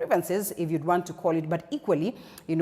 grievances, if you'd want to call it, but equally,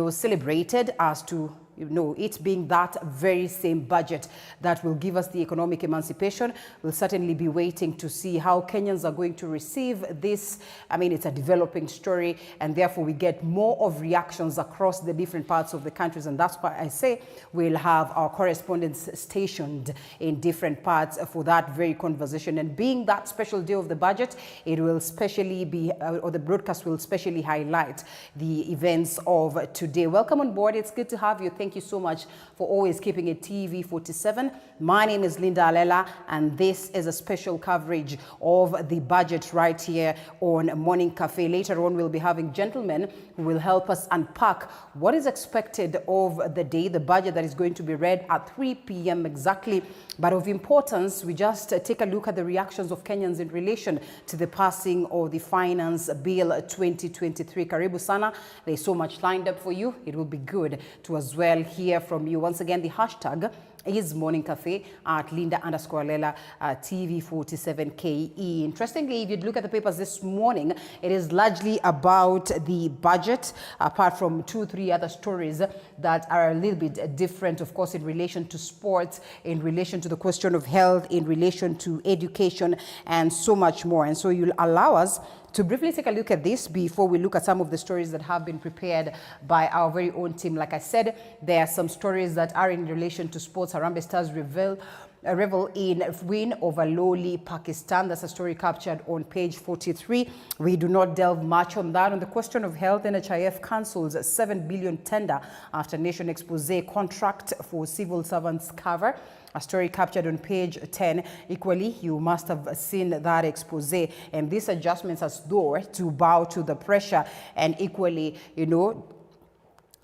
celebrated as to it being that very same budget that will give us the economic emancipation. We'll certainly be waiting to see how Kenyans are going to receive this. I mean, it's a developing story, and therefore we get more of reactions across the different parts of the countries. And that's why I say we'll have our correspondents stationed in different parts for that very conversation. And being that special day of the budget, it will specially be, or the broadcast will specially highlight the events of today. Welcome on board. It's good to have you. Thank you so much for always keeping it TV47. My name is Linda Alela, and this is a special coverage of the budget right here on Morning Cafe. Later on, we'll be having gentlemen who will help us unpack what is expected of the day, the budget that is going to be read at 3 p.m. exactly. But of importance, we just take a look at the reactions of Kenyans in relation to the passing of the Finance Bill 2023. Karibu sana. There's so much lined up for you. It will be good to as well hear from you. Once again, the hashtag is Morning Cafe at Linda_Alela TV47KE. Interestingly, if you look at the papers this morning, it is largely about the budget, apart from 2-3 other stories that are a little bit different, of course, in relation to sports, in relation to the question of health, in relation to education, and so much more. And so you'll allow us to briefly take a look at this before we look at some of the stories that have been prepared by our very own team. Like I said, there are some stories that are in relation to sports. Harambee Stars revel in win over lowly Pakistan. That's a story captured on page 43. We do not delve much on that. On the question of health, NHIF cancels a 7 billion tender after nation expose contract for civil servants cover. A story captured on page 10. Equally, you must have seen that expose, and these adjustments as though to bow to the pressure, and equally,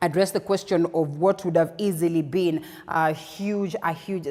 address the question of what would have easily been a huge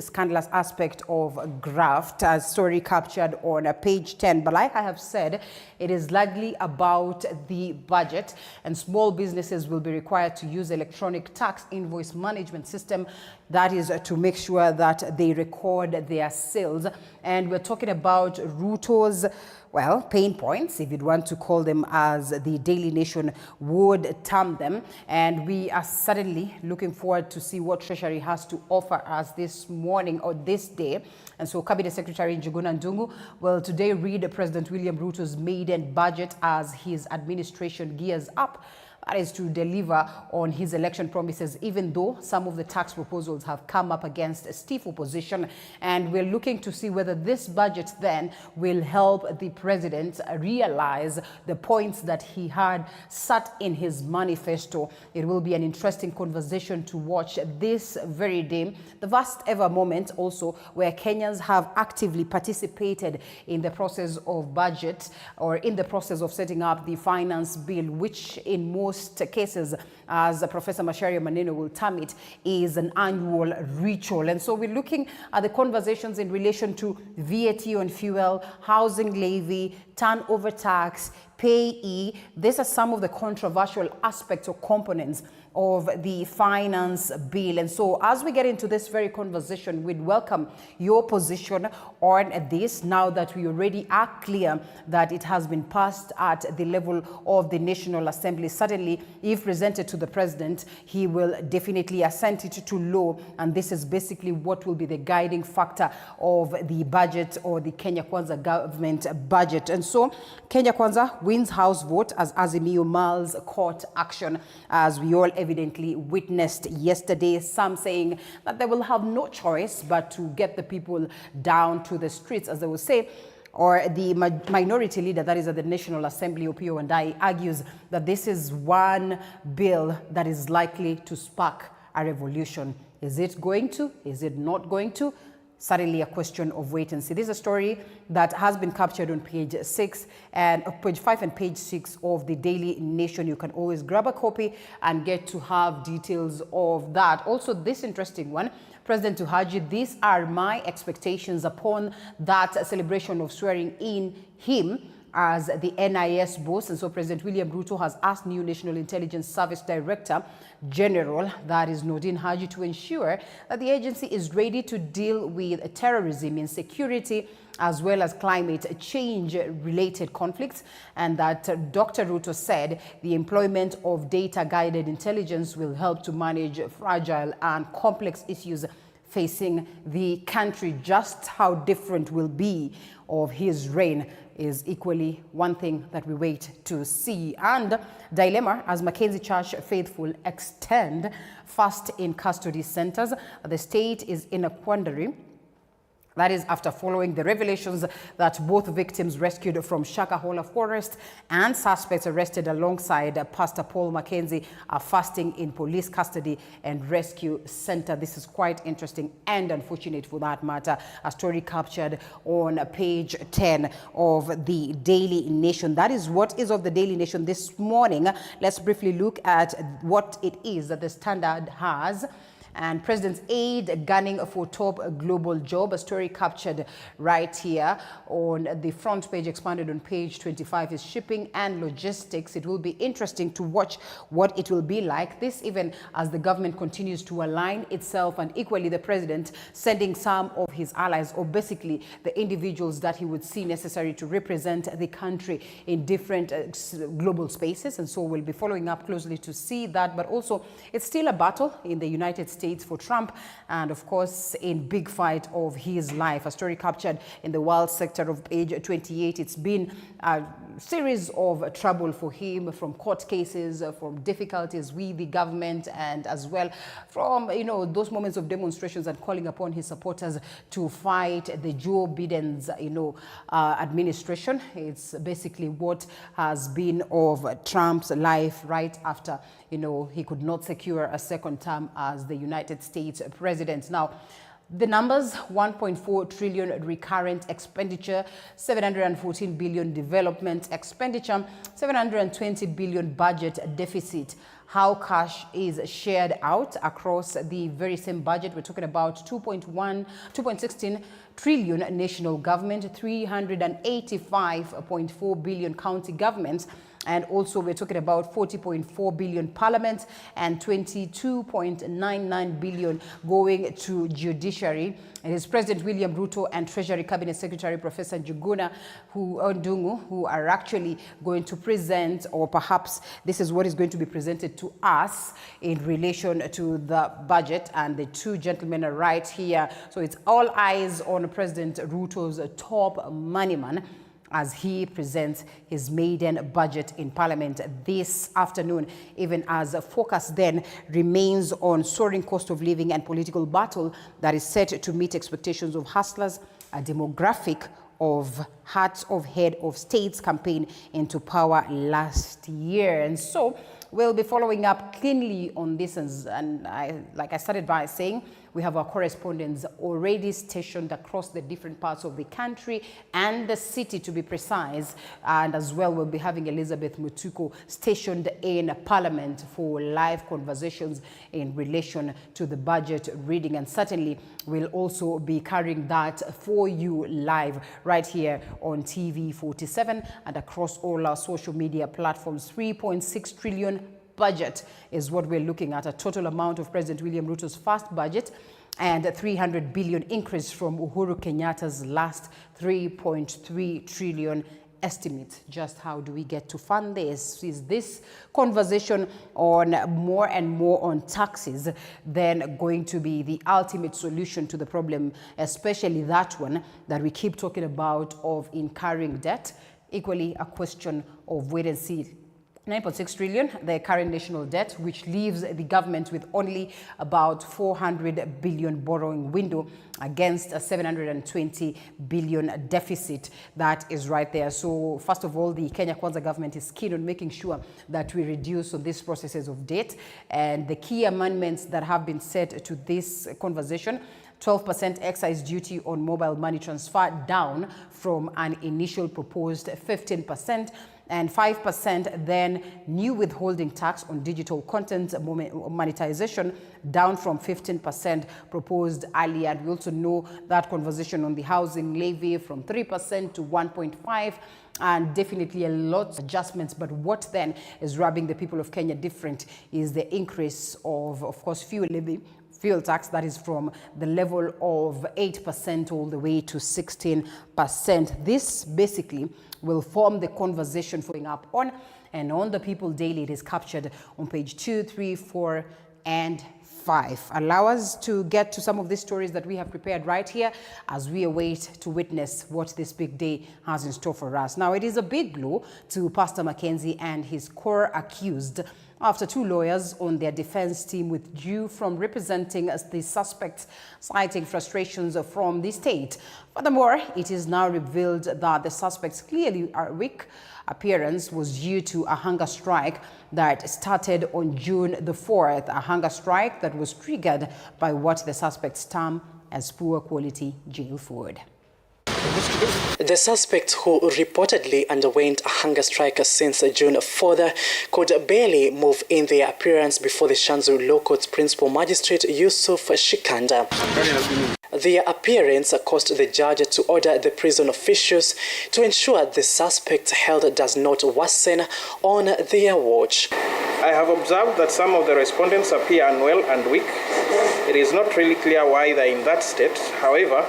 scandalous aspect of graft. A story captured on page 10. But like I have said, it is largely about the budget, and small businesses will be required to use electronic tax invoice management system. That is to make sure that they record their sales. And we're talking about Ruto's, well, pain points, if you'd want to call them, as the Daily Nation would term them. And we are certainly looking forward to see what Treasury has to offer us this morning or this day. And so Cabinet Secretary Njuguna Ndung'u will today read President William Ruto's maiden budget as his administration gears up. That is to deliver on his election promises, even though some of the tax proposals have come up against a stiff opposition. And we're looking to see whether this budget then will help the president realize the points that he had set in his manifesto. It will be an interesting conversation to watch this very day. The first ever moment also where Kenyans have actively participated in the process of budget, or in the process of setting up the finance bill, which in most cases, as Professor Macharia Maneno will term it, is an annual ritual. And so we're looking at the conversations in relation to VAT on fuel, housing levy, turnover tax, payee. These are some of the controversial aspects or components of the finance bill. And so as we get into this very conversation, we'd welcome your position on this, now that we already are clear that it has been passed at the level of the National Assembly. Certainly, if presented to the president, he will definitely assent it to law. And this is basically what will be the guiding factor of the budget, or the Kenya Kwanza government budget. And so Kenya Kwanza wins House vote as Azimio mulls court action, as we all evidently witnessed yesterday. Some saying that they will have no choice but to get the people down to the streets, as they will say. Or the minority leader, that is at the National Assembly, Opio Wandai, argues that this is one bill that is likely to spark a revolution. Is it going to? Is it not going to? Certainly a question of wait and see. This is a story that has been captured on page 6 and page 5 and page 6 of the Daily Nation. You can always grab a copy and get to have details of that. Also, this interesting one, President Tuhaji, these are my expectations upon that celebration of swearing in him. as the NIS boss. And so President William Ruto has asked new National Intelligence Service Director General, that is Nordin Haji, to ensure that the agency is ready to deal with terrorism, insecurity, as well as climate change-related conflicts, and that Dr. Ruto said the employment of data-guided intelligence will help to manage fragile and complex issues facing the country. Just how different will be of his reign is equally one thing that we wait to see. And dilemma as Mackenzie Church faithful extend fast in custody centers. The state is in a quandary. That is after following the revelations that both victims rescued from Shakahola forest and suspects arrested alongside Pastor Paul Mackenzie are fasting in police custody and rescue center. This is quite interesting and unfortunate for that matter. A story captured on page 10 of the Daily Nation. That is what is of the Daily Nation this morning. Let's briefly look at what it is that the Standard has. And President's aide gunning for top global job, a story captured right here on the front page, expanded on page 25, is shipping and logistics. It will be interesting to watch what it will be like. This even as the government continues to align itself, and equally the president sending some of his allies, or basically the individuals that he would see necessary to represent the country in different global spaces. And so we'll be following up closely to see that. But also it's still a battle in the United States for Trump, and of course in big fight of his life. A story captured in the world sector of page 28. It's been a series of trouble for him, from court cases, from difficulties with the government, and as well from those moments of demonstrations and calling upon his supporters to fight the Joe Biden's administration. It's basically what has been of Trump's life right after he could not secure a second term as the United States president. Now, the numbers: 1.4 trillion recurrent expenditure, 714 billion development expenditure, 720 billion budget deficit. How cash is shared out across the very same budget. We're talking about 2.16 trillion national government, 385.4 billion county governments. And also we're talking about 40.4 billion parliament and 22.99 billion going to judiciary. It is President William Ruto and Treasury Cabinet Secretary Professor Njuguna Ndung'u who are actually going to present, or perhaps this is what is going to be presented to us in relation to the budget. And the two gentlemen are right here. So it's all eyes on President Ruto's top money man as he presents his maiden budget in Parliament this afternoon, even as focus then remains on soaring cost of living and political battle that is set to meet expectations of hustlers, a demographic of heart of head of state's campaign into power last year. And so we'll be following up cleanly on this, and like I started by saying, we have our correspondents already stationed across the different parts of the country and the city, to be precise. And as well, we'll be having Elizabeth Mutuku stationed in Parliament for live conversations in relation to the budget reading. And certainly, we'll also be carrying that for you live right here on TV 47 and across all our social media platforms. 3.6 trillion budget is what we're looking at, a total amount of President William Ruto's first budget, and a 300 billion increase from Uhuru Kenyatta's last 3.3 trillion estimate. Just how do we get to fund this? Is this conversation on more and more on taxes then going to be the ultimate solution to the problem, especially that one that we keep talking about of incurring debt? Equally a question of wait and see. 9.6 trillion, the current national debt, which leaves the government with only about 400 billion borrowing window against a 720 billion deficit that is right there. So first of all, the Kenya Kwanza government is keen on making sure that we reduce on these processes of debt, and the key amendments that have been set to this conversation: 12% excise duty on mobile money transfer down from an initial proposed 15%, and 5% then new withholding tax on digital content monetization down from 15% proposed earlier. And we also know that conversation on the housing levy from 3% to 1.5%. and definitely a lot of adjustments. But what then is rubbing the people of Kenya different is the increase of course, fuel tax, that is from the level of 8% all the way to 16%. This basically will form the conversation going up on and on the People Daily. It is captured on page 2, 3, 4, and 5. Allow us to get to some of these stories that we have prepared right here as we await to witness what this big day has in store for us. Now, it is a big blow to Pastor Mackenzie and his core accused after 2 lawyers on their defense team withdrew from representing the suspects, citing frustrations from the state. Furthermore, it is now revealed that the suspects clearly are weak appearance was due to a hunger strike that started on June the 4th, a hunger strike that was triggered by what the suspects term as poor quality jail food. The suspects, who reportedly underwent a hunger strike since June 4th, could barely move in their appearance before the Shanzu Law Court's principal magistrate Yusuf Shikanda. Their appearance caused the judge to order the prison officials to ensure the suspects' health does not worsen on their watch. I have observed that some of the respondents appear unwell and weak. It is not really clear why they are in that state. However,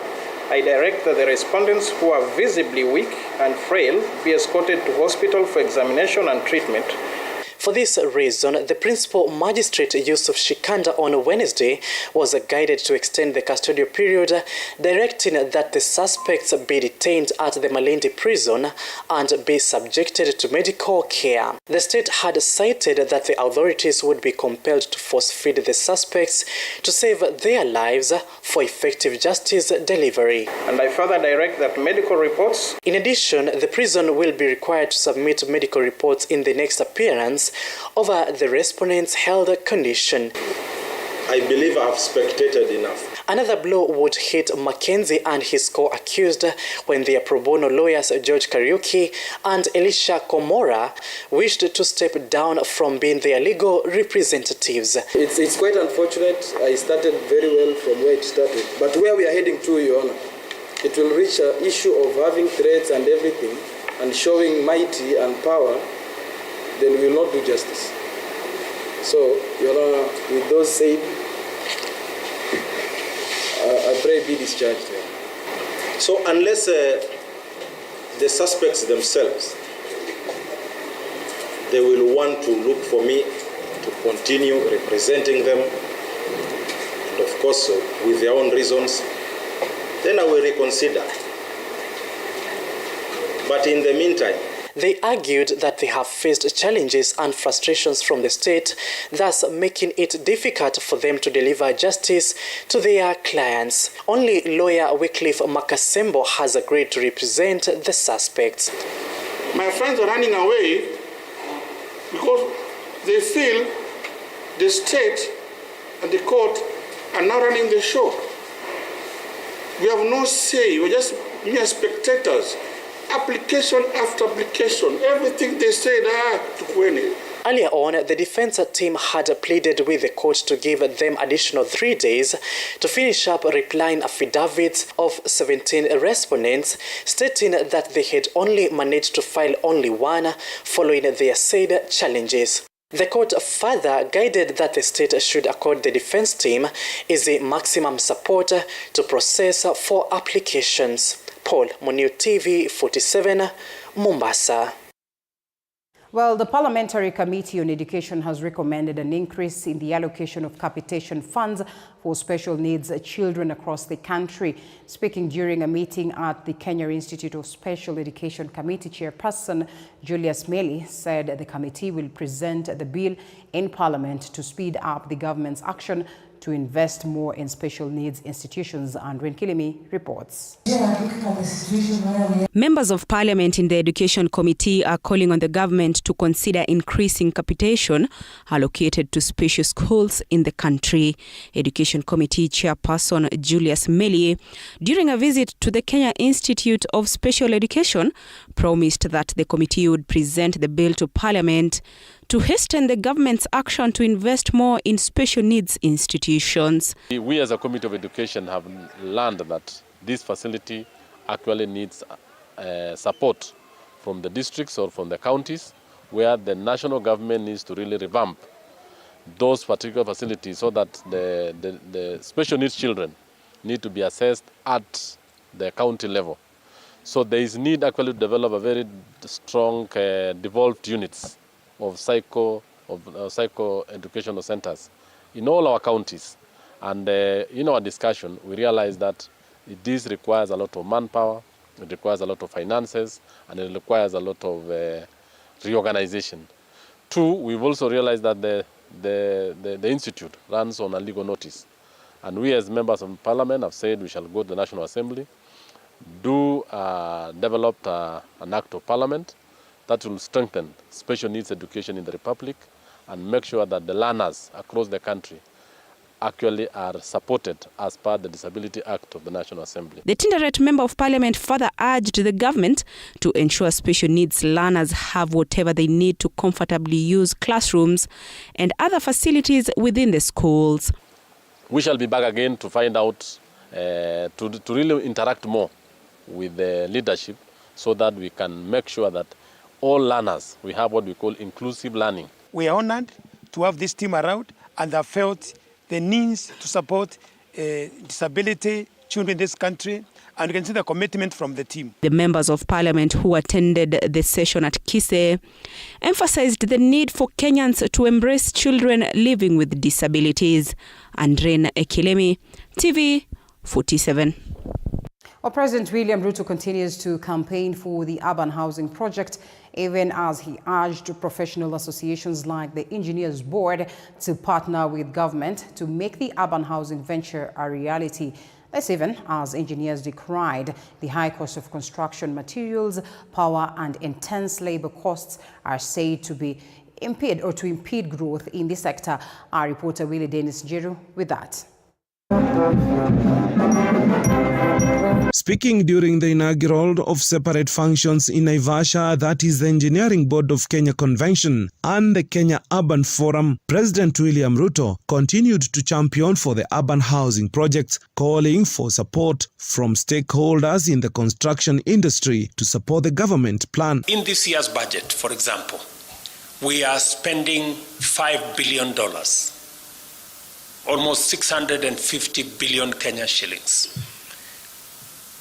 I direct that the respondents who are visibly weak and frail be escorted to hospital for examination and treatment. For this reason, the principal magistrate Yusuf Shikanda on Wednesday was guided to extend the custodial period, directing that the suspects be detained at the Malindi prison and be subjected to medical care. The state had cited that the authorities would be compelled to force-feed the suspects to save their lives for effective justice delivery. And I further direct that medical reports. In addition, the prison will be required to submit medical reports in the next appearance over the respondent's health condition. I believe I have spectated enough. Another blow would hit Mackenzie and his co-accused when their pro bono lawyers George Kariuki and Elisha Komora wished to step down from being their legal representatives. It's quite unfortunate. I started very well from where it started. But where we are heading to, Your Honor, it will reach an issue of having threats and everything and showing mighty and power, then we will not do justice. So, Your Honor, with those said, I pray be discharged. So unless the suspects themselves, they will want to look for me to continue representing them, and of course with their own reasons, then I will reconsider. But in the meantime, they argued that they have faced challenges and frustrations from the state, thus making it difficult for them to deliver justice to their clients. Only lawyer Wycliffe Makasembo has agreed to represent the suspects. My friends are running away because they feel the state and the court are now running the show. We have no say, we're just mere spectators. Application after application, everything they said, tukweni. Earlier on, the defense team had pleaded with the court to give them additional 3 days to finish up replying affidavits of 17 respondents, stating that they had only managed to file only one following their said challenges. The court further guided that the state should accord the defense team the maximum support to process for applications. Paul Muniu, TV 47, Mombasa. Well, the Parliamentary Committee on Education has recommended an increase in the allocation of capitation funds for special needs children across the country. Speaking during a meeting at the Kenya Institute of Special Education Committee, Chairperson Julius Meli said the committee will present the bill in Parliament to speed up the government's action to invest more in special needs institutions. And Renkilimi reports. Members of Parliament in the Education Committee are calling on the government to consider increasing capitation allocated to special schools in the country. Education Committee Chairperson Julius Meli, during a visit to the Kenya Institute of Special Education, promised that the committee would present the bill to Parliament to hasten the government's action to invest more in special needs institutions. We as a Committee of Education have learned that this facility actually needs support from the districts or from the counties, where the national government needs to really revamp those particular facilities so that the special needs children need to be assessed at the county level. So there is need actually to develop a very strong devolved units of psycho educational centers in all our counties. And in our discussion, we realized that this requires a lot of manpower, it requires a lot of finances, and it requires a lot of reorganization. Two, we've also realized that the institute runs on a legal notice. And we as members of parliament have said we shall go to the National Assembly, develop an act of parliament that will strengthen special needs education in the Republic and make sure that the learners across the country actually are supported as per the Disability Act of the National Assembly. The Tinderet Member of Parliament further urged the government to ensure special needs learners have whatever they need to comfortably use classrooms and other facilities within the schools. We shall be back again to find out, to really interact more with the leadership so that we can make sure that all learners, we have what we call inclusive learning. We are honored to have this team around and have felt the needs to support disability children in this country, and you can see the commitment from the team. The members of parliament who attended the session at Kise emphasized the need for Kenyans to embrace children living with disabilities. Andrena Ekilemi, TV 47. Well, President William Ruto continues to campaign for the urban housing project, even as he urged professional associations like the Engineers Board to partner with government to make the urban housing venture a reality. This even as engineers decried the high cost of construction materials, power and intense labor costs are said to be impede growth in the sector. Our reporter Willie Dennis Jiru with that. Speaking during the inaugural of separate functions in Naivasha, that is the Engineering Board of Kenya Convention and the Kenya Urban Forum, President William Ruto continued to champion for the urban housing projects, calling for support from stakeholders in the construction industry to support the government plan. In this year's budget, for example, we are spending $5 billion, almost 650 billion Kenya shillings,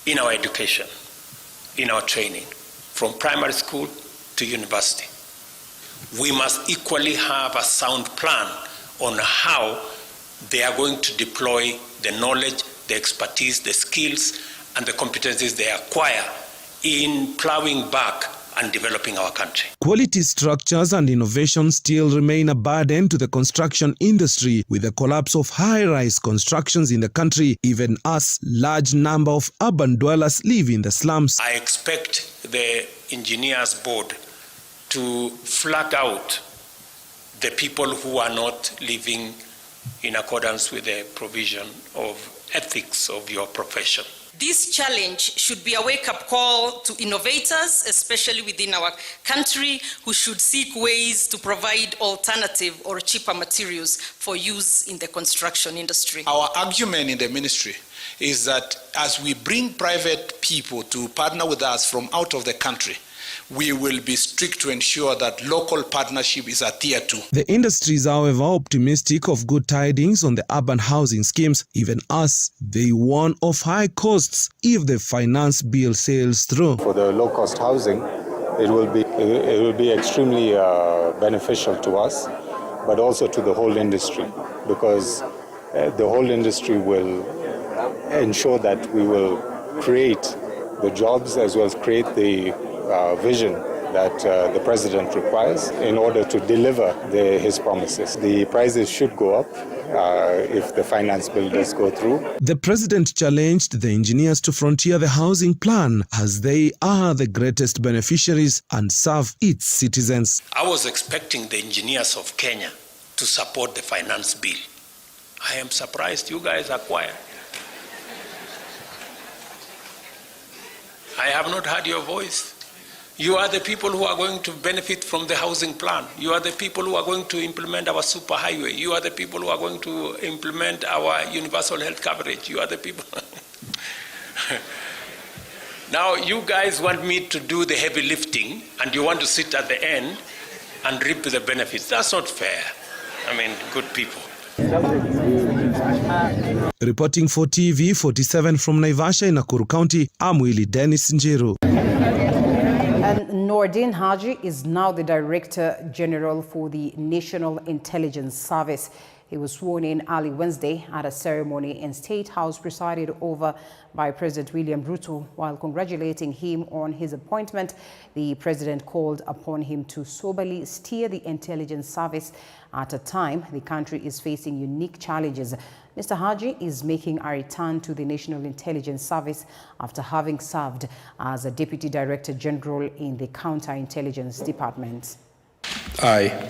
in our education, in our training, from primary school to university. We must equally have a sound plan on how they are going to deploy the knowledge, the expertise, the skills, and the competencies they acquire in plowing back and developing our country. Quality structures and innovation still remain a burden to the construction industry, with the collapse of high-rise constructions in the country, even as large number of urban dwellers live in the slums. I expect the Engineers Board to flag out the people who are not living in accordance with the provision of ethics of your profession. This challenge should be a wake-up call to innovators, especially within our country, who should seek ways to provide alternative or cheaper materials for use in the construction industry. Our argument in the ministry is that as we bring private people to partner with us from out of the country, we will be strict to ensure that local partnership is adhered to. The industry is, however, optimistic of good tidings on the urban housing schemes, even as they warn of high costs if the finance bill sails through. For the low-cost housing, it will be extremely beneficial to us, but also to the whole industry, because the whole industry will ensure that we will create the jobs as well as create the vision that the president requires in order to deliver his promises. The prices should go up if the finance bill does go through. The president challenged the engineers to frontier the housing plan, as they are the greatest beneficiaries and serve its citizens. I was expecting the engineers of Kenya to support the finance bill. I am surprised you guys are quiet. I have not heard your voice. You are the people who are going to benefit from the housing plan. You are the people who are going to implement our superhighway. You are the people who are going to implement our universal health coverage. You are the people. Now you guys want me to do the heavy lifting and you want to sit at the end and reap the benefits. That's not fair. I mean, good people. Reporting for TV 47 from Naivasha in Nakuru County, I'm Willie Dennis Njiru. And Noordin Haji is now the Director General for the National Intelligence Service. He was sworn in early Wednesday at a ceremony in State House presided over by President William Ruto. While congratulating him on his appointment, the president called upon him to soberly steer the intelligence service at a time the country is facing unique challenges. Mr. Haji is making a return to the National Intelligence Service after having served as a Deputy Director General in the Counterintelligence Department. I,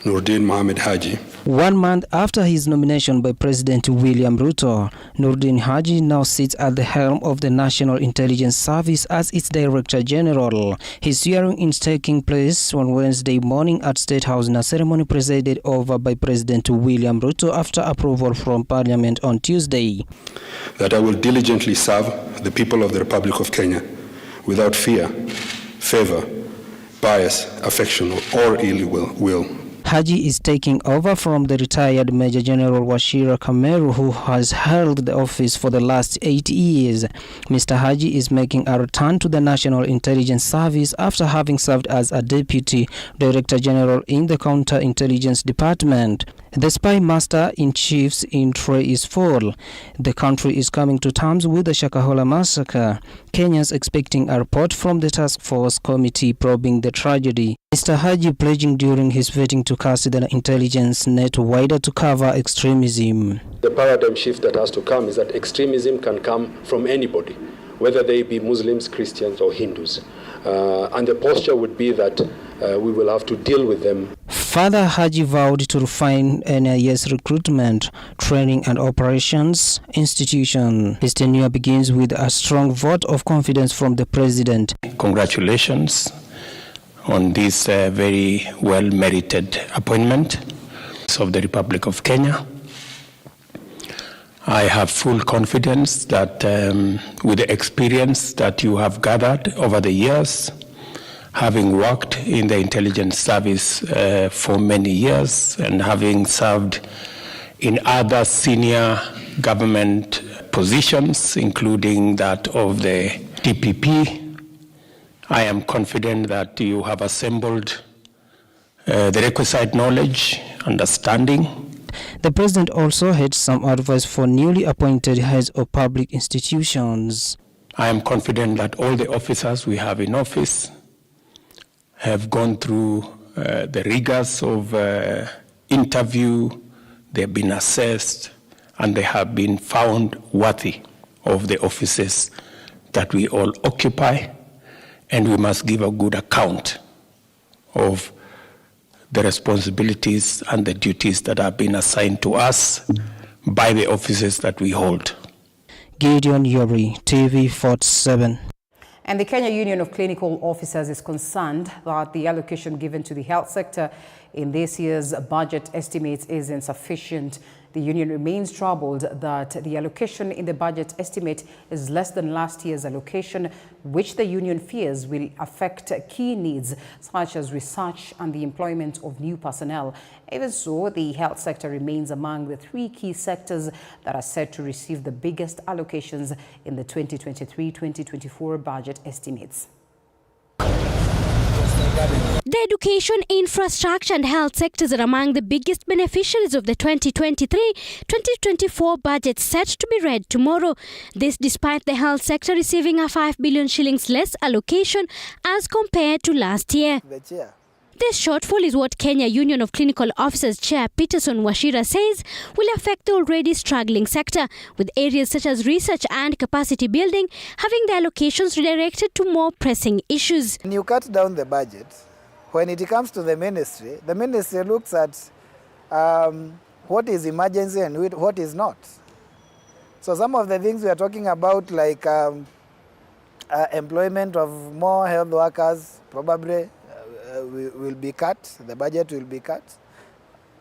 Noordin Mohamed Haji. 1 month after his nomination by President William Ruto, Noordin Haji now sits at the helm of the National Intelligence Service as its Director General. His swearing is taking place on Wednesday morning at State House in a ceremony presided over by President William Ruto after approval from Parliament on Tuesday. That I will diligently serve the people of the Republic of Kenya without fear, favor, bias, affection, or ill will. Haji is taking over from the retired Major General Wachira Kameru, who has held the office for the last 8 years. Mr. Haji is making a return to the National Intelligence Service after having served as a Deputy Director General in the Counterintelligence Department. The spy master-in-chief's entry is full. The country is coming to terms with the Shakahola massacre. Kenyans expecting a report from the task force committee probing the tragedy. Mr. Haji pledging during his vetting to cast the intelligence net wider to cover extremism. The paradigm shift that has to come is that extremism can come from anybody, whether they be Muslims, Christians, or Hindus. And the posture would be that we will have to deal with them. Further, Haji vowed to refine NIS recruitment, training and operations institution. His tenure begins with a strong vote of confidence from the president. Congratulations on this very well-merited appointment of the Republic of Kenya. I have full confidence that with the experience that you have gathered over the years, having worked in the intelligence service for many years and having served in other senior government positions, including that of the DPP, I am confident that you have assembled the requisite knowledge, understanding. The president also had some advice for newly appointed heads of public institutions. I am confident that all the officers we have in office have gone through the rigors of interview, they have been assessed, and they have been found worthy of the offices that we all occupy, and we must give a good account of the responsibilities and the duties that have been assigned to us by the offices that we hold. Gideon Yori, TV 47. And the Kenya Union of Clinical Officers is concerned that the allocation given to the health sector in this year's budget estimates is insufficient. The union remains troubled that the allocation in the budget estimate is less than last year's allocation, which the union fears will affect key needs such as research and the employment of new personnel. Even so, the health sector remains among the 3 key sectors that are set to receive the biggest allocations in the 2023-2024 budget estimates. The education, infrastructure and health sectors are among the biggest beneficiaries of the 2023-2024 budget set to be read tomorrow. This despite the health sector receiving a 5 billion shillings less allocation as compared to last year. This shortfall is what Kenya Union of Clinical Officers Chair Peterson Wachira says will affect the already struggling sector, with areas such as research and capacity building having the allocations redirected to more pressing issues. When you cut down the budget, when it comes to the ministry looks at what is emergency and what is not. So some of the things we are talking about, like employment of more health workers, probably will be cut, the budget will be cut.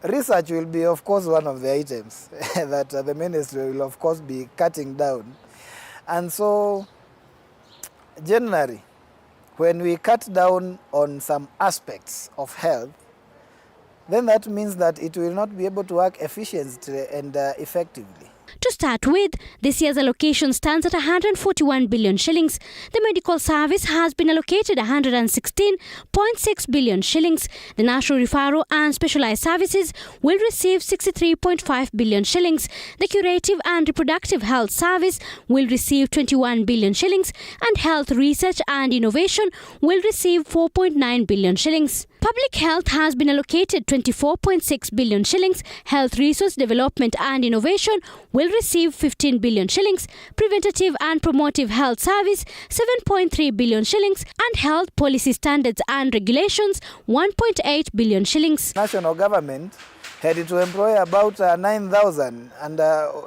Research will be, of course, one of the items that the ministry will, of course, be cutting down. And so generally, when we cut down on some aspects of health, then that means that it will not be able to work efficiently and effectively. To start with, this year's allocation stands at 141 billion shillings. The medical service has been allocated 116.6 billion shillings. The National Referral and Specialized Services will receive 63.5 billion shillings. The Curative and Reproductive Health Service will receive 21 billion shillings, and Health Research and Innovation will receive 4.9 billion shillings. Public Health has been allocated 24.6 billion shillings. Health Resource Development and Innovation will receive 15 billion shillings. Preventative and Promotive Health Service 7.3 billion shillings, and Health Policy Standards and Regulations 1.8 billion shillings. National government had to employ about 9,000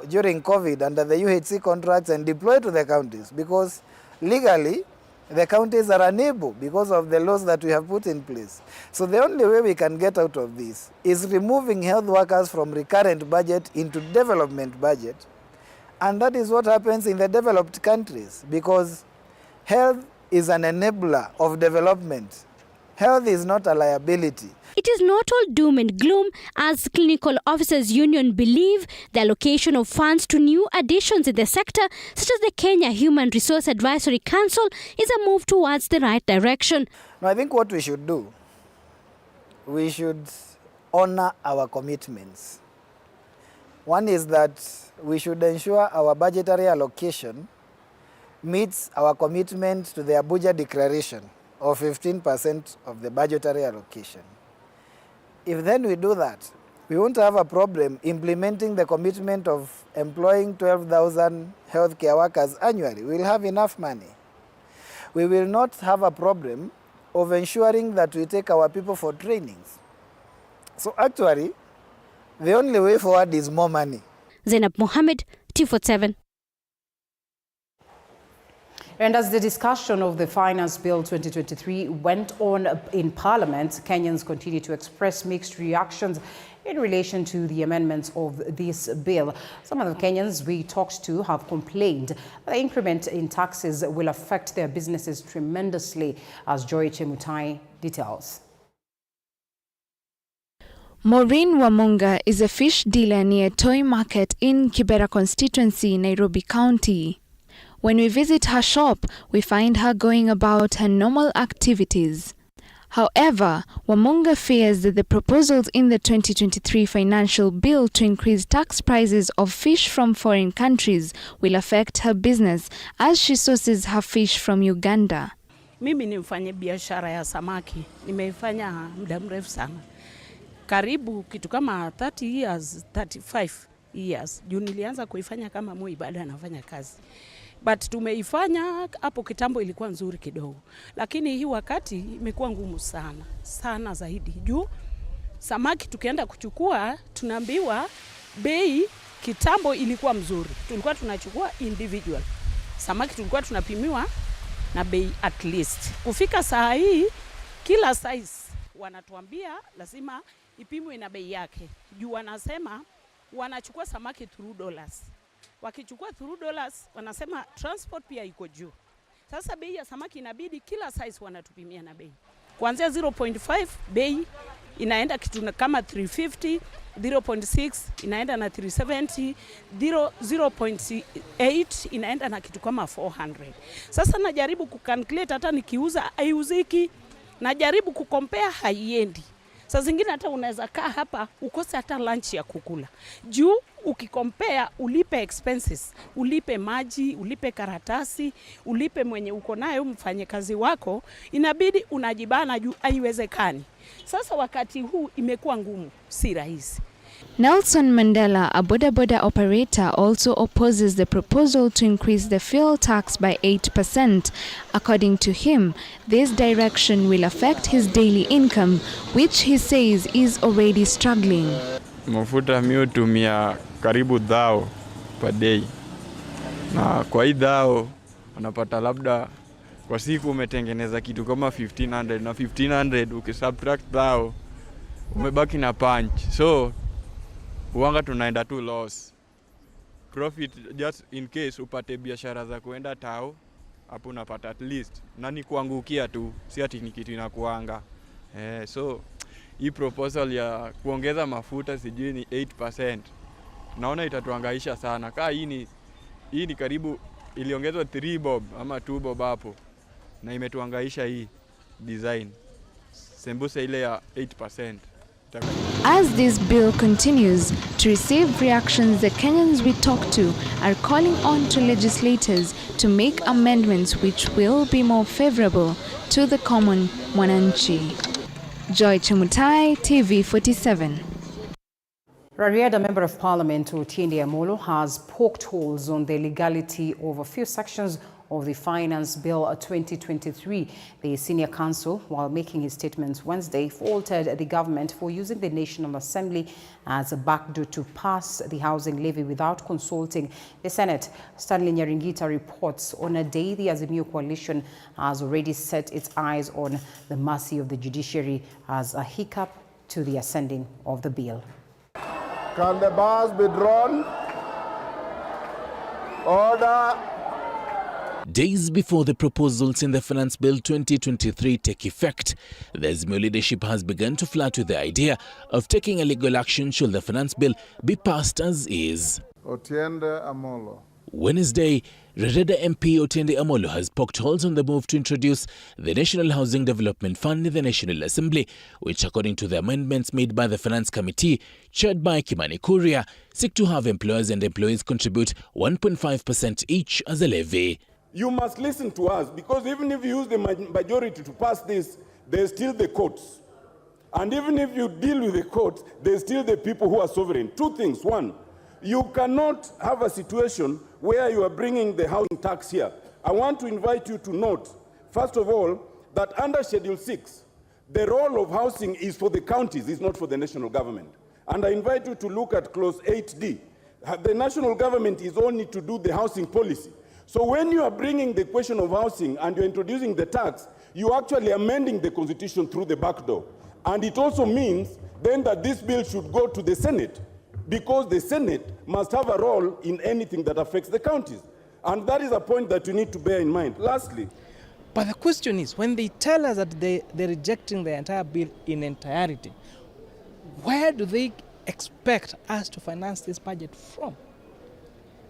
during COVID under the UHC contracts and deploy to the counties, because legally the counties are unable because of the laws that we have put in place. So the only way we can get out of this is removing health workers from recurrent budget into development budget. And that is what happens in the developed countries, because health is an enabler of development. Health is not a liability. It is not all doom and gloom, as Clinical Officers Union believe the allocation of funds to new additions in the sector, such as the Kenya Human Resource Advisory Council, is a move towards the right direction. Now, I think what we should do, we should honor our commitments. One is that we should ensure our budgetary allocation meets our commitment to the Abuja Declaration of 15% of the budgetary allocation. If then we do that, we won't have a problem implementing the commitment of employing 12,000 healthcare workers annually. We'll have enough money. We will not have a problem of ensuring that we take our people for trainings. So actually, the only way forward is more money. Zainab Mohammed, T47. And as the discussion of the Finance Bill 2023 went on in Parliament, Kenyans continue to express mixed reactions in relation to the amendments of this bill. Some of the Kenyans we talked to have complained that the increment in taxes will affect their businesses tremendously, as Joy Chemutai details. Maureen Wamunga is a fish dealer near Toy Market in Kibera constituency, Nairobi County. When we visit her shop, we find her going about her normal activities. However, Wamunga fears that the proposals in the 2023 financial bill to increase tax prices of fish from foreign countries will affect her business, as she sources her fish from Uganda. Mimi ni mfanya biashara ya samaki. Nimeifanya muda mrefu sana. Karibu kitu kama 30 years, 35 years. Juu nilianza kuifanya kama moi baada nafanya kazi. But tumeifanya hapo kitambo ilikuwa nzuri kidogo. Lakini hii wakati imekuwa ngumu sana. Sana zaidi. Juu samaki tukienda kuchukua tunaambiwa bei kitambo ilikuwa mzuri. Tulikuwa tunachukua individual. Samaki tulikuwa tunapimiwa na bei at least. Kufika saa hii kila size wanatuambia lazima ipimwe na bei yake. Juu wanasema wanachukua samaki $3. Wakichukua $3 wanasema transport pia iko juu. Sasa bei ya samaki inabidi kila size wanatupimia na bei. Kuanzia 0.5 bei inaenda kitu kama 350, 0.6 inaenda na 370, 0.8 inaenda na kitu kama 400. Sasa najaribu kucalculate hata nikiuza haiuziki, najaribu kucompare haiendi. Saa zingine hata unaweza kaa hapa ukose hata lunch ya kukula. Juu ukikompea ulipe expenses, ulipe maji, ulipe karatasi, ulipe mwenye uko nayo mfanyakazi wako, inabidi unajibana juu haiwezekani. Sasa wakati huu imekuwa ngumu, si rahisi. Nelson Mandela, a boda operator, also opposes the proposal to increase the fuel tax by 8%. According to him, this direction will affect his daily income, which he says is already struggling. Mafuta mimi hutumia karibu 1,000 per day. Na kwa hii 1,000 unapata labda kwa siku umetengeneza kitu kama 1,500, na 1,500 ukisubtract 1,000 umebaki na punch. So uanga tunaenda tu loss. Profit just in case upate biashara za kuenda tao hapo unapata at least na ni kuangukia tu, si ati ni kitu inakuanga. So hii proposal ya kuongeza mafuta sijui ni 8%. Naona itatuangaisha sana. Kaa hii ni karibu iliongezwa 3 bob ama 2 bob hapo. Na imetuangaisha hii design. Sembuse ile ya 8%. As this bill continues to receive reactions, the Kenyans we talk to are calling on to legislators to make amendments which will be more favorable to the common mwananchi. Joy Chemutai, TV47. Rarieda Member of Parliament Otiende Amolo has poked holes on the legality of a few sections of the Finance Bill 2023. The senior counsel, while making his statements Wednesday, faulted the government for using the National Assembly as a backdoor to pass the housing levy without consulting the Senate. Stanley Nyaringita reports on a day the Azimio coalition has already set its eyes on the mercy of the judiciary as a hiccup to the ascending of the bill. Can the bars be drawn? Order. Days before the proposals in the Finance Bill 2023 take effect, the Azimio leadership has begun to flirt with the idea of taking a legal action should the Finance Bill be passed as is. Otiende Amolo. Wednesday, Rarieda MP Otiende Amolo has poked holes on the move to introduce the National Housing Development Fund in the National Assembly, which, according to the amendments made by the Finance Committee, chaired by Kimani Kuria, seek to have employers and employees contribute 1.5% each as a levy. You must listen to us, because even if you use the majority to pass this, there's still the courts. And even if you deal with the courts, there's still the people who are sovereign. Two things. One, you cannot have a situation where you are bringing the housing tax here. I want to invite you to note, first of all, that under Schedule 6, the role of housing is for the counties, it's not for the national government. And I invite you to look at Clause 8D. The national government is only to do the housing policy. So when you are bringing the question of housing and you're introducing the tax, you're actually amending the constitution through the back door. And it also means then that this bill should go to the Senate, because the Senate must have a role in anything that affects the counties. And that is a point that you need to bear in mind. Lastly, but the question is, when they tell us that they're rejecting the entire bill in entirety, where do they expect us to finance this budget from?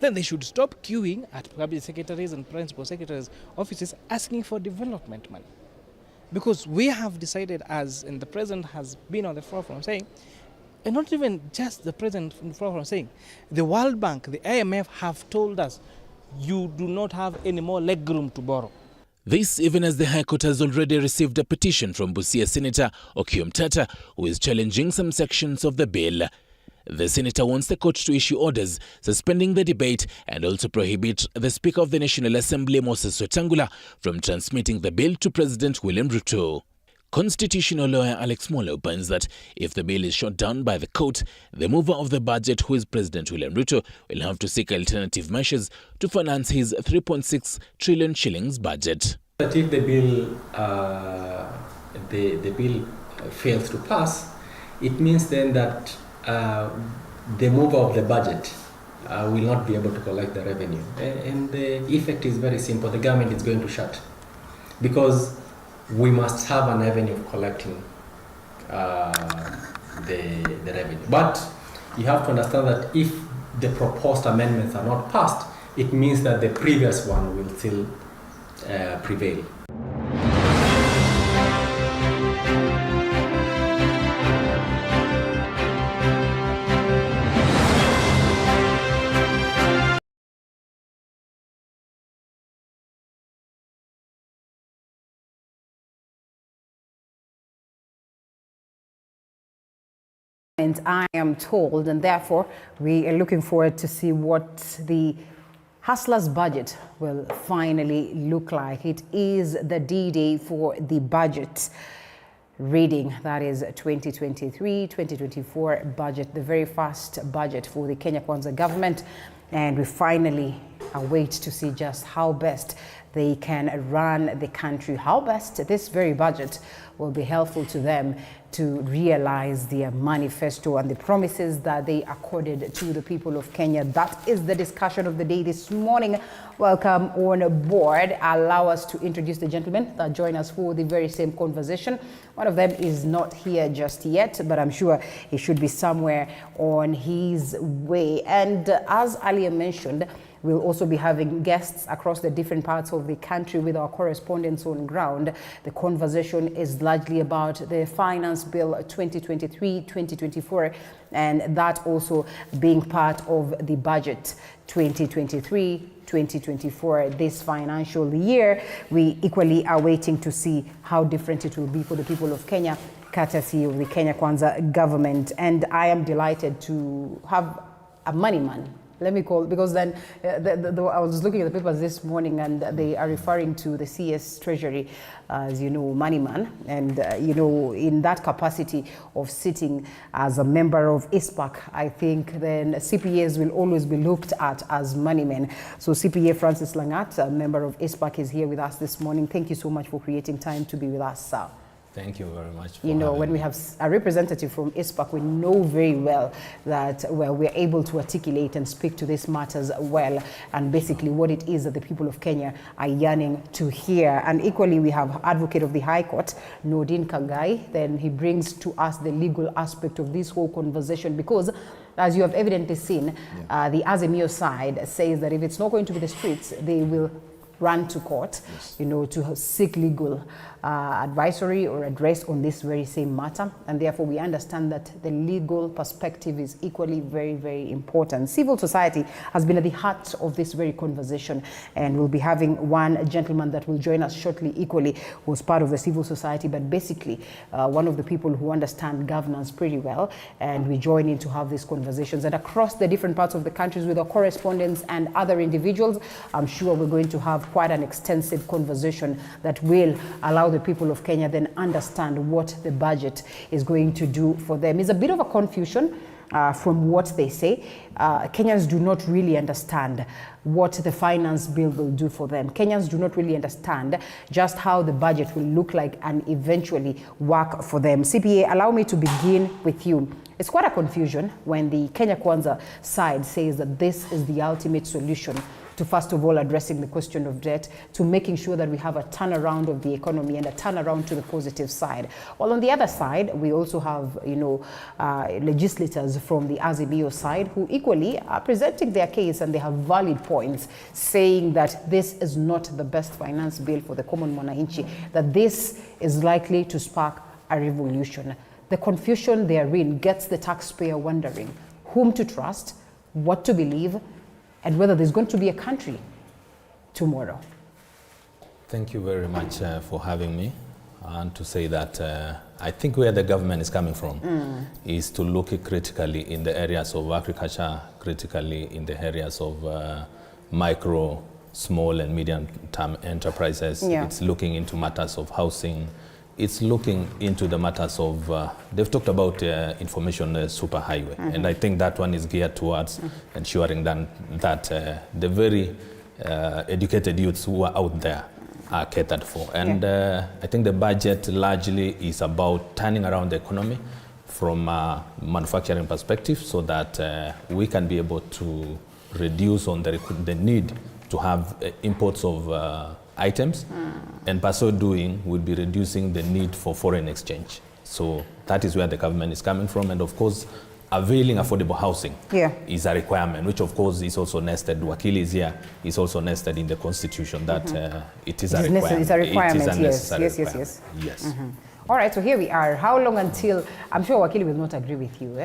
Then they should stop queuing at public secretaries and principal secretaries' offices asking for development money. Because we have decided, and the president has been on the forefront saying, and not even just the president on the forefront saying, the World Bank, the IMF have told us, you do not have any more legroom to borrow. This even as the High Court has already received a petition from Busia Senator Okiya Mtata, who is challenging some sections of the bill. The senator wants the court to issue orders suspending the debate and also prohibit the Speaker of the National Assembly, Moses Wetangula, from transmitting the bill to President William Ruto. Constitutional lawyer Alex Mola opines that if the bill is shot down by the court, the mover of the budget, who is President William Ruto, will have to seek alternative measures to finance his 3.6 trillion shillings budget. But if the bill fails to pass, it means then that the mover of the budget will not be able to collect the revenue. And the effect is very simple. The government is going to shut, because we must have an avenue of collecting the revenue. But you have to understand that if the proposed amendments are not passed, it means that the previous one will still prevail. And I am told, and therefore we are looking forward to see what the Hustler's budget will finally look like. It is the D-Day for the budget reading, that is 2023-2024 budget, the very first budget for the Kenya Kwanza government. And we finally await to see just how best they can run the country, how best this very budget will be helpful to them to realize their manifesto and the promises that they accorded to the people of Kenya. That is the discussion of the day this morning. Welcome on board. Allow us to introduce the gentlemen that join us for the very same conversation. One of them is not here just yet, but I'm sure he should be somewhere on his way. And as earlier mentioned, we'll also be having guests across the different parts of the country with our correspondents on ground. The conversation is largely about the Finance Bill 2023-2024, and that also being part of the budget 2023-2024 this financial year. We equally are waiting to see how different it will be for the people of Kenya, courtesy of the Kenya Kwanza government. And I am delighted to have a money man. Let me call, because then I was looking at the papers this morning and they are referring to the CS Treasury as, you know, money man. And, you know, in that capacity of sitting as a member of ISPAC, I think then CPAs will always be looked at as money men. So CPA Francis Langat, a member of ISPAC, is here with us this morning. Thank you so much for creating time to be with us, sir. Thank you very much. You know, when we have a representative from ISPAC, we know very well that we're able to articulate and speak to these matters well, and basically what it is that the people of Kenya are yearning to hear. And equally, we have Advocate of the High Court, Nordin Kangai. Then he brings to us the legal aspect of this whole conversation, because as you have evidently seen, the Azimio side says that if it's not going to be the streets, they will run to court, you know, to seek legal advisory or address on this very same matter. And therefore, we understand that the legal perspective is equally very, very important. Civil society has been at the heart of this very conversation, and we'll be having one gentleman that will join us shortly, equally, who's part of the civil society, but basically one of the people who understand governance pretty well. And we join in to have these conversations. And across the different parts of the countries with our correspondents and other individuals, I'm sure we're going to have quite an extensive conversation that will allow the people of Kenya then understand what the budget is going to do for them. It's a bit of a confusion from what they say. Kenyans do not really understand what the finance bill will do for them. Kenyans do not really understand just how the budget will look like and eventually work for them. CPA, allow me to begin with you. It's quite a confusion when the Kenya Kwanza side says that this is the ultimate solution to, first of all, addressing the question of debt, to making sure that we have a turnaround of the economy and a turnaround to the positive side. While on the other side, we also have, you know, legislators from the Azimio side who equally are presenting their case, and they have valid points saying that this is not the best finance bill for the common mwananchi, that this is likely to spark a revolution. The confusion therein gets the taxpayer wondering whom to trust, what to believe, and whether there's going to be a country tomorrow. Thank you very much for having me, and to say that I think where the government is coming from is to look critically in the areas of agriculture, critically in the areas of micro, small and medium-term enterprises. It's looking into matters of housing. It's looking into the matters of, they've talked about information superhighway, and I think that one is geared towards ensuring that the very educated youths who are out there are catered for. And I think the budget largely is about turning around the economy from a manufacturing perspective, so that we can be able to reduce on the need to have imports of items, and by so doing, we'll be reducing the need for foreign exchange. So that is where the government is coming from, and of course, availing affordable housing is a requirement, which of course is also nested. Wakili is here, is also nested in the Constitution that it is a requirement. It's a requirement, it is a necessary requirement. Yes. All right, so here we are. How long until, I'm sure Wakili will not agree with you,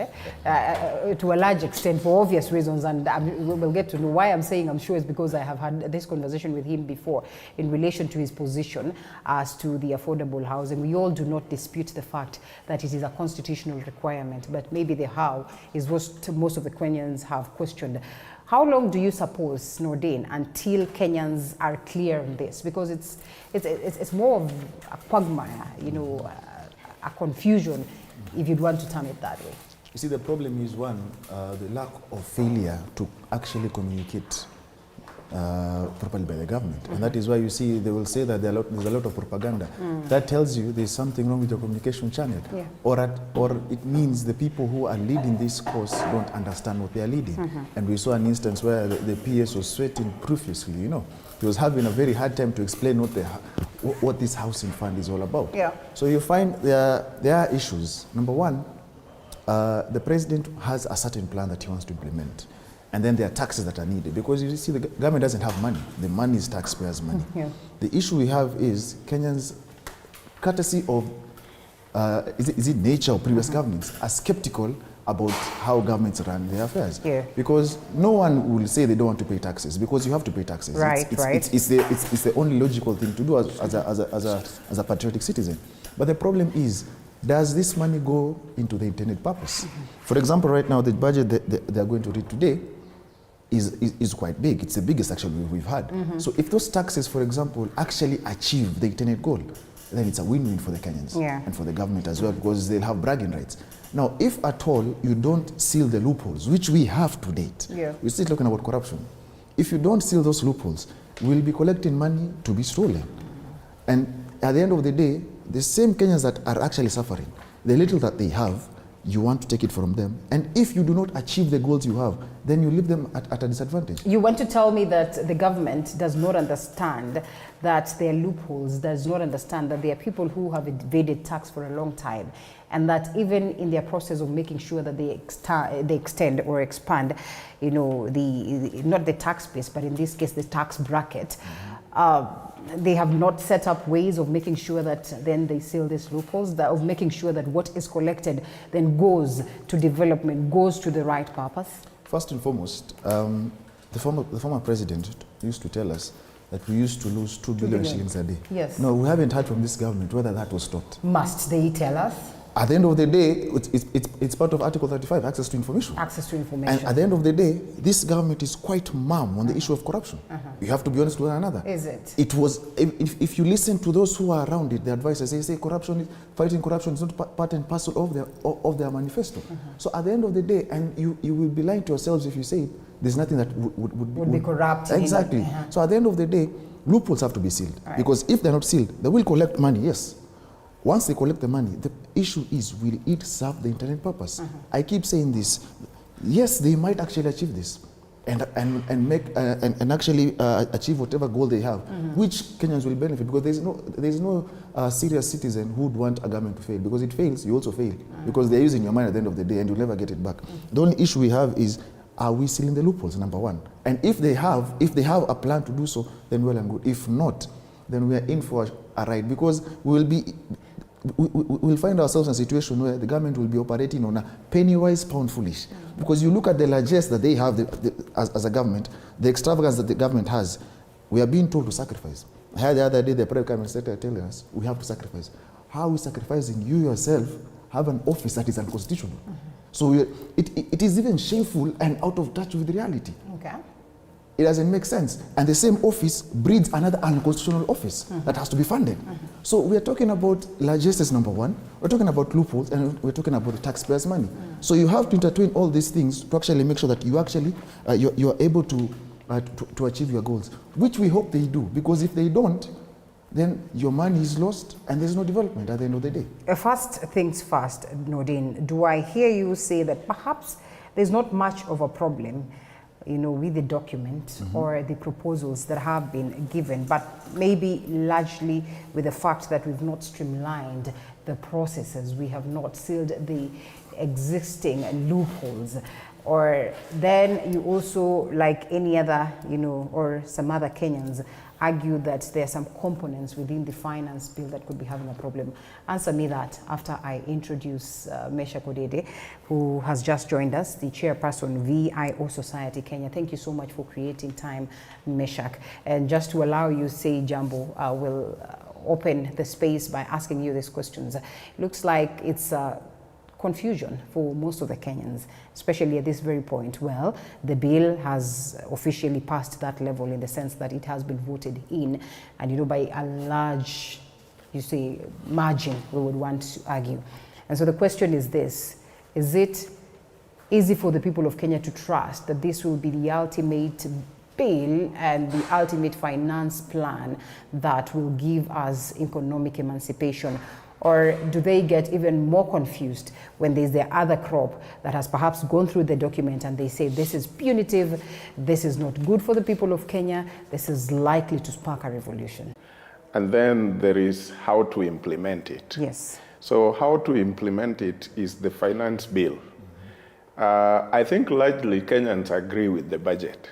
to a large extent for obvious reasons, and we'll get to know why I'm saying I'm sure is because I have had this conversation with him before in relation to his position as to the affordable housing. We all do not dispute the fact that it is a constitutional requirement, but maybe the how is what most of the Kenyans have questioned. How long do you suppose, Nordin, until Kenyans are clear on this? Because it's more of a quagmire, you know, a confusion, if you'd want to term it that way. You see, the problem is one, the lack of failure to actually communicate properly by the government. And that is why you see they will say that there's a lot of propaganda. That tells you there's something wrong with your communication channel. Or it means the people who are leading this course don't understand what they are leading. And we saw an instance where the PS was sweating profusely, you know. He was having a very hard time to explain what this housing fund is all about. So you find there are issues. Number one, the president has a certain plan that he wants to implement. And then there are taxes that are needed, because you see the government doesn't have money. The money is taxpayers' money. The issue we have is Kenyans, courtesy of, is it nature or previous governments, are skeptical about how governments run their affairs. Because no one will say they don't want to pay taxes, because you have to pay taxes. It's the only logical thing to do as a patriotic citizen. But the problem is, does this money go into the intended purpose? For example, right now, the budget they are going to read today is quite big. It's the biggest actually we've had. So if those taxes, for example, actually achieve the intended goal, then it's a win-win for the Kenyans and for the government as well, because they'll have bragging rights. Now, if at all you don't seal the loopholes, which we have to date, we're still talking about corruption. If you don't seal those loopholes, we'll be collecting money to be stolen. And at the end of the day, the same Kenyans that are actually suffering, the little that they have, you want to take it from them. And if you do not achieve the goals you have, then you leave them at a disadvantage. You want to tell me that the government does not understand that there are loopholes, does not understand that there are people who have evaded tax for a long time, and that even in their process of making sure that they extend or expand, you know, not the tax base, but in this case, the tax bracket, they have not set up ways of making sure that then they seal these loopholes, of making sure that what is collected then goes to development, goes to the right purpose? First and foremost, the former president used to tell us that we used to lose 2 billion shillings a day. Yes. No, we haven't heard from this government whether that was stopped. Must they tell us? At the end of the day, it's part of Article 35, access to information. Access to information. And at the end of the day, this government is quite mum on the issue of corruption. You have to be honest with one another. Is it? It was, if you listen to those who are around it, the advisors, they say fighting corruption is not part and parcel of their manifesto. So at the end of the day, and you will be lying to yourselves if you say there's nothing that would be corrupt. Exactly. So at the end of the day, loopholes have to be sealed. Because if they're not sealed, they will collect money, yes. Once they collect the money, the issue is, will it serve the intended purpose? I keep saying this. Yes, they might actually achieve this and actually achieve whatever goal they have, which Kenyans will benefit, because there's no serious citizen who would want a government to fail. Because it fails, you also fail, because they're using your money at the end of the day and you'll never get it back. The only issue we have is, are we sealing the loopholes, number one? And if they have a plan to do so, then well and good. If not, then we are in for a ride, because we'll find ourselves in a situation where the government will be operating on a penny-wise, pound-foolish. Because you look at the largesse that they have as a government, the extravagance that the government has, we are being told to sacrifice. I heard the other day the private government sector telling us we have to sacrifice. How are we sacrificing? You yourself have an office that is unconstitutional. So it is even shameful and out of touch with reality. Okay. It doesn't make sense. And the same office breeds another unconstitutional office that has to be funded. So we're talking about largesse, number one. We're talking about loopholes, and we're talking about the taxpayers' money. So you have to intertwine all these things to actually make sure that you actually you are able to achieve your goals, which we hope they do. Because if they don't, then your money is lost and there's no development at the end of the day. First things first, Nordin, do I hear you say that perhaps there's not much of a problem, you know, with the document or the proposals that have been given, but maybe largely with the fact that we've not streamlined the processes, we have not sealed the existing loopholes? Or then you also, like any other, you know, or some other Kenyans, argue that there are some components within the finance bill that could be having a problem. Answer me that after I introduce Meshak Odede, who has just joined us, the chairperson, VIO Society Kenya. Thank you so much for creating time, Meshak. And just to allow you say Jambo, I will open the space by asking you these questions. It looks like it's confusion for most of the Kenyans, especially at this very point. Well, the bill has officially passed that level in the sense that it has been voted in, and you know, by a large, you say, margin, we would want to argue. And so the question is this: is it easy for the people of Kenya to trust that this will be the ultimate bill and the ultimate finance plan that will give us economic emancipation? Or do they get even more confused when there's the other crop that has perhaps gone through the document and they say this is punitive, this is not good for the people of Kenya, this is likely to spark a revolution? And then there is how to implement it. Yes. So how to implement it is the finance bill. I think largely Kenyans agree with the budget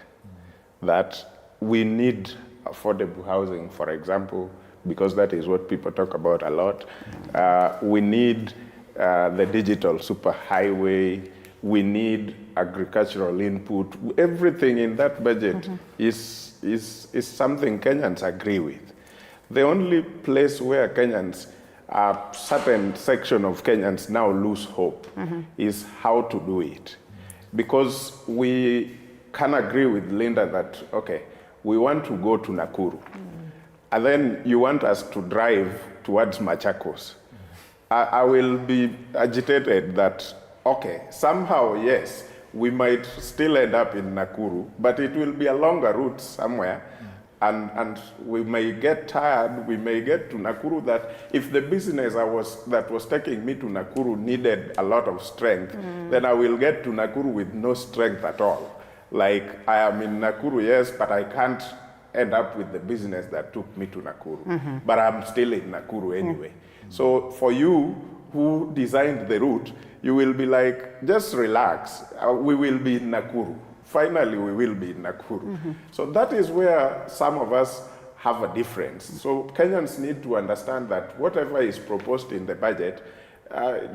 that we need affordable housing, for example, because that is what people talk about a lot. We need the digital superhighway. We need agricultural input. Everything in that budget is something Kenyans agree with. The only place where Kenyans, a certain section of Kenyans now lose hope is how to do it. Because we can agree with Linda that, okay, we want to go to Nakuru. And then you want us to drive towards Machakos. I will be agitated that, okay, somehow, yes, we might still end up in Nakuru, but it will be a longer route somewhere. And we may get tired, we may get to Nakuru that if the business that was taking me to Nakuru needed a lot of strength, then I will get to Nakuru with no strength at all. Like, I am in Nakuru, yes, but I can't end up with the business that took me to Nakuru. But I'm still in Nakuru anyway. So for you who designed the route, you will be like, just relax, we will be in Nakuru. Finally, we will be in Nakuru. So that is where some of us have a difference. So Kenyans need to understand that whatever is proposed in the budget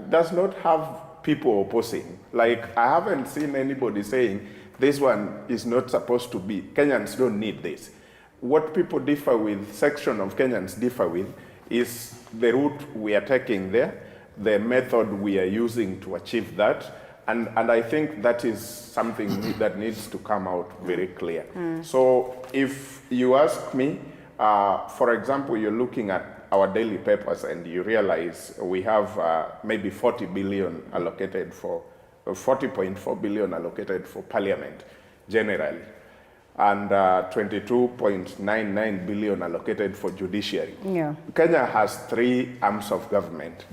does not have people opposing. Like, I haven't seen anybody saying, this one is not supposed to be, Kenyans don't need this. What people differ with, section of Kenyans differ with, is the route we are taking there, the method we are using to achieve that, and I think that is something that needs to come out very clear. So if you ask me, for example, you're looking at our daily papers and you realize we have maybe 40 billion allocated for, 40.4 billion allocated for parliament generally, and 22.99 billion allocated for judiciary. Yeah. Kenya has 3 arms of government.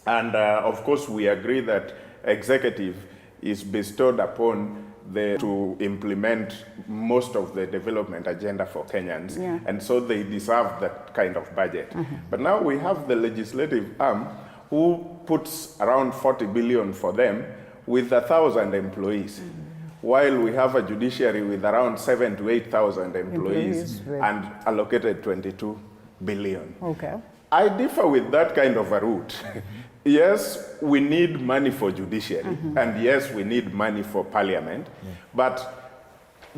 And of course, we agree that executive is bestowed upon to implement most of the development agenda for Kenyans. Yeah. And so they deserve that kind of budget. But now we have the legislative arm who puts around 40 billion for them with 1,000 employees. While we have a judiciary with around 7,000 to 8,000 employees and allocated 22 billion. Okay. I differ with that kind of a route. Yes, we need money for judiciary, and yes, we need money for parliament, but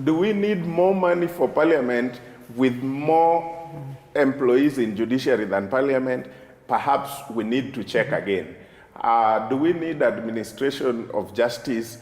do we need more money for parliament with more employees in judiciary than parliament? Perhaps we need to check again. Do we need administration of justice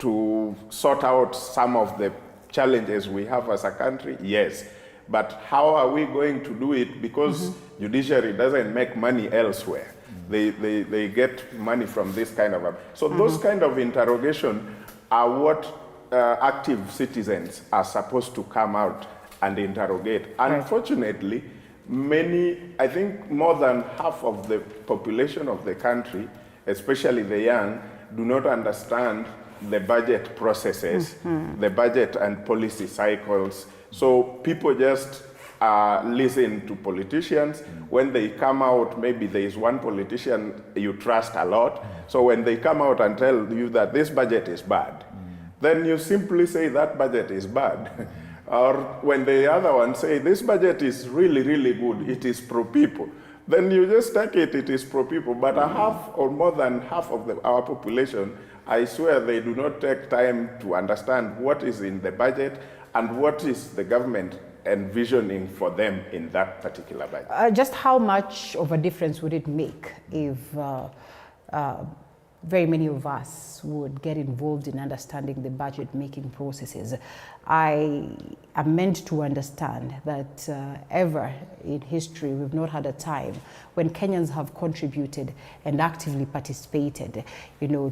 to sort out some of the challenges we have as a country? Yes. But how are we going to do it? Because judiciary doesn't make money elsewhere. They get money from this kind of... So those kind of interrogation are what active citizens are supposed to come out and interrogate. Unfortunately, many, I think more than half of the population of the country, especially the young, do not understand the budget processes, the budget and policy cycles. So people just listen to politicians. When they come out, maybe there is one politician you trust a lot. So when they come out and tell you that this budget is bad, then you simply say that budget is bad. Or when the other one say this budget is really, really good, it is pro-people, then you just take it, it is pro-people. But a half or more than half of our population, I swear they do not take time to understand what is in the budget and what is the government envisioning for them in that particular budget. Just how much of a difference would it make if very many of us would get involved in understanding the budget making processes? I am meant to understand that ever in history we've not had a time when Kenyans have contributed and actively participated,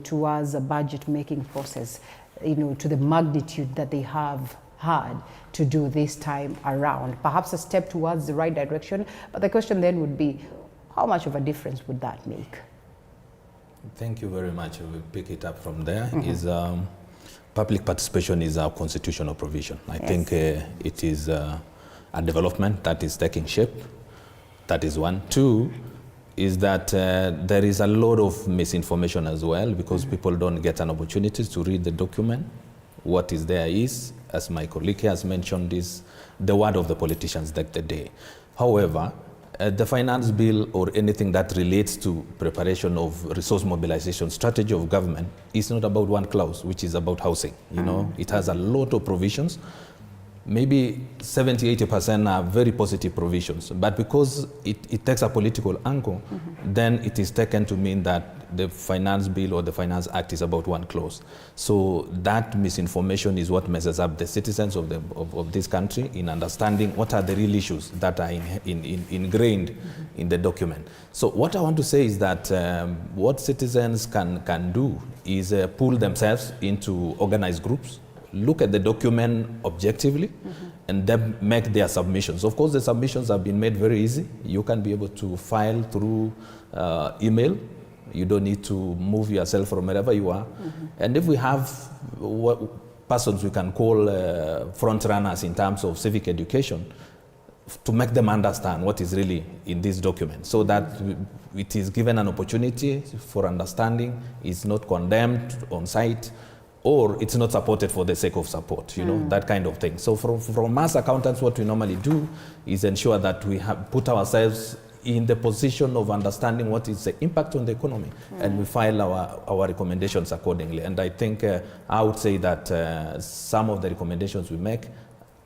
towards a budget making process, to the magnitude that they have hard to do this time around. Perhaps a step towards the right direction, but the question then would be, how much of a difference would that make? Thank you very much. We'll pick it up from there. Is public participation is our constitutional provision. I think it is a development that is taking shape. That is one. Two is that there is a lot of misinformation as well, because people don't get an opportunity to read the document. What is there is, as my colleague has mentioned, is the word of the politicians that the day. However, the finance bill or anything that relates to preparation of resource mobilization strategy of government is not about one clause, which is about housing. You know, it has a lot of provisions. Maybe 70–80% are very positive provisions, but because it takes a political angle, then it is taken to mean that the finance bill or the finance act is about one clause. So that misinformation is what messes up the citizens of this country in understanding what are the real issues that are ingrained in the document. So what I want to say is that what citizens can do is pull themselves into organized groups, look at the document objectively, and then make their submissions. Of course, the submissions have been made very easy. You can be able to file through email. You don't need to move yourself from wherever you are. And if we have persons we can call front runners in terms of civic education, to make them understand what is really in this document, so that it is given an opportunity for understanding, it's not condemned on site, or it's not supported for the sake of support, you know, that kind of thing. So from us accountants, what we normally do is ensure that we have put ourselves in the position of understanding what is the impact on the economy, and we file our recommendations accordingly. And I think I would say that some of the recommendations we make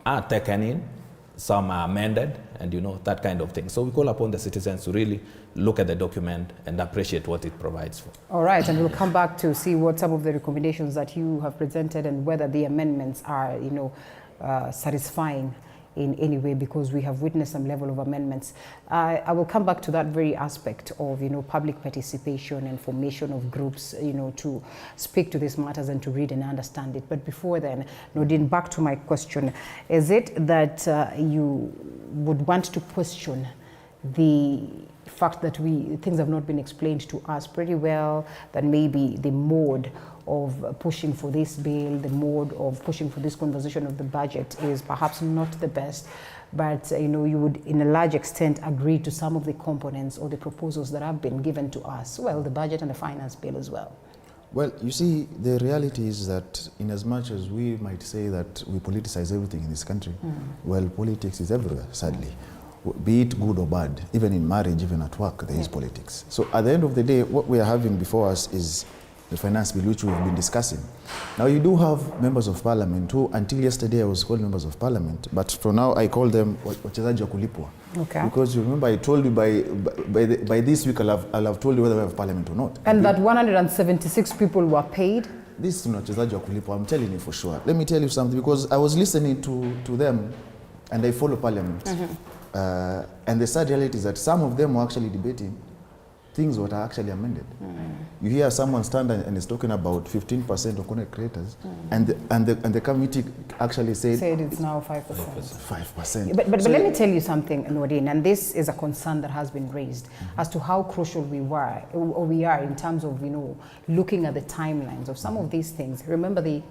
are taken in, some are amended, and you know, that kind of thing. So we call upon the citizens to really look at the document and appreciate what it provides for. All right, and we'll come back to see what some of the recommendations that you have presented and whether the amendments are, you know, satisfying in any way, because we have witnessed some level of amendments. I will come back to that very aspect of, you know, public participation and formation of groups, you know, to speak to these matters and to read and understand it. But before then, Nordin, back to my question. Is it that you would want to question the fact that things have not been explained to us pretty well, that maybe the mode of pushing for this bill, the mode of pushing for this conversation of the budget is perhaps not the best, but you know, you would in a large extent agree to some of the components or the proposals that have been given to us, well, the budget and the finance bill as well? Well, you see, the reality is that in as much as we might say that we politicize everything in this country, well, politics is everywhere, sadly. Be it good or bad, even in marriage, even at work, there is politics. So at the end of the day, what we are having before us is the finance bill, which we've been discussing. Now, you do have members of parliament who, until yesterday, I was called members of parliament, but for now, I call them wachezaji wa kulipwa. Okay. Because you remember, I told you by this week, I'll have told you whether we have parliament or not. And that 176 people were paid? This is not wachezaji wa kulipwa, I'm telling you for sure. Let me tell you something, because I was listening to them, and I follow parliament. And the sad reality is that some of them were actually debating things that are actually amended. You hear someone stand and is talking about 15% of content creators, and the committee actually said it's now 5%. 5%. But let me tell you something, Nordin, and this is a concern that has been raised as to how crucial we are in terms of, you know, looking at the timelines of some of these things. Remember the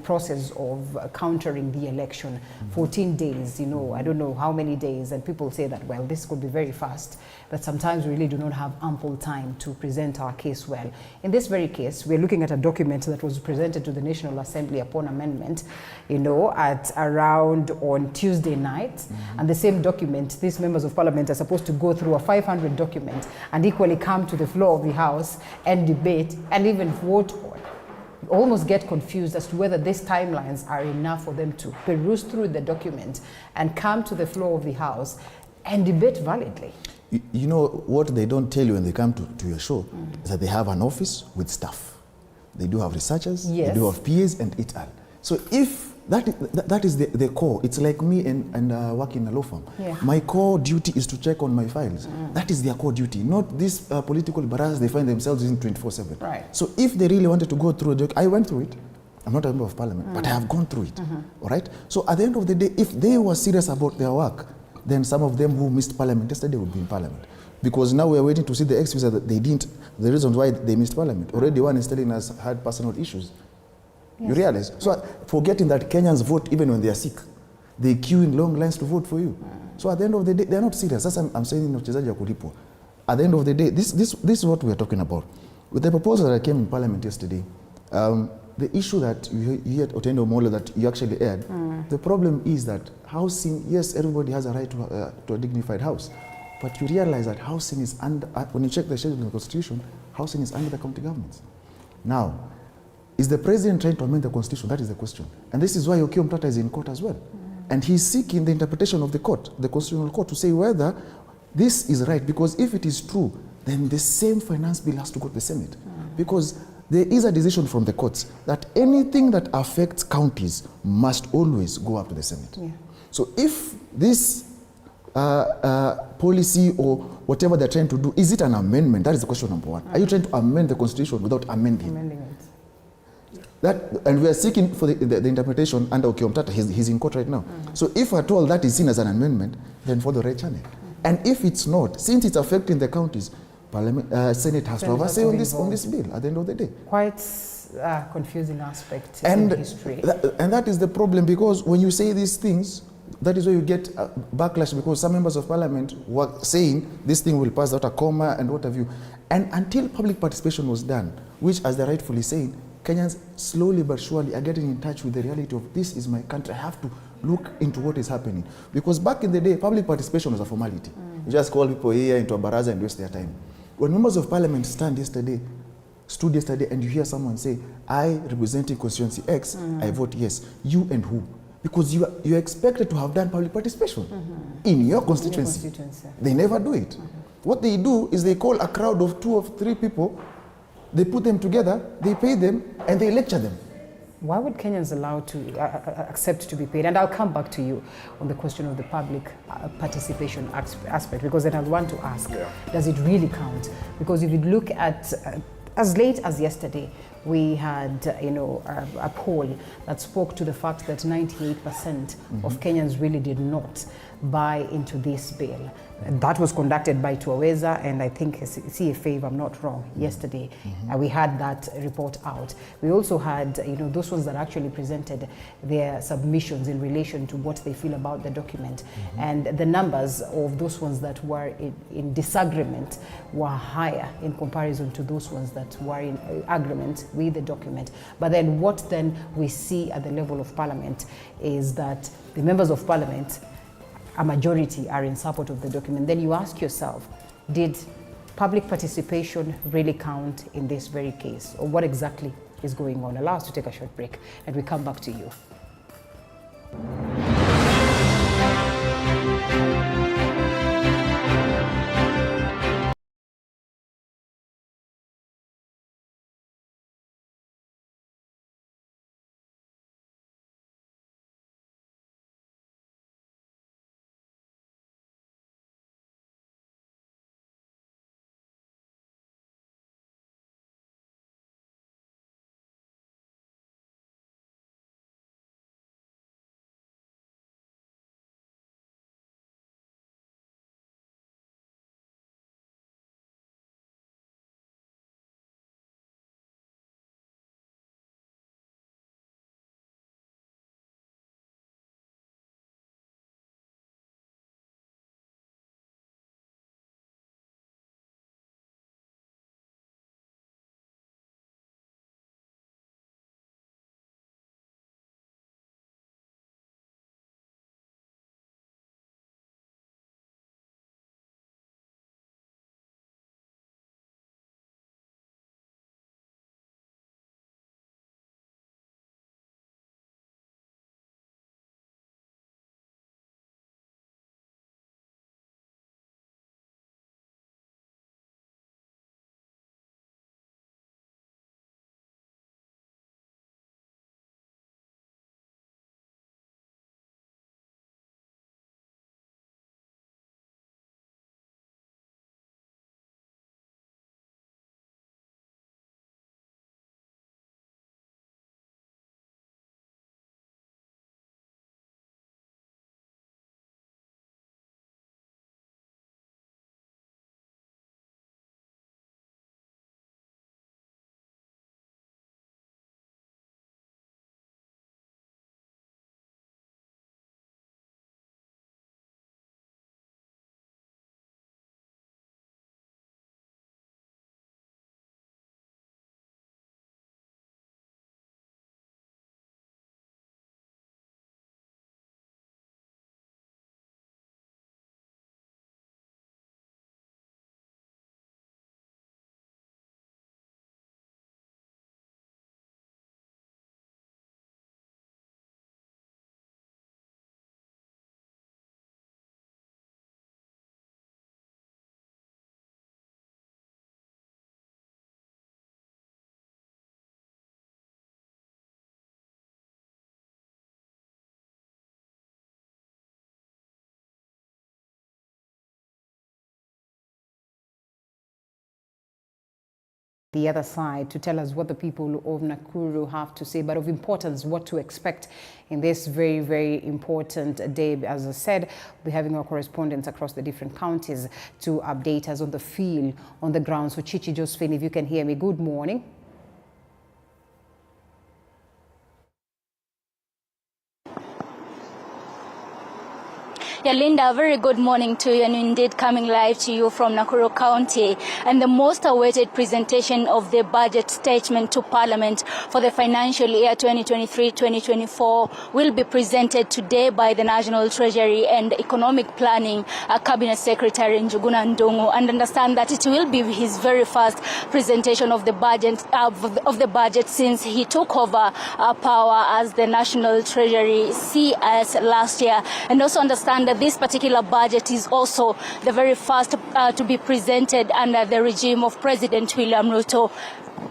process of countering the election, 14 days, you know, I don't know how many days, and people say that, well, this could be very fast, but sometimes we really do not have ample time to present our case well. In this very case, we're looking at a document that was presented to the National Assembly upon amendment, you know, at around on Tuesday night, and the same document, these members of parliament are supposed to go through a 500 document and equally come to the floor of the House and debate and even vote on. Almost get confused as to whether these timelines are enough for them to peruse through the document and come to the floor of the House and debate validly. You know what they don't tell you when they come to your show is that they have an office with staff. They do have researchers, they do have PAs and et al. So if that is the core, it's like me and working in a law firm. My core duty is to check on my files. That is their core duty, not these political barrage they find themselves in 24/7. Right. So if they really wanted to go through I went through it. I'm not a member of parliament, but I have gone through it. All right? So at the end of the day, if they were serious about their work, then some of them who missed parliament yesterday would be in parliament. Because now we're waiting to see the ex-visa that they didn't, the reasons why they missed parliament. Already one is telling us had personal issues. Yes. You realize? So forgetting that Kenyans vote even when they are sick. They queue in long lines to vote for you. So at the end of the day, they're not serious. That's I'm saying in wachezaji wa kulipwa. At the end of the day, this is what we're talking about. With the proposal that came in parliament yesterday, the issue that you heard Otendo Molo that you actually aired, the problem is that housing, yes, everybody has a right to a dignified house, but you realize that housing is under, when you check the schedule in the constitution, housing is under the county governments. Now, is the president trying to amend the constitution? That is the question. And this is why Okiya Omtata is in court as well. And he's seeking the interpretation of the court, the constitutional court, to say whether this is right, because if it is true, then the same finance bill has to go to the Senate. Because there is a decision from the courts that anything that affects counties must always go up to the Senate. Yeah. So if this policy or whatever they're trying to do, is it an amendment? That is the question number one. Are you trying to amend the constitution without amending it? And we are seeking for the interpretation under Okiya Omtata. He's in court right now. So if at all that is seen as an amendment, then follow the right channel. And if it's not, since it's affecting the counties, Senate has to have a say on this bill at the end of the day. Quite confusing aspect in history. And that is the problem, because when you say these things, that is where you get backlash, because some members of parliament were saying this thing will pass without a comma and what have you. And until public participation was done, which, as they're rightfully saying, Kenyans slowly but surely are getting in touch with the reality of this is my country. I have to look into what is happening. Because back in the day, public participation was a formality. You just call people here into a baraza and waste their time. When members of parliament stood yesterday, and you hear someone say, I representing constituency X, I vote yes. You and who? Because you're expected to have done public participation in your constituency. They never do it. What they do is they call a crowd of 2 or 3 people, they put them together, they pay them, and they lecture them. Why would Kenyans allow to accept to be paid? And I'll come back to you on the question of the public participation aspect, because then I want to ask, does it really count? Because if you look at, as late as yesterday, we had a poll that spoke to the fact that 98% of Kenyans really did not buy into this bill. That was conducted by Tuaweza and I think CFA, if I'm not wrong, yesterday. We had that report out. We also had those ones that actually presented their submissions in relation to what they feel about the document. And the numbers of those ones that were in disagreement were higher in comparison to those ones that were in agreement with the document. But then what then we see at the level of parliament is that the members of parliament, a majority, are in support of the document. Then you ask yourself, did public participation really count in this very case? Or what exactly is going on? Allow us to take a short break and we come back to you. the other side to tell us what the people of Nakuru have to say, but of importance, what to expect in this very, very important day. As I said, we're having our correspondents across the different counties to update us on the field, on the ground. So Chichi Josephine, if you can hear me, good morning. Yeah, Linda, a very good morning to you, and indeed coming live to you from Nakuru County. And the most awaited presentation of the budget statement to Parliament for the financial year 2023-2024 will be presented today by the National Treasury and Economic Planning Cabinet Secretary Njuguna Ndung'u, and understand that it will be his very first presentation of the budget since he took over power as the National Treasury CS last year, and also understand that this particular budget is also the very first to be presented under the regime of President William Ruto.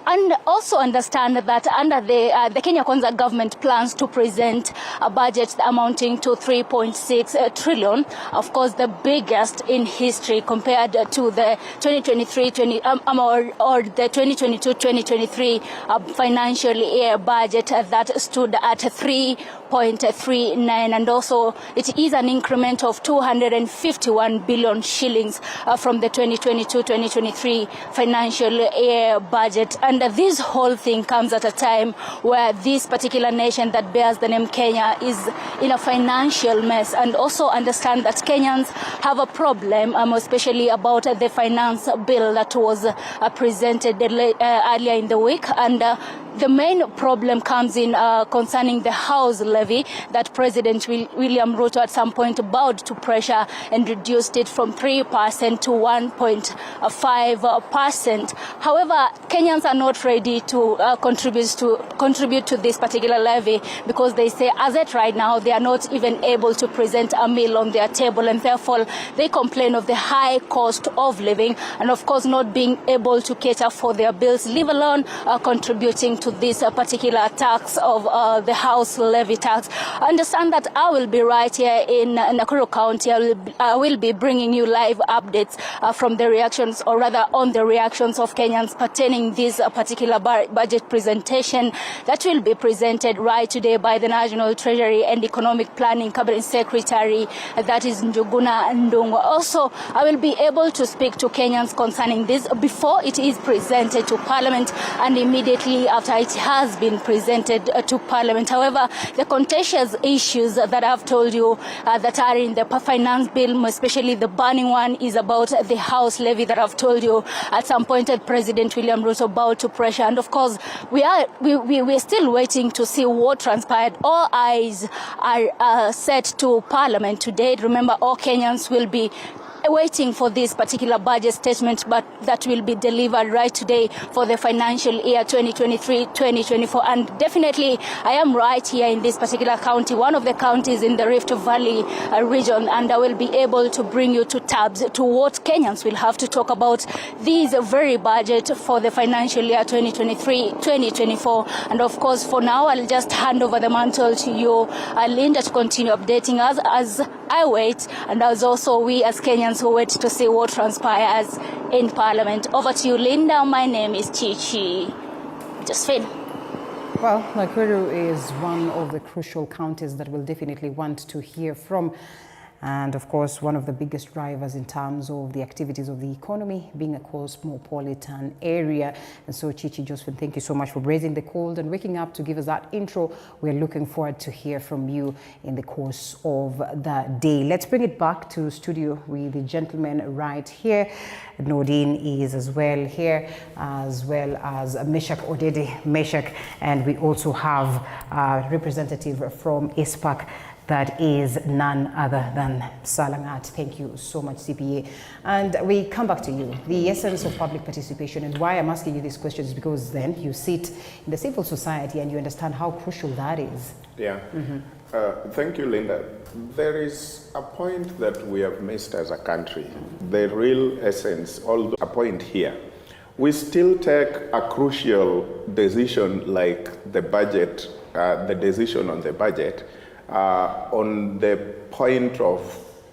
And also understand that under the Kenya Kwanza government plans to present a budget amounting to 3.6 trillion, of course the biggest in history compared to the 2022-2023 financial year budget that stood at 3.39, and also it is an increment of 251 billion shillings from the 2022-2023 financial year budget. And this whole thing comes at a time where this particular nation that bears the name Kenya is in a financial mess, and also understand that Kenyans have a problem, especially about the finance bill that was presented earlier in the week. And the main problem comes in concerning the house levy that President William Ruto at some point bowed to pressure and reduced it from 3% to 1.5%. However, Kenyans are not ready to contribute to this particular levy, because they say as at right now they are not even able to present a meal on their table, and therefore they complain of the high cost of living and of course not being able to cater for their bills, leave alone contributing to this particular tax of the house levy tax. Understand that I will be right here in Nakuru County. I will be bringing you live updates from the reactions, or rather on the reactions of Kenyans pertaining this particular budget presentation that will be presented right today by the National Treasury and Economic Planning Cabinet Secretary, that is Njuguna Ndung'u. Also, I will be able to speak to Kenyans concerning this before it is presented to Parliament and immediately after it has been presented to Parliament. However, the contentious issues that I've told you that are in the finance bill, especially the burning one, is about the house levy that I've told you at some point President William Ruto bowed to pressure. And of course, we're still waiting to see what transpired. All eyes are set to Parliament today. Remember, all Kenyans will be waiting for this particular budget statement, but that will be delivered right today for the financial year 2023-2024. And definitely, I am right here in this particular county, one of the counties in the Rift Valley region, and I will be able to bring you to tabs to what Kenyans will have to talk about this very budget for the financial year 2023-2024. And of course, for now, I'll just hand over the mantle to you, Linda, to continue updating us as I wait, and as also we as Kenyans who wait to see what transpires in Parliament. Over to you, Linda. My name is Chichi Josephine. Well, Nakuru is one of the crucial counties that we'll definitely want to hear from. And of course, one of the biggest drivers in terms of the activities of the economy, being a cosmopolitan area. And so, Chichi Josephine, thank you so much for raising the cold and waking up to give us that intro. We're looking forward to hear from you in the course of the day. Let's bring it back to studio with the gentleman right here. Nordine is as well here, as well as Meshach Odede Meshach. And we also have a representative from ISPAC, that is none other than Salangat. Thank you so much, CPA. And we come back to you. The essence of public participation, and why I'm asking you these questions is because then you sit in the civil society and you understand how crucial that is. Yeah. Thank you, Linda. There is a point that we have missed as a country. The real essence, although a point here, we still take a crucial decision like the budget, the decision on the budget, on the point of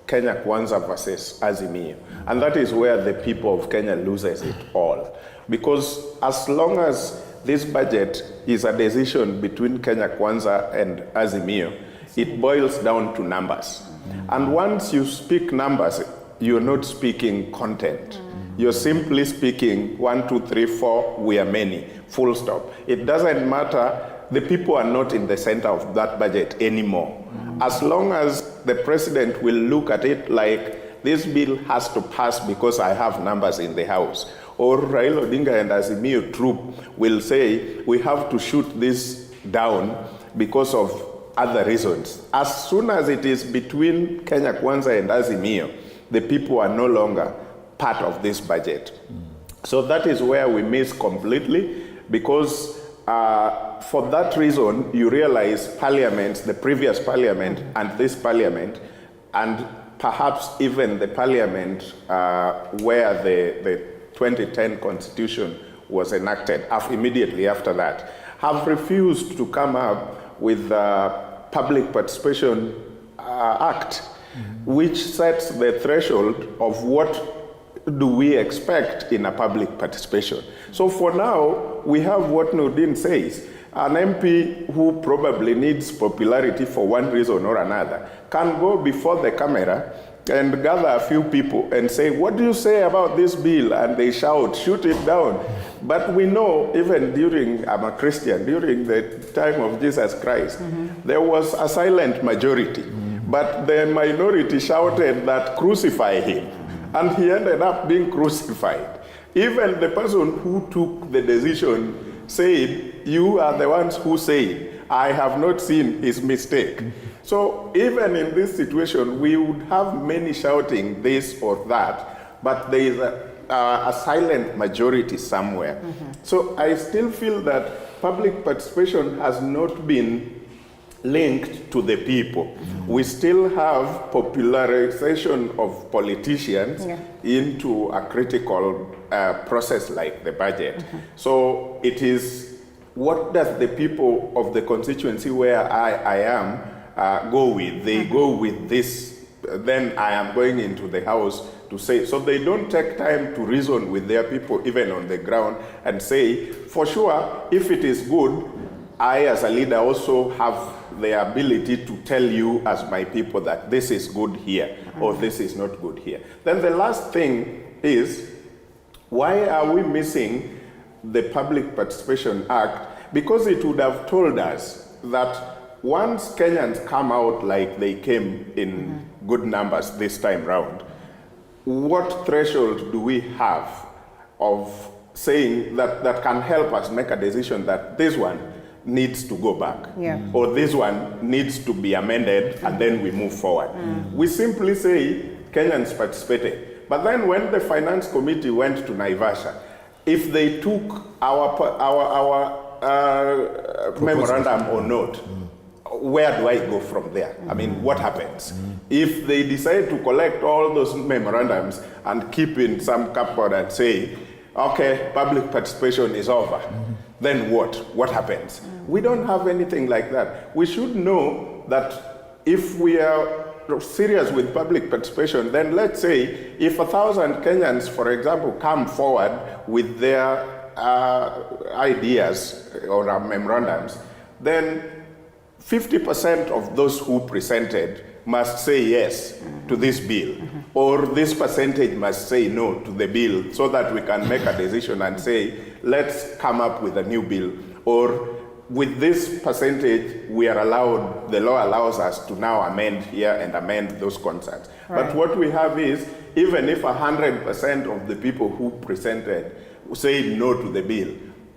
Kenya Kwanza versus Azimio. And that is where the people of Kenya loses it all. because as long as this budget is a decision between Kenya Kwanza and Azimio, it boils down to numbers. And once you speak numbers, you're not speaking content. You're simply speaking 1, 2, 3, 4, we are many, full stop. It doesn't matter, the people are not in the center of that budget anymore. As long as the president will look at it like this bill has to pass because I have numbers in the House, or Raila Odinga and Azimio troop will say we have to shoot this down because of other reasons. As soon as it is between Kenya Kwanza and Azimio, the people are no longer part of this budget. So that is where we miss completely, because for that reason, you realize parliaments, the previous parliament and this parliament, and perhaps even the parliament where the 2010 constitution was enacted immediately after that, have refused to come up with the Public Participation Act, which sets the threshold of what do we expect in a public participation. So for now, we have what Nordin says. An MP who probably needs popularity for one reason or another can go before the camera and gather a few people and say, what do you say about this bill? And they shout, shoot it down. But we know, even during, I'm a Christian, during the time of Jesus Christ, there was a silent majority. But the minority shouted that crucify him. And he ended up being crucified. Even the person who took the decision said, you are the ones who said, I have not seen his mistake. So even in this situation, we would have many shouting this or that, but there is a silent majority somewhere. So I still feel that public participation has not been linked to the people. We still have popularization of politicians into a critical process like the budget. So it is, what does the people of the constituency where I am go with? They go with this, then I am going into the House to say, so they don't take time to reason with their people even on the ground and say, for sure, if it is good, I as a leader also have the ability to tell you as my people that this is good here or this is not good here. Then the last thing is, why are we missing the Public Participation Act? Because it would have told us that once Kenyans come out like they came in good numbers this time round, what threshold do we have of saying that can help us make a decision that this one needs to go back, or this one needs to be amended, and then we move forward. We simply say Kenyans participated. But then when the Finance Committee went to Naivasha, if they took our memorandum or not, where do I go from there? I mean, what happens? If they decide to collect all those memorandums and keep in some cupboard and say, okay, public participation is over, then what? What happens? We don't have anything like that. We should know that if we are serious with public participation, then let's say if 1,000 Kenyans, for example, come forward with their ideas or memorandums, then 50% of those who presented must say yes to this bill, or this percentage must say no to the bill, so that we can make a decision and say, let's come up with a new bill, or with this percentage, we are allowed, the law allows us to now amend here and amend those concerns. Right. But what we have is, even if 100% of the people who presented say no to the bill,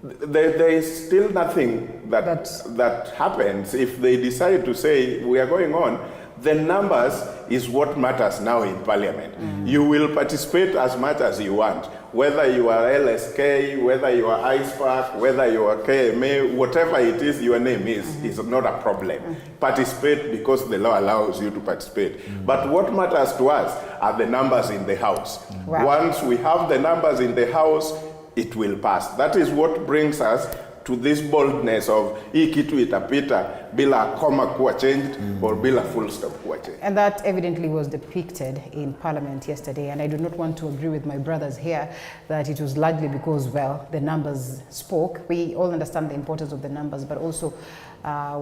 there is still nothing that happens if they decide to say, we are going on. The numbers is what matters now in Parliament. You will participate as much as you want, whether you are LSK, whether you are ISPAC, whether you are KMA, whatever it is your name is not a problem. Participate because the law allows you to participate. But what matters to us are the numbers in the House. Once we have the numbers in the House, it will pass. That is what brings us to this boldness of hii kitu itapita bila comma kuwa changed or bila full stop kuwa changed. And that evidently was depicted in Parliament yesterday, and I do not want to agree with my brothers here that it was largely because, well, the numbers spoke. We all understand the importance of the numbers, but also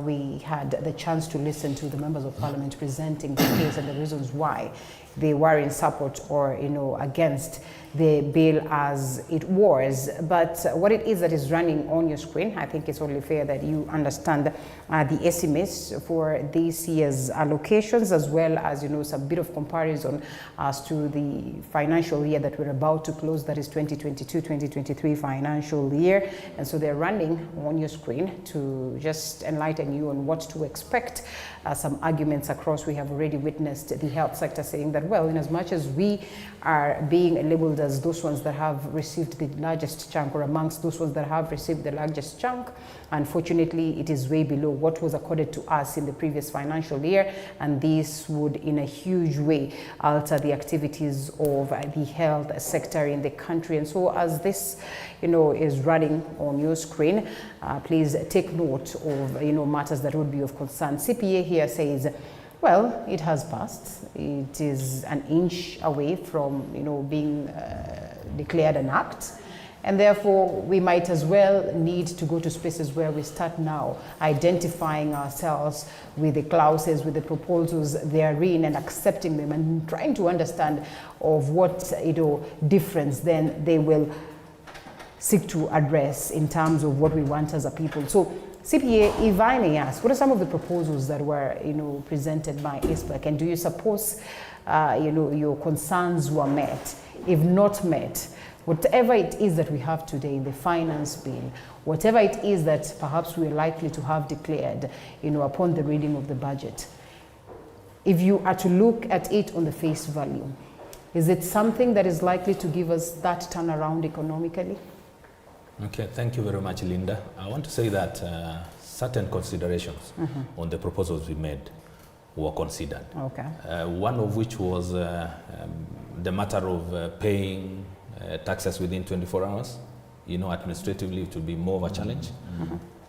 we had the chance to listen to the members of Parliament presenting the case and the reasons why they were in support or, you know, against the bill as it was. But what it is that is running on your screen, I think it's only fair that you understand the estimates for this year's allocations, as well as, you know, some bit of comparison as to the financial year that we're about to close, that is 2022-2023 financial year. And so they're running on your screen to just enlighten you on what to expect. Some arguments across, we have already witnessed the health sector saying that, well, in as much as we are being labeled as those ones that have received the largest chunk, or amongst those ones that have received the largest chunk, unfortunately, it is way below what was accorded to us in the previous financial year, and this would in a huge way alter the activities of the health sector in the country. And so as this, you know, is running on your screen, please take note of, you know, matters that would be of concern. CPA here says, well, it has passed. It is an inch away from, you know, being declared an act. And therefore, we might as well need to go to spaces where we start now identifying ourselves with the clauses, with the proposals therein, and accepting them and trying to understand of what, you know, difference then they will seek to address in terms of what we want as a people. So, CPA, if I may ask, what are some of the proposals that were, you know, presented by ISPAC, and do you suppose, you know, your concerns were met? If not met, whatever it is that we have today in the finance bill, whatever it is that perhaps we are likely to have declared, you know, upon the reading of the budget, if you are to look at it on the face value, is it something that is likely to give us that turnaround economically? Okay, thank you very much, Linda. I want to say that certain considerations on the proposals we made were considered. Okay. One of which was the matter of paying taxes within 24 hours. You know, administratively it will be more of a challenge.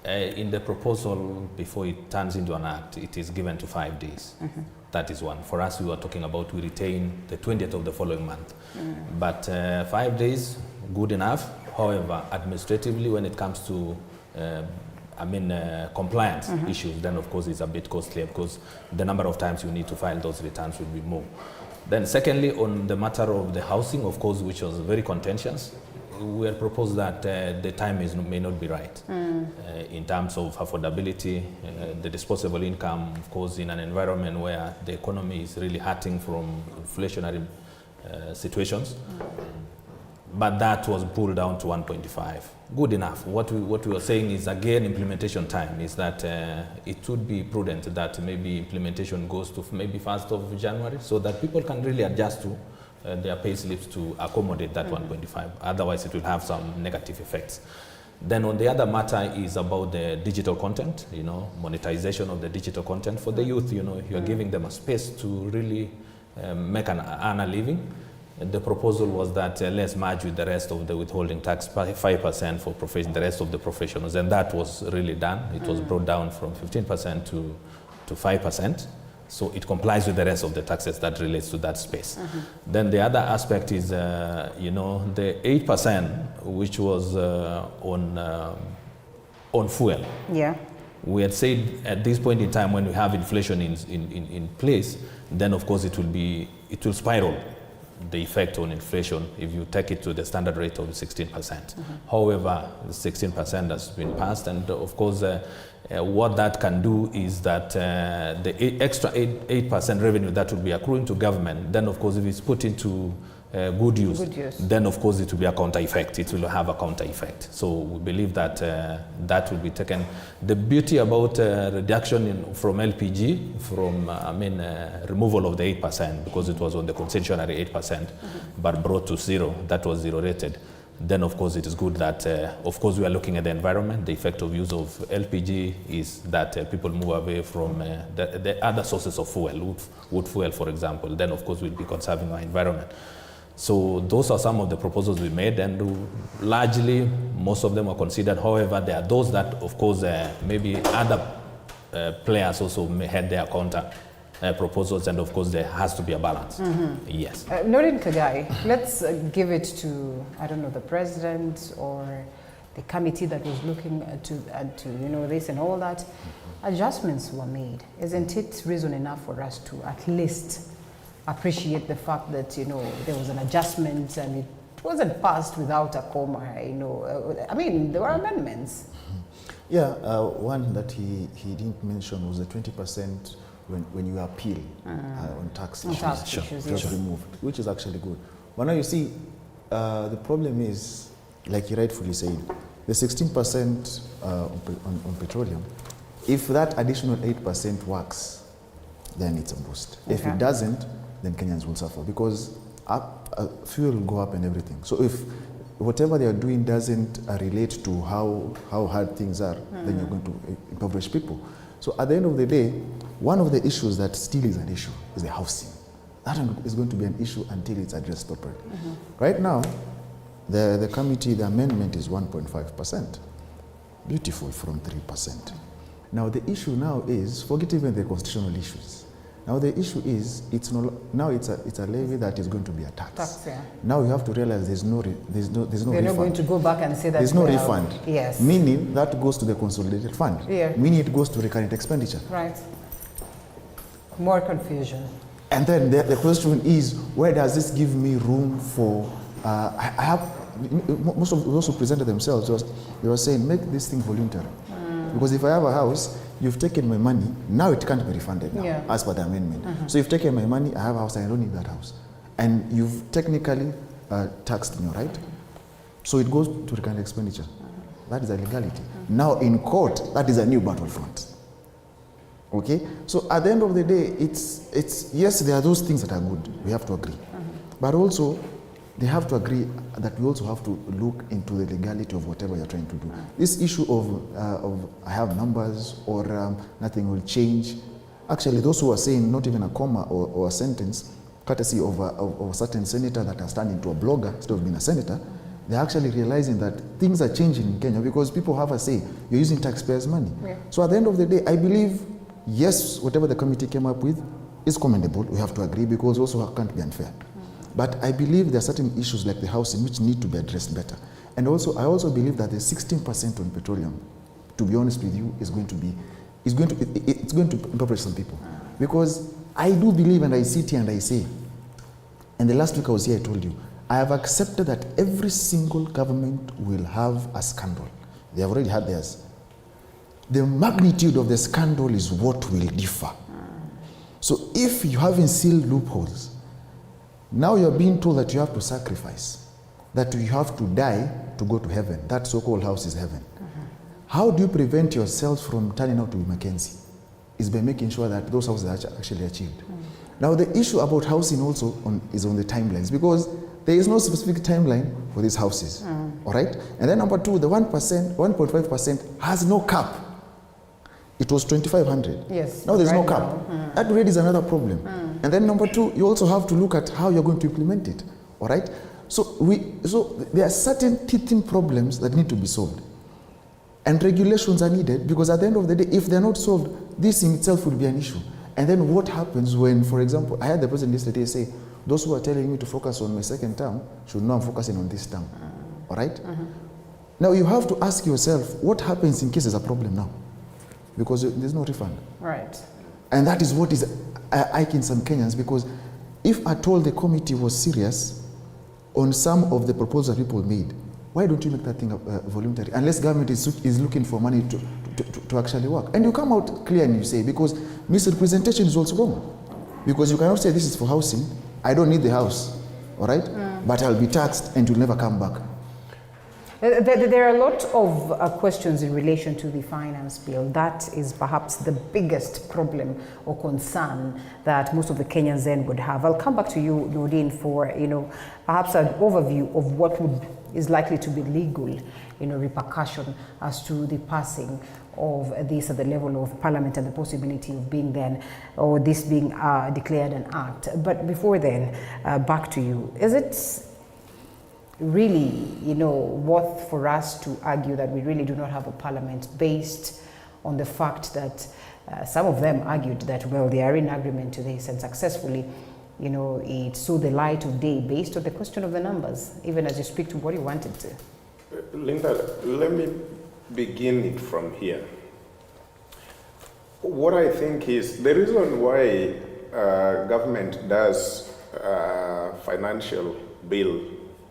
In the proposal, before it turns into an act, it is given to 5 days. That is one. For us, we were talking about we retain the 20th of the following month. But 5 days, good enough. However, administratively, when it comes to compliance issues, then of course it's a bit costly, because the number of times you need to file those returns will be more. Then secondly, on the matter of the housing, of course, which was very contentious, we had proposed that the time may not be right in terms of affordability, the disposable income, of course, in an environment where the economy is really hurting from inflationary situations. But that was pulled down to 1.5. Good enough. What we are saying is, again, implementation time is that it would be prudent that maybe implementation goes to maybe 1st of January, so that people can really adjust to their pay slips to accommodate that 1.5. Otherwise, it will have some negative effects. Then on the other matter is about the digital content, you know, monetization of the digital content for the youth. You know, you are giving them a space to really earn a living. The proposal was that let's merge with the rest of the withholding tax, 5% for the rest of the professionals, and that was really done. It was brought down from 15% to 5%, so it complies with the rest of the taxes that relates to that space. Then the other aspect is, you know, the 8%, which was on fuel. Yeah. We had said at this point in time, when we have inflation in place, then of course it will spiral the effect on inflation if you take it to the standard rate of 16%. However, the 16% has been passed, and of course what that can do is that the extra 8% revenue that will be accruing to government, then of course if it's put into good use, then of course it will be a counter effect. It will have a counter effect. So we believe that that will be taken. The beauty about reduction from LPG, from removal of the 8%, because it was on the concessionary 8%, but brought to zero, that was zero rated. Then of course it is good that, of course we are looking at the environment. The effect of use of LPG is that people move away from the other sources of fuel, wood fuel for example. Then of course we'll be conserving our environment. So those are some of the proposals we made, and largely most of them were considered. However, there are those that, of course, maybe other players also had their counter proposals, and of course there has to be a balance. Yes. Norin Kagai, let's give it to, I don't know, the president or the committee that was looking to this and all that. Adjustments were made. Isn't it reason enough for us to at least appreciate the fact that there was an adjustment and it wasn't passed without a comma? I mean, there were amendments. Yeah, one that he didn't mention was the 20% when you appeal on tax issues, just removed, which is actually good. But now you see, the problem is, like you rightfully said, the 16% on petroleum, if that additional 8% works, then it's a boost. Okay. If it doesn't, then Kenyans will suffer because fuel will go up and everything. So if whatever they are doing doesn't relate to how hard things are, then you're going to impoverish people. So at the end of the day, one of the issues that still is an issue is the housing. That is going to be an issue until it's addressed properly. Right now, the committee, the amendment is 1.5%. Beautiful, from 3%. Now the issue now is, forget even the constitutional issues. Now the issue is, it's a levy that is going to be a tax. Now you have to realize there's no refund. They're not going to go back and say that there's no refund. Yes. Meaning that goes to the consolidated fund. Yeah. Meaning it goes to recurrent expenditure. Right. More confusion. And then the question is, where does this give me room for? I have most of those who presented themselves. They were saying, make this thing voluntary. Because if I have a house, you've taken my money, now it can't be refunded now, as per the amendment. So you've taken my money, I have a house, and I don't need that house. And you've technically taxed me, right? So it goes to recurrent expenditure. That is a legality. Now in court, that is a new battlefront. Okay? So at the end of the day, it's yes, there are those things that are good, we have to agree. But also, they have to agree that we also have to look into the legality of whatever you're trying to do. This issue of I have numbers or nothing will change. Actually, those who are saying not even a comma or a sentence, courtesy of a certain senator that has turned into a blogger instead of being a senator, they're actually realizing that things are changing in Kenya because people have a say. You're using taxpayers' money. So at the end of the day, I believe, yes, whatever the committee came up with is commendable. We have to agree because also can't be unfair. But I believe there are certain issues like the housing which need to be addressed better. And also, I also believe that the 16% on petroleum, to be honest with you, is going to impoverish some people. Because I do believe, and I sit here and I say, and the last week I was here, I told you, I have accepted that every single government will have a scandal. They have already had theirs. The magnitude of the scandal is what will differ. So if you haven't sealed loopholes, now you're being told that you have to sacrifice, that you have to die to go to heaven. That so-called house is heaven. How do you prevent yourself from turning out to be Mackenzie? Is by making sure that those houses are actually achieved. Now the issue about housing also is on the timelines, because there is no specific timeline for these houses. All right? And then number two, the 1.5% has no cap. It was 2,500. Yes. Now there's no cap. That already is another problem. And then number two, you also have to look at how you're going to implement it. All right? So there are certain teething problems that need to be solved. And regulations are needed because at the end of the day, if they're not solved, this in itself will be an issue. And then what happens when, for example, I had the president yesterday say, those who are telling me to focus on my second term should know I'm focusing on this term. All right? Now you have to ask yourself, what happens in case there's a problem now? Because there's no refund. Right. And that is what is irking some Kenyans, because if at all the committee was serious on some of the proposals people made, why don't you make that thing voluntary? Unless government is looking for money to actually work. And you come out clear and you say, because misrepresentation is also wrong. Because you cannot say this is for housing, I don't need the house, all right? But I'll be taxed and you'll never come back. There are a lot of questions in relation to the finance bill. That is perhaps the biggest problem or concern that most of the Kenyans then would have. I'll come back to you, Nordin, for perhaps an overview of what is likely to be legal repercussion as to the passing of this at the level of Parliament and the possibility of being then, or this being declared an act. But before then, back to you. Is it really, worth for us to argue that we really do not have a Parliament based on the fact that some of them argued that, well, they are in agreement to this and successfully, it saw the light of day based on the question of the numbers, even as you speak to what you wanted to. Linda, let me begin it from here. What I think is the reason why government does financial bill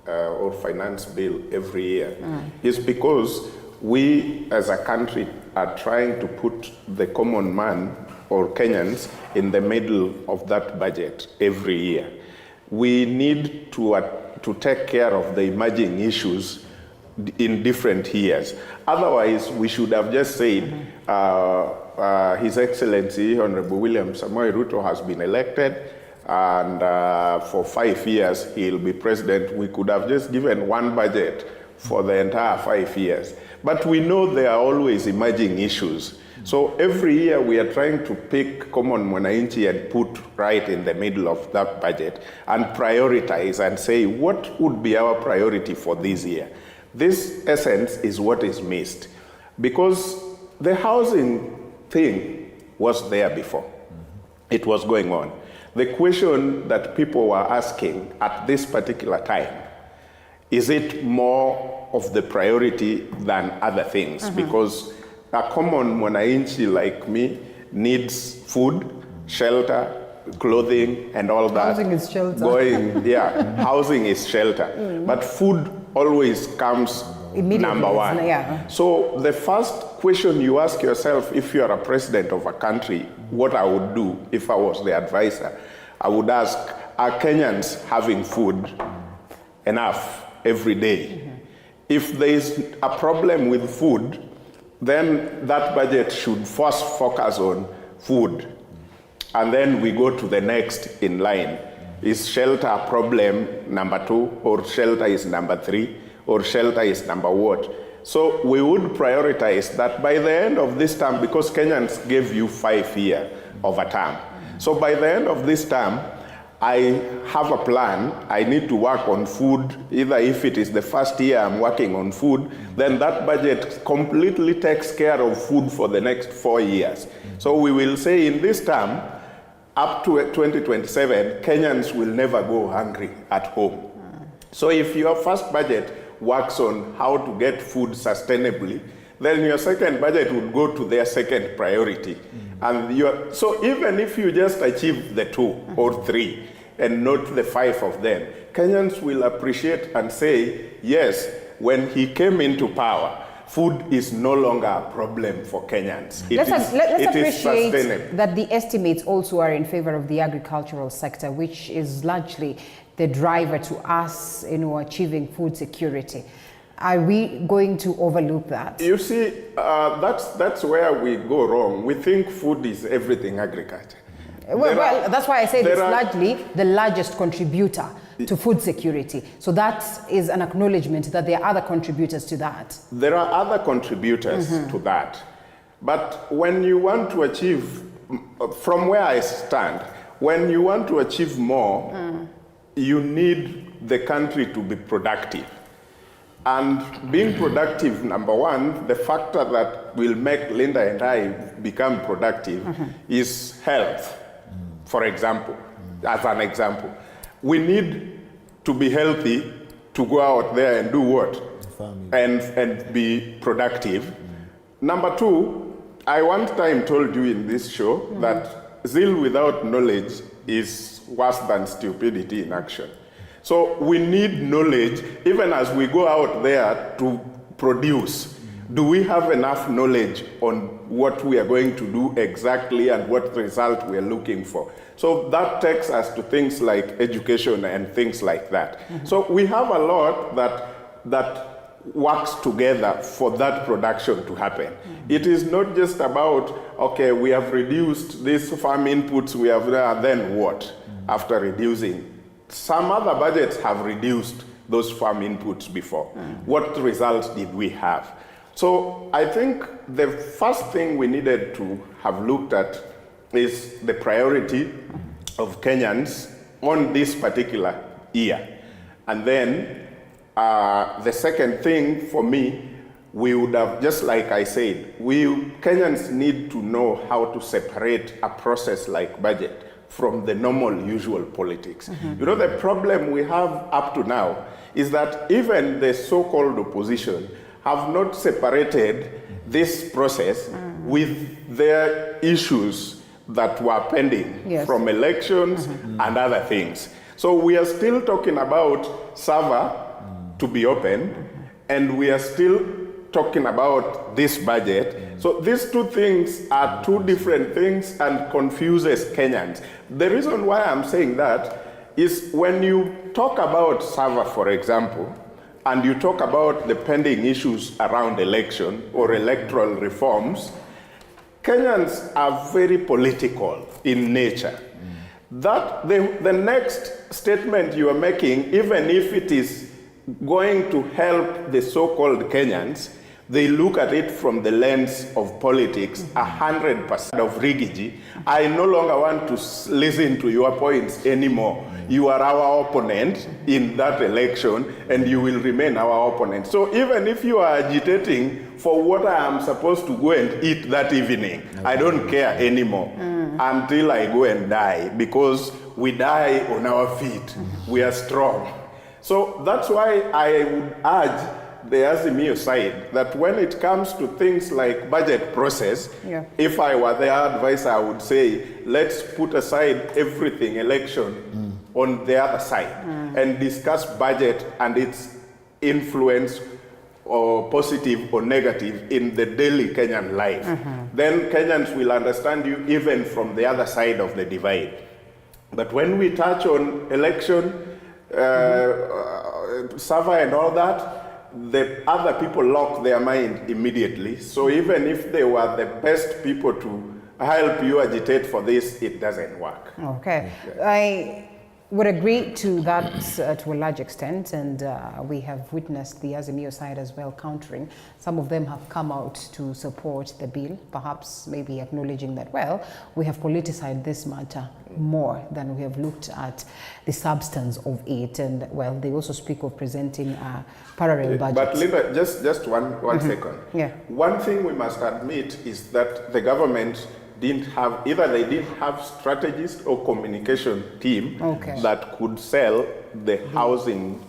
or finance bill every year is because we as a country are trying to put the common man or Kenyans in the middle of that budget every year. We need to take care of the emerging issues in different years. Otherwise, we should have just said, His Excellency Honorable William Samoei Ruto has been elected, and for 5 years he'll be president. We could have just given one budget for the entire 5 years. But we know there are always emerging issues. So every year we are trying to pick common mwananchi and put right in the middle of that budget and prioritize and say what would be our priority for this year. This essence is what is missed, because the housing thing was there before. It was going on. The question that people were asking at this particular time, is it more of the priority than other things? Because a common mwananchi like me needs food, shelter, clothing, and all that. Housing is shelter. Housing is shelter. But food always comes number one. So the first question you ask yourself, if you are a president of a country, what I would do if I was the advisor, I would ask, are Kenyans having food enough every day? If there is a problem with food, then that budget should first focus on food. And then we go to the next in line. Is shelter problem number 2, or shelter is number 3, or shelter is number what? So we would prioritize that by the end of this term, because Kenyans gave you 5 years of a term. So by the end of this term, I have a plan. I need to work on food. Either if it is the first year I'm working on food, then that budget completely takes care of food for the next 4 years. So we will say in this term, up to 2027, Kenyans will never go hungry at home. So if your first budget works on how to get food sustainably, then your second budget would go to their second priority. And so even if you just achieve the 2 or 3 and not the 5 of them, Kenyans will appreciate and say, yes, when he came into power, food is no longer a problem for Kenyans. Let's appreciate that the estimates also are in favor of the agricultural sector, which is largely the driver to us achieving food security. Are we going to overlook that? You see, that's where we go wrong. We think food is everything agriculture. Well, that's why I said it's largely the largest contributor to food security. So that is an acknowledgement that there are other contributors to that. There are other contributors to that. But when you want to achieve, from where I stand, when you want to achieve more, you need the country to be productive. And being productive, number one, the factor that will make Linda and I become productive is health, for example, as an example. We need to be healthy to go out there and do what? And be productive. Number two, I one time told you in this show that zeal without knowledge is worse than stupidity in action. So we need knowledge, even as we go out there to produce. Do we have enough knowledge on what we are going to do exactly and what result we are looking for? So that takes us to things like education and things like that. So we have a lot that works together for that production to happen. It is not just about, okay, we have reduced these farm inputs, we have then what after reducing? Some other budgets have reduced those farm inputs before. What results did we have? So I think the first thing we needed to have looked at is the priority of Kenyans on this particular year. And then the second thing for me, we would have, just like I said, Kenyans need to know how to separate a process like budget from the normal, usual politics. You know, the problem we have up to now is that even the so-called opposition have not separated this process with their issues that were pending from elections and other things. So we are still talking about server to be opened, and we are still talking about this budget. So these two things are two different things and confuses Kenyans. The reason why I'm saying that is when you talk about server, for example, and you talk about the pending issues around election or electoral reforms, Kenyans are very political in nature. That the next statement you are making, even if it is going to help the so-called Kenyans, they look at it from the lens of politics, 100% of rigiji. I no longer want to listen to your points anymore. You are our opponent in that election, and you will remain our opponent. So even if you are agitating for what I am supposed to go and eat that evening, I don't care anymore until I go and die, because we die on our feet. We are strong. So that's why I would urge the Azimio side that when it comes to things like budget process, if I were their advisor, I would say, let's put aside everything election on the other side and discuss budget and its influence, or positive or negative, in the daily Kenyan life. Then Kenyans will understand you even from the other side of the divide. But when we touch on election, server and all that, the other people lock their mind immediately. So even if they were the best people to help you agitate for this, it doesn't work. Okay. I would agree to that to a large extent, and we have witnessed the Azimio side as well countering. Some of them have come out to support the bill, perhaps maybe acknowledging that, well, we have politicized this matter more than we have looked at the substance of it. And, well, they also speak of presenting a parallel budget. But Linda, just one second. One thing we must admit is that the government didn't have, either they didn't have strategist or communication team that could sell the housing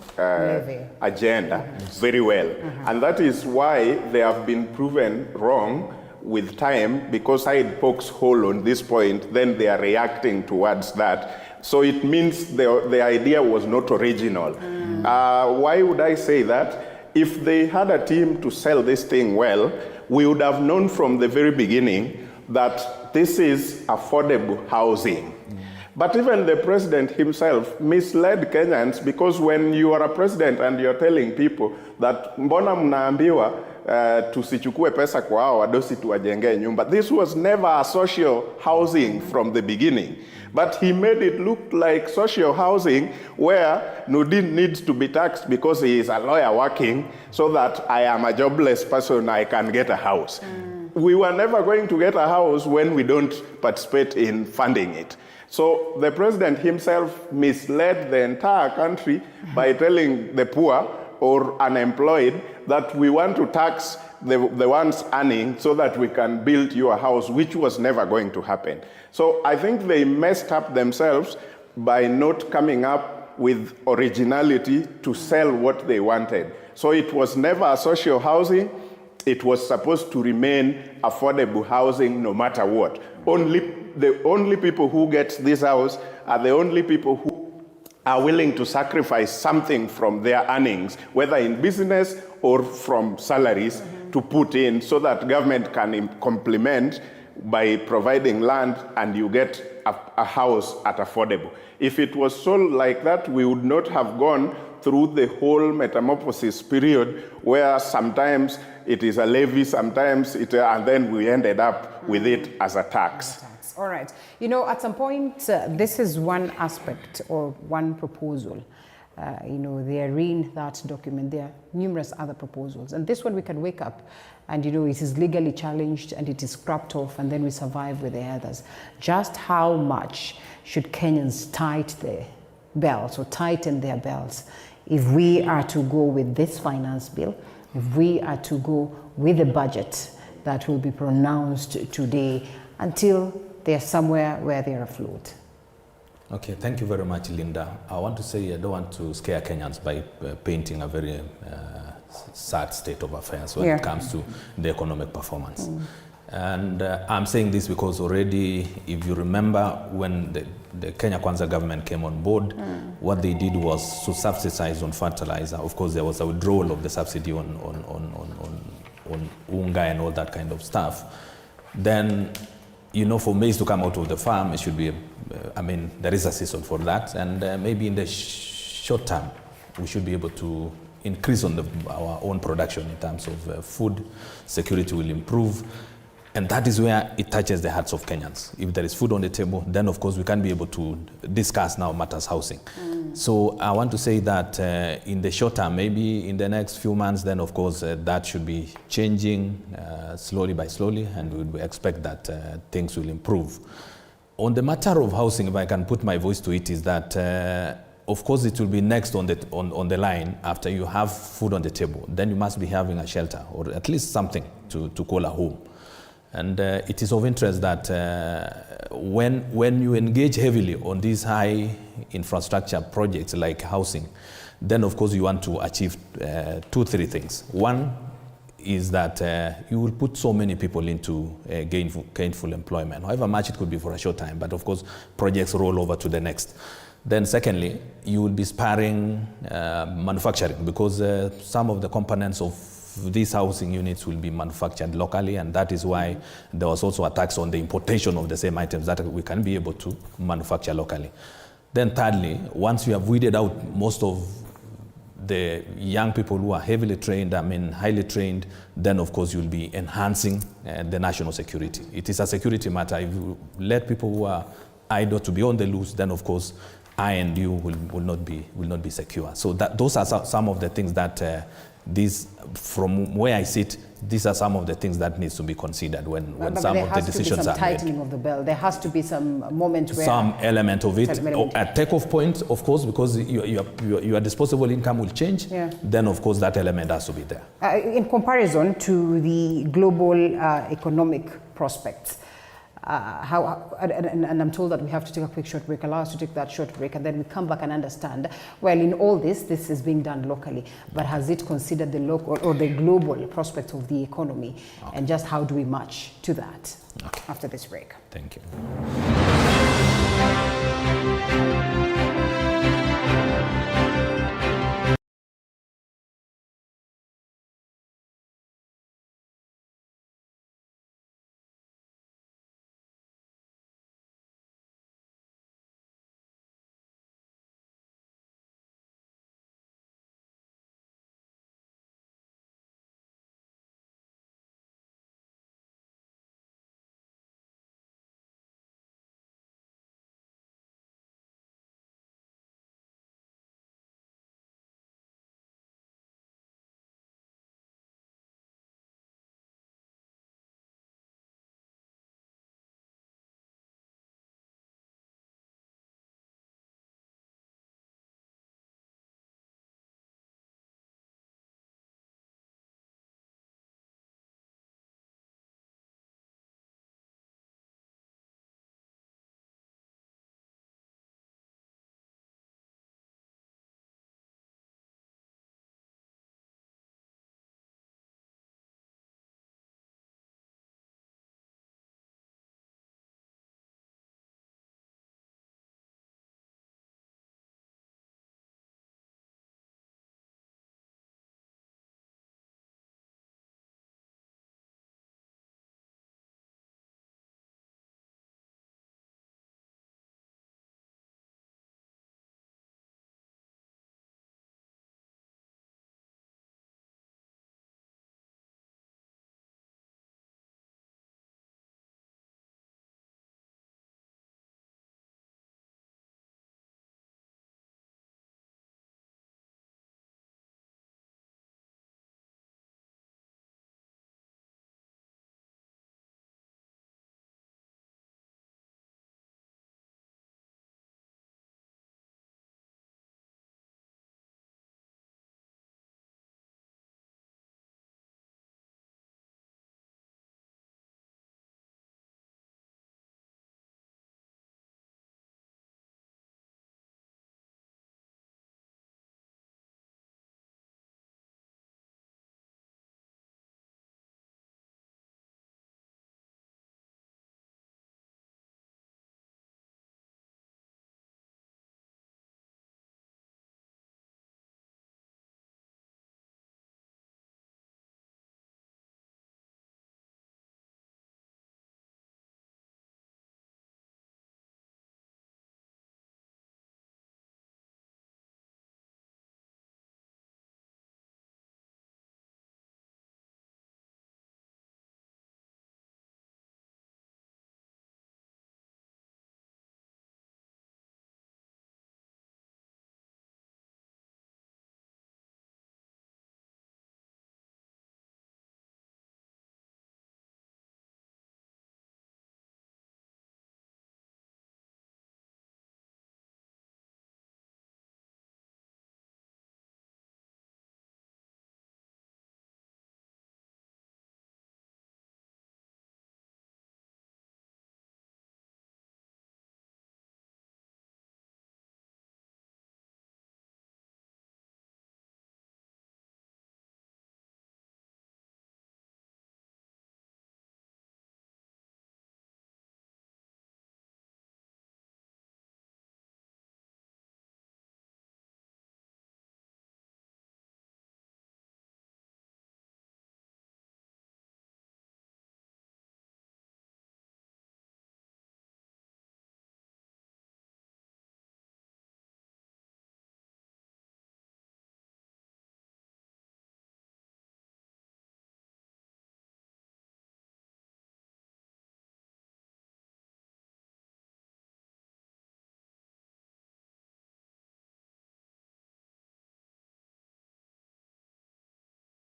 agenda very well. And that is why they have been proven wrong with time, because side pokes hole on this point, then they are reacting towards that. So it means the idea was not original. Why would I say that? If they had a team to sell this thing well, we would have known from the very beginning that this is affordable housing. But even the president himself misled Kenyans, because when you are a president and you're telling people that mbona mnaambiwa tusichukue pesa kwa hao wadosi tuwajengee nyumba. This was never a social housing from the beginning. But he made it look like social housing where Nudin needs to be taxed because he is a lawyer working, so that I am a jobless person, I can get a house. We were never going to get a house when we don't participate in funding it. So the president himself misled the entire country by telling the poor or unemployed that we want to tax the ones earning so that we can build you a house, which was never going to happen. So I think they messed up themselves by not coming up with originality to sell what they wanted. So it was never a social housing. It was supposed to remain affordable housing no matter what. The only people who get this house are the only people who are willing to sacrifice something from their earnings, whether in business or from salaries, to put in so that government can complement by providing land and you get a house at affordable. If it was sold like that, we would not have gone through the whole metamorphosis period where sometimes it is a levy, sometimes and then we ended up with it as a tax. All right. You know, at some point, this is one aspect or one proposal they are in that document. There are numerous other proposals. And this one we can wake up and, it is legally challenged and it is scrapped off, and then we survive with the others. Just how much should Kenyans tighten their belts or tighten their belts if we are to go with this finance bill, if we are to go with the budget that will be pronounced today until they're somewhere where they're afloat? Okay, thank you very much, Linda. I want to say I don't want to scare Kenyans by painting a very sad state of affairs when it comes to the economic performance. And I'm saying this because already, if you remember, when the Kenya Kwanza government came on board, what they did was to subsidize on fertilizer. Of course, there was a withdrawal of the subsidy on unga and all that kind of stuff. Then, for maize to come out of the farm, it should be, there is a season for that. And maybe in the short term, we should be able to increase on our own production in terms of food. Security will improve. And that is where it touches the hearts of Kenyans. If there is food on the table, then of course we can be able to discuss now matters housing. So I want to say that in the short term, maybe in the next few months, then of course that should be changing slowly by slowly, and we expect that things will improve. On the matter of housing, if I can put my voice to it, is that of course it will be next on the line after you have food on the table. Then you must be having a shelter or at least something to call a home. And it is of interest that when you engage heavily on these high infrastructure projects like housing, then of course you want to achieve 2-3 things. One is that you will put so many people into gainful employment, however much it could be for a short time, but of course projects roll over to the next. Then secondly, you will be sparing manufacturing, because some of the components of these housing units will be manufactured locally, and that is why there was also a tax on the importation of the same items that we can be able to manufacture locally. Then thirdly, once you have weeded out most of the young people who are heavily trained, highly trained, then of course you'll be enhancing the national security. It is a security matter. If you let people who are idle to be on the loose, then of course I and you will not be secure. So those are some of the things that from where I sit, these are some of the things that needs to be considered when some of the decisions are made. There has to be some tightening of the belt. There has to be some moment where... Some element of it. At takeoff point, of course, because your disposable income will change, then of course that element has to be there. In comparison to the global economic prospects, and I'm told that we have to take a quick short break. Allow us to take that short break, and then we come back and understand, well, in all this is being done locally, but has it considered the local or the global prospect of the economy, and just how do we match to that after this break? Thank you.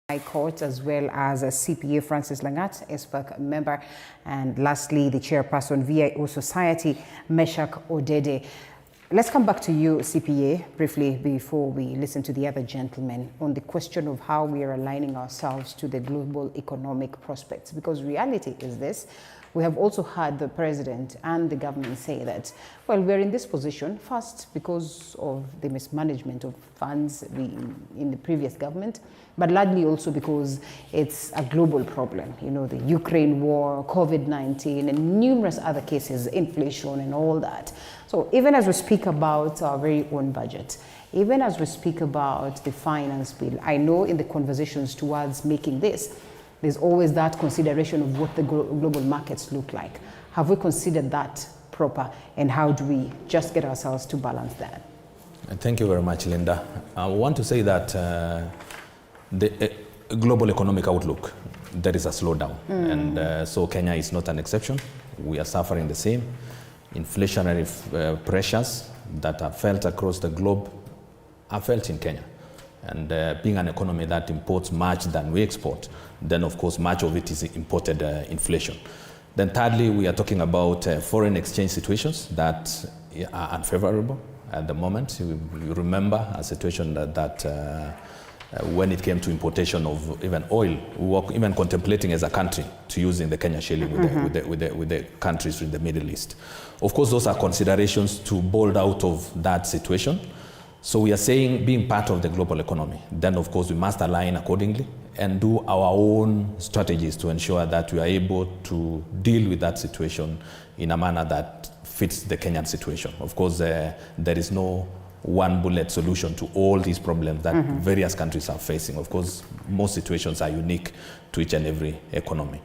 High Court, as well as CPA Francis Langat, SPAC member, and lastly, the chairperson, VIO Society, Meshach Odede. Let's come back to you, CPA, briefly before we listen to the other gentlemen on the question of how we are aligning ourselves to the global economic prospects. Because reality is this. We have also heard the president and the government say that, well, we're in this position first because of the mismanagement of funds in the previous government, but largely also because it's a global problem. You know, the Ukraine war, COVID-19, and numerous other cases, inflation and all that. So even as we speak about our very own budget, even as we speak about the finance bill, I know in the conversations towards making this, there's always that consideration of what the global markets look like. Have we considered that proper, and how do we just get ourselves to balance that? Thank you very much, Linda. I want to say that the global economic outlook, there is a slowdown, and so Kenya is not an exception. We are suffering the same inflationary pressures that are felt across the globe are felt in Kenya. And being an economy that imports much than we export, then of course much of it is imported inflation. Then thirdly, we are talking about foreign exchange situations that are unfavorable at the moment. You remember a situation that when it came to importation of even oil, we were even contemplating as a country to using the Kenya shilling with the countries in the Middle East. Of course, those are considerations to bold out of that situation. So we are saying, being part of the global economy, then of course we must align accordingly and do our own strategies to ensure that we are able to deal with that situation in a manner that fits the Kenyan situation. Of course, there is no one bullet solution to all these problems that various countries are facing. Of course, most situations are unique to each and every economy.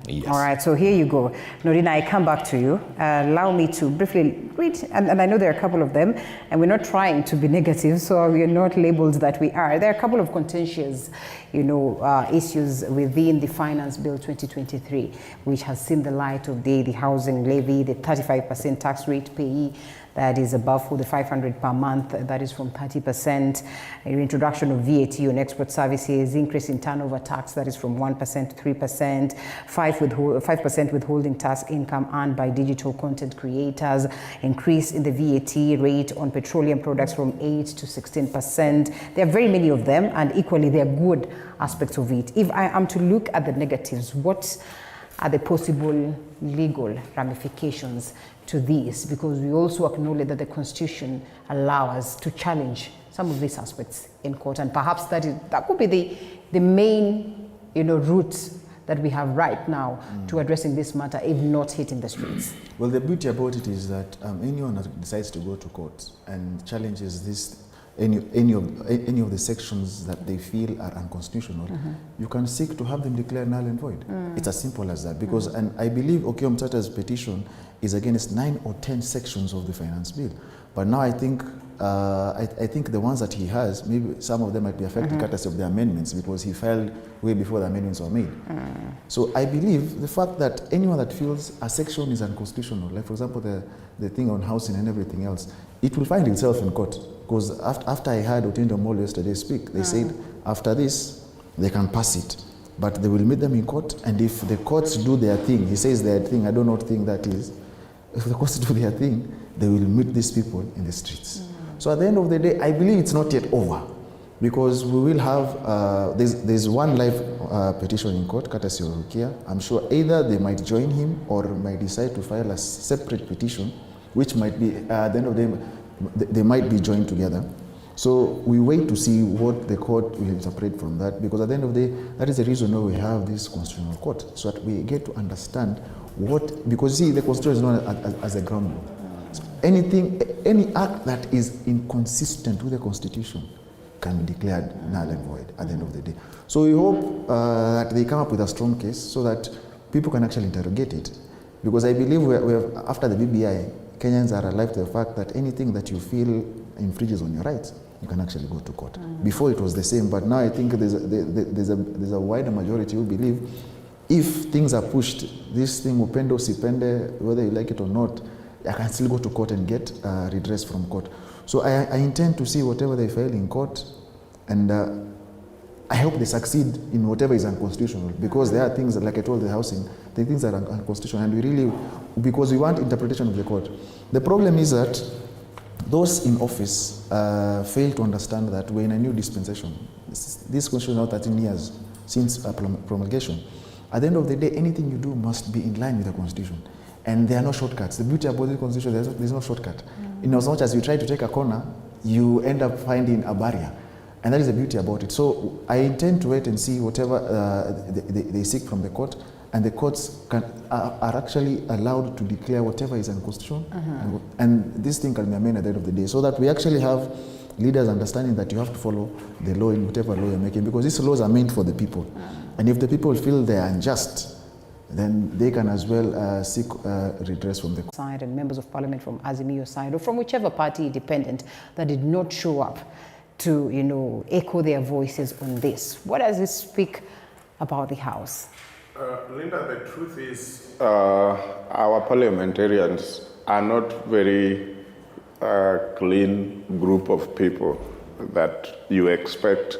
Yes. All right, so here you go. Norina, I come back to you. Allow me to briefly read, and I know there are a couple of them, and we're not trying to be negative, so we are not labeled that we are. There are a couple of contentious, issues within the Finance Bill 2023, which has seen the light of day: the housing levy, the 35% tax rate payee, that is above 4,500 per month, that is from 30%, introduction of VAT on export services, increase in turnover tax, that is from 1% to 3%, 5% withholding tax income earned by digital content creators, increase in the VAT rate on petroleum products from 8 to 16%. There are very many of them, and equally there are good aspects of it. If I am to look at the negatives, what are the possible legal ramifications to this? Because we also acknowledge that the Constitution allows us to challenge some of these aspects in court, and perhaps that could be the main route that we have right now to addressing this matter, if not hitting the streets. Well, the beauty about it is that anyone that decides to go to court and challenges this, any of the sections that they feel are unconstitutional, you can seek to have them declared null and void. It's as simple as that. Because, and I believe Okiya Omtata's petition is against 9 or 10 sections of the finance bill. But now I think the ones that he has, maybe some of them might be affected courtesy of the amendments, because he filed way before the amendments were made. So I believe the fact that anyone that feels a section is unconstitutional, like for example the thing on housing and everything else, it will find itself in court. Because after I heard Otindo Molo yesterday speak, they said after this they can pass it, but they will meet them in court, and if the courts do their thing, he says their thing, I do not think that is, if the courts do their thing, they will meet these people in the streets. So at the end of the day, I believe it's not yet over, because we will have, there's one live petition in court, courtesy of Okiya. I'm sure either they might join him or might decide to file a separate petition, which might be, at the end of the day, they might be joined together. So we wait to see what the court will interpret from that, because at the end of the day, that is the reason why we have this constitutional court, so that we get to understand what, because see, the constitution is known as a ground law. So any act that is inconsistent with the constitution can be declared null and void at the end of the day. So we hope that they come up with a strong case so that people can actually interrogate it, because I believe we have, after the BBI, Kenyans are alive to the fact that anything that you feel infringes on your rights, you can actually go to court. Before it was the same, but now I think there's a wider majority who believe if things are pushed, this thing, upende usipende, whether you like it or not, I can still go to court and get redress from court. So I intend to see whatever they file in court, and I hope they succeed in whatever is unconstitutional, because there are things, like I told the housing, the things that are unconstitutional, and we really, because we want interpretation of the court. The problem is that those in office fail to understand that we're in a new dispensation. This constitution is now 13 years since promulgation. At the end of the day, anything you do must be in line with the constitution. And there are no shortcuts. The beauty about the constitution, there's no shortcut. In as much as you try to take a corner, you end up finding a barrier. And that is the beauty about it. So I intend to wait and see whatever they seek from the court, and the courts are actually allowed to declare whatever is unconstitutional. And this thing can be amended at the end of the day, so that we actually have leaders understanding that you have to follow the law in whatever law you're making, because these laws are meant for the people. And if the people feel they are unjust, then they can as well seek redress from the side, and members of parliament from Azimio side, or from whichever party independent that did not show up to, you know, echo their voices on this. What does this speak about the House? Linda, the truth is our parliamentarians are not very clean group of people that you expect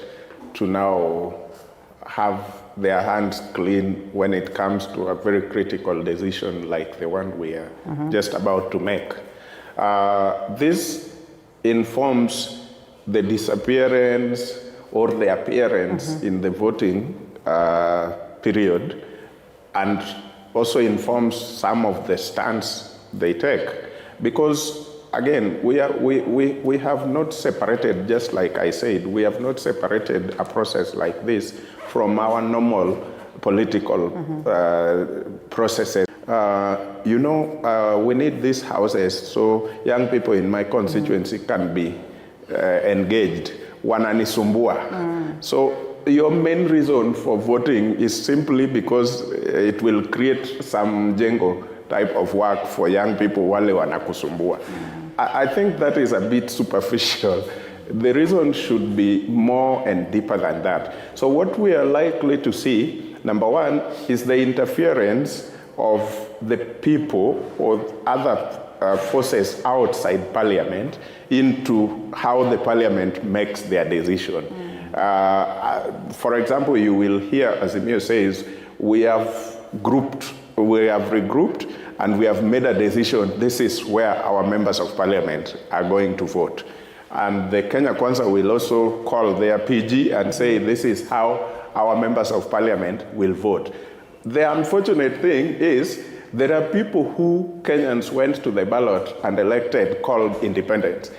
to now have their hands clean when it comes to a very critical decision like the one we are just about to make. This informs the disappearance or the appearance in the voting period, and also informs some of the stance they take. Because again, we have not separated, just like I said, we have not separated a process like this from our normal political processes. You know, we need these houses so young people in my constituency can be engaged. Wananisumbua. So your main reason for voting is simply because it will create some jengo type of work for young people wale wanakusumbua. I think that is a bit superficial. The reason should be more and deeper than that. So what we are likely to see, number one, is the interference of the people or other forces outside parliament into how the parliament makes their decision. For example, you will hear, as Emil says, we have regrouped, and we have made a decision. This is where our members of parliament are going to vote. And the Kenya Kwanza will also call their PG and say, this is how our members of parliament will vote. The unfortunate thing is, there are people who Kenyans went to the ballot and elected called independents.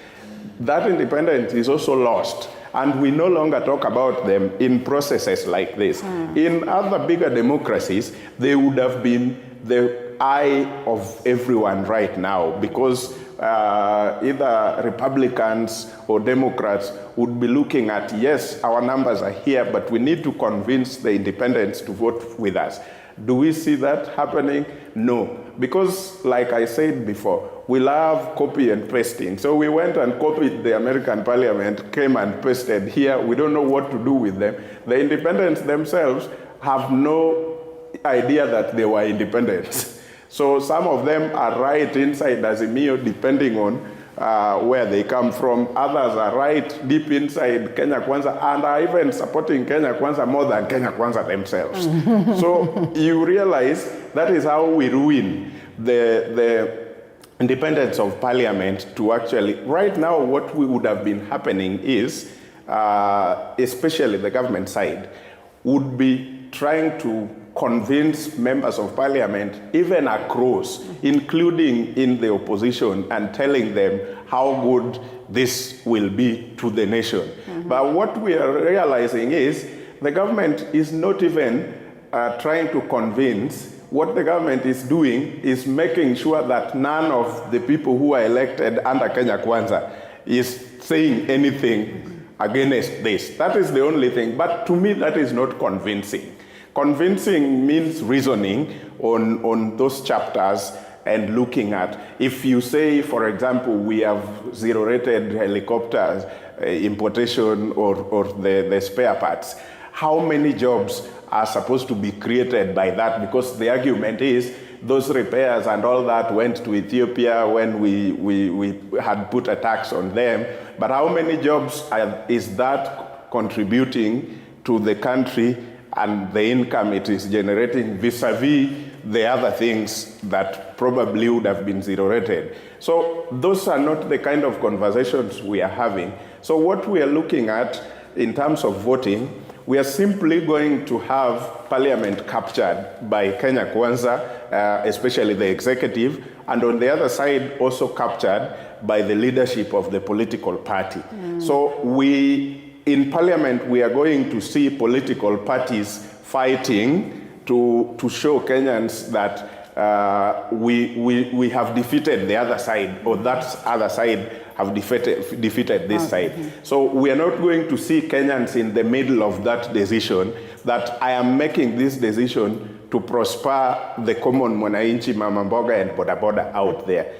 That independence is also lost, and we no longer talk about them in processes like this. In other bigger democracies, they would have been the eye of everyone right now, because either Republicans or Democrats would be looking at, yes, our numbers are here, but we need to convince the independents to vote with us. Do we see that happening? No, because like I said before, we love copy and pasting. So we went and copied the American parliament, came and pasted here. We don't know what to do with them. The independents themselves have no idea that they were independents. So some of them are right inside Azimio, depending on where they come from. Others are right deep inside Kenya Kwanza, and are even supporting Kenya Kwanza more than Kenya Kwanza themselves. So you realize that is how we ruin the independence of parliament to actually, right now what would have been happening is, especially the government side, would be trying to convince members of parliament, even across, including in the opposition, and telling them how good this will be to the nation. But what we are realizing is the government is not even trying to convince. What the government is doing is making sure that none of the people who are elected under Kenya Kwanza is saying anything against this. That is the only thing. But to me, that is not convincing. Convincing means reasoning on those chapters and looking at, if you say, for example, we have zero-rated helicopters, importation or the spare parts, how many jobs are supposed to be created by that? Because the argument is those repairs and all that went to Ethiopia when we had put a tax on them. But how many jobs is that contributing to the country and the income it is generating vis-a-vis the other things that probably would have been zero-rated. So those are not the kind of conversations we are having. So what we are looking at in terms of voting, we are simply going to have parliament captured by Kenya Kwanza, especially the executive, and on the other side also captured by the leadership of the political party. So in parliament we are going to see political parties fighting to show Kenyans that we have defeated the other side, or that other side have defeated this side. So we are not going to see Kenyans in the middle of that decision, that I am making this decision to prosper the common mwananchi, mama mboga and boda boda out there.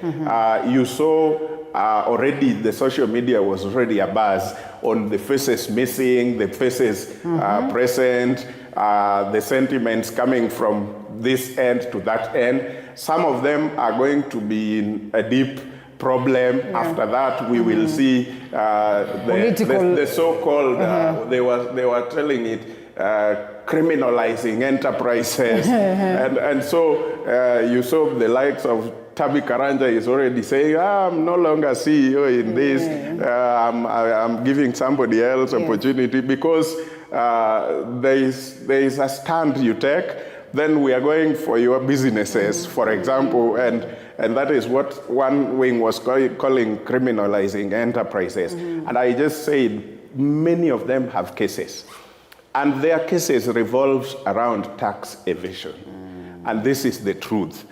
You saw already the social media was already abuzz on the faces missing, the faces present, the sentiments coming from this end to that end. Some of them are going to be in a deep problem. After that, we will see the so-called, they were telling it, criminalizing enterprises. and so you saw the likes of Tabi Karanja is already saying, I'm no longer CEO in this, I'm giving somebody else opportunity, because there is a stand you take, then we are going for your businesses, for example, and that is what one wing was calling criminalizing enterprises. And I just said, many of them have cases. And their cases revolves around tax evasion. And this is the truth.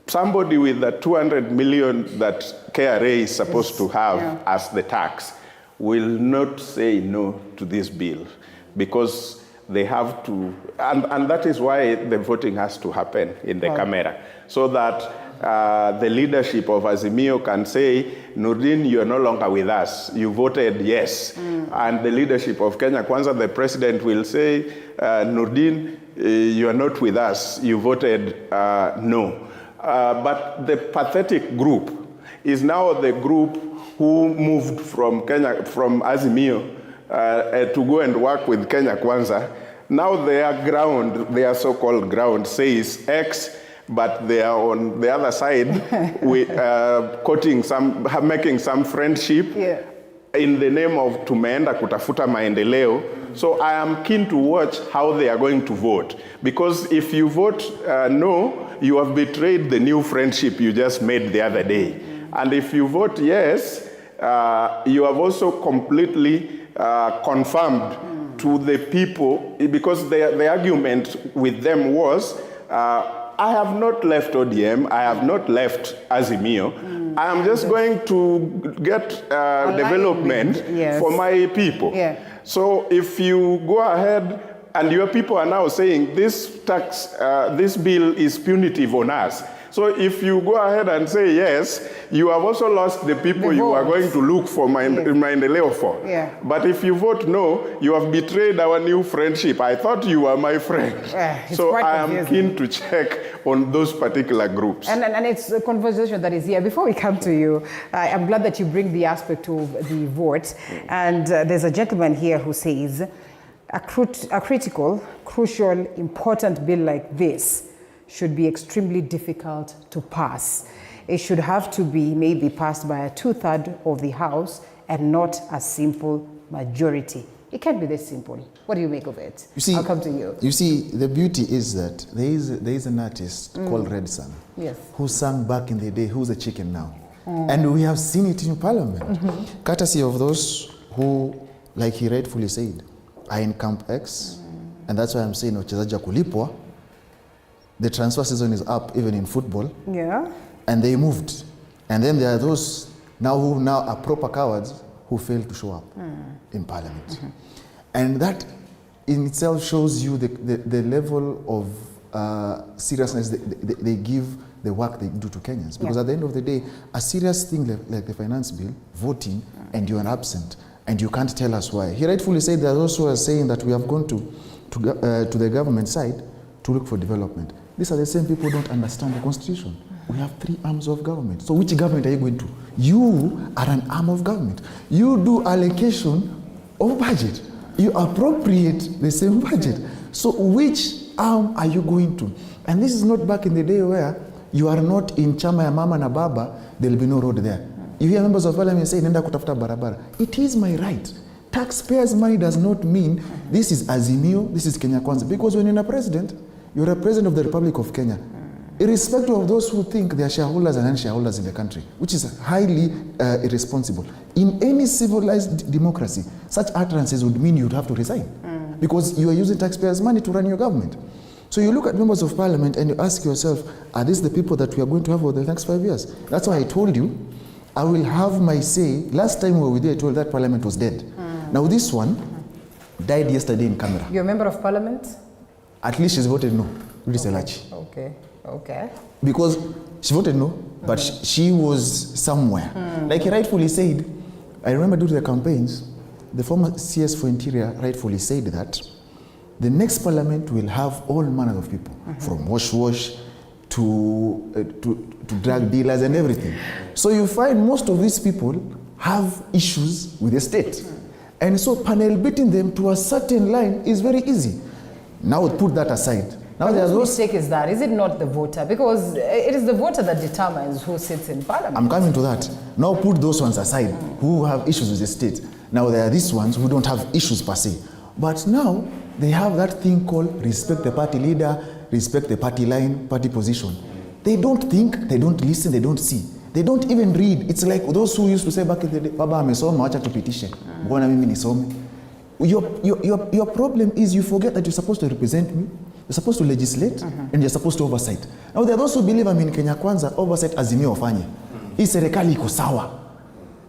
Somebody with the 200 million that KRA is supposed to have as the tax will not say no to this bill, because they have to, and that is why the voting has to happen in the camera, so that the leadership of Azimio can say, Nurdin, you're no longer with us. You voted yes. And the leadership of Kenya Kwanza, the president will say, Nurdin, you are not with us. You voted no. But the pathetic group is now the group who moved from Azimio to go and work with Kenya Kwanza. Now their so-called ground says X, but they are on the other side making some friendship in the name of tumeenda kutafuta maendeleo. So I am keen to watch how they are going to vote, because if you vote no, you have betrayed the new friendship you just made the other day. And if you vote yes, you have also completely confirmed to the people, because the argument with them was, I have not left ODM, I have not left Azimio, I am just going to get development for my people. So if you go ahead and your people are now saying this this bill is punitive on us. So if you go ahead and say yes, you have also lost the people you are going to look for maendeleo for. But if you vote no, you have betrayed our new friendship. I thought you were my friend. So I am keen to check on those particular groups. And it's a conversation that is here. Before we come to you, I'm glad that you bring the aspect of the vote. And there's a gentleman here who says, a critical, crucial, important bill like this should be extremely difficult to pass. It should have to be maybe passed by a 2/3 of the House and not a simple majority. It can't be this simple. What do you make of it? I'll come to you. You see, the beauty is that there is an artist called Red Sun, who sang back in the day, who's a chicken now. And we have seen it in Parliament, courtesy of those who, like he rightfully said, are in Camp X, and that's why I'm saying wachezaji kulipwa. The transfer season is up even in football. And they moved. And then there are those who are proper cowards who failed to show up in Parliament. And that in itself shows you the level of seriousness they give the work they do to Kenyans. Because at the end of the day, a serious thing like the finance bill, voting, and you are absent, and you can't tell us why. He rightfully said there are those who are saying that we have gone to the government side to look for development. These are the same people who don't understand the Constitution. We have 3 arms of government. So which government are you going to? You are an arm of government. You do allocation of budget. you appropriate the same budget. So which arm are you going to? And this is not back in the day where you are not in chama ya mama na baba, there will be no road there. You hear members of parliament say, nenda kutafuta barabara. It is my right. Taxpayers' money does not mean this is Azimio, this is Kenya Kwanza. Because when you're a president, you're a president of the Republic of Kenya. Irrespective of those who think they are shareholders and non-shareholders in the country, which is highly irresponsible. In any civilized democracy, such utterances would mean you'd have to resign. Because you are using taxpayers' money to run your government. So you look at members of parliament and you ask yourself, are these the people that we are going to have for the next 5 years? That's why I told you, I will have my say. Last time we were there, I told that parliament was dead. Now this one died yesterday in camera. You're a member of parliament? At least she's voted no. Okay. Okay. Because she voted no, but she was somewhere. Like he rightfully said, I remember during the campaigns, the former CS for Interior rightfully said that the next parliament will have all manner of people, from wash to drug dealers and everything. So you find most of these people have issues with the state. And so panel beating them to a certain line is very easy. Now put that aside. Now whose mistake is that? Is it not the voter? Because it is the voter that determines who sits in parliament. I'm coming to that. Now put those ones aside who have issues with the state. Now there are these ones who don't have issues per se. But now they have that thing called respect the party leader, respect the party line, party position. They don't think, they don't listen, they don't see. They don't even read. It's like those who used to say back in the day, Baba amesoma, wacha tupitishe. Mbona mimi nisome. Your problem is you forget that you're supposed to represent me, you're supposed to legislate, and you're supposed to oversight. Now there are those who believe in Kenya Kwanza, oversight Azimio wafanye. Hii serikali iko sawa.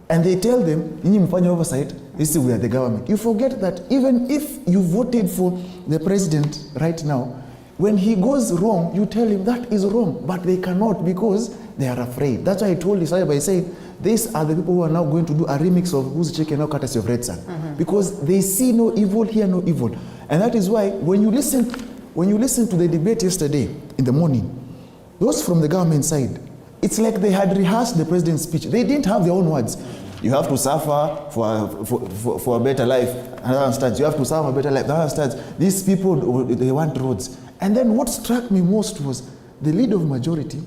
And they tell them, nyinyi mfanye oversight, this is we are the government. You forget that even if you voted for the president right now, when he goes wrong, you tell him that is wrong, but they cannot because they are afraid. That's why I told Isaiah by saying, these are the people who are now going to do a remix of Who's Chicken Now Courtesy of Red Sun. Because they see no evil, hear no evil. And that is why when you listen to the debate yesterday in the morning, those from the government side, it's like they had rehearsed the president's speech. They didn't have their own words. You have to suffer for a better life. Another understands. You have to suffer for a better life. Another understands. These people, they want roads. And then what struck me most was the leader of majority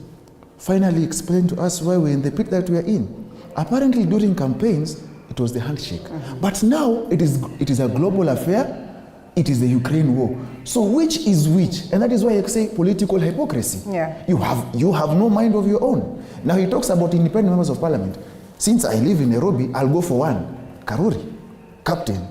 finally explained to us why we're in the pit that we are in. Apparently during campaigns, it was the handshake. But now it is a global affair. It is the Ukraine war. So which is which? And that is why I say political hypocrisy. Yeah. You have no mind of your own. Now he talks about independent members of parliament. Since I live in Nairobi, I'll go for one. Karuri, captain.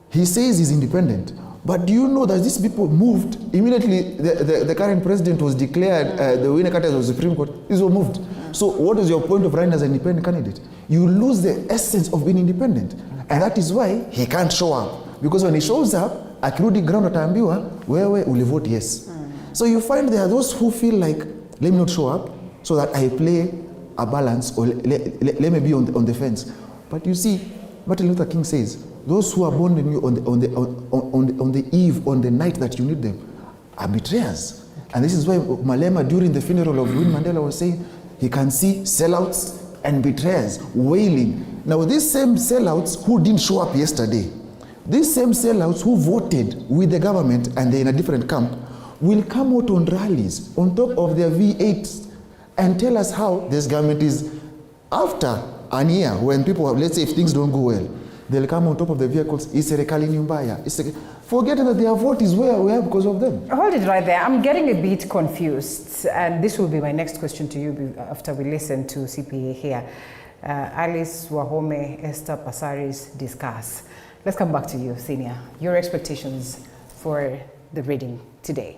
He says he's independent. But do you know that these people moved immediately? The current president was declared the winner candidate of the Supreme Court. These were moved. So what is your point of running as an independent candidate? You lose the essence of being independent. And that is why he can't show up. Because when he shows up, akirudi ground ataambiwa, wewe ulivote yes. So you find there are those who feel like, let me not show up so that I play a balance or let me be on the fence. But you see, Martin Luther King says, those who abandon you on the eve, on the night that you need them, are betrayers. And this is why Malema, during the funeral of Winnie Mandela, was saying he can see sellouts and betrayers wailing. Now, these same sellouts who didn't show up yesterday, these same sellouts who voted with the government and they're in a different camp, will come out on rallies on top of their V8s and tell us how this government is, after an year, when people, let's say if things don't go well, they'll come on top of the vehicles, serikali ni mbaya. Forgetting that their vote is where we are because of them. Hold it right there. I'm getting a bit confused. And this will be my next question to you after we listen to CPA here. Alice Wahome, Esther Passaris discuss. Let's come back to you, Senior. Your expectations for the reading today.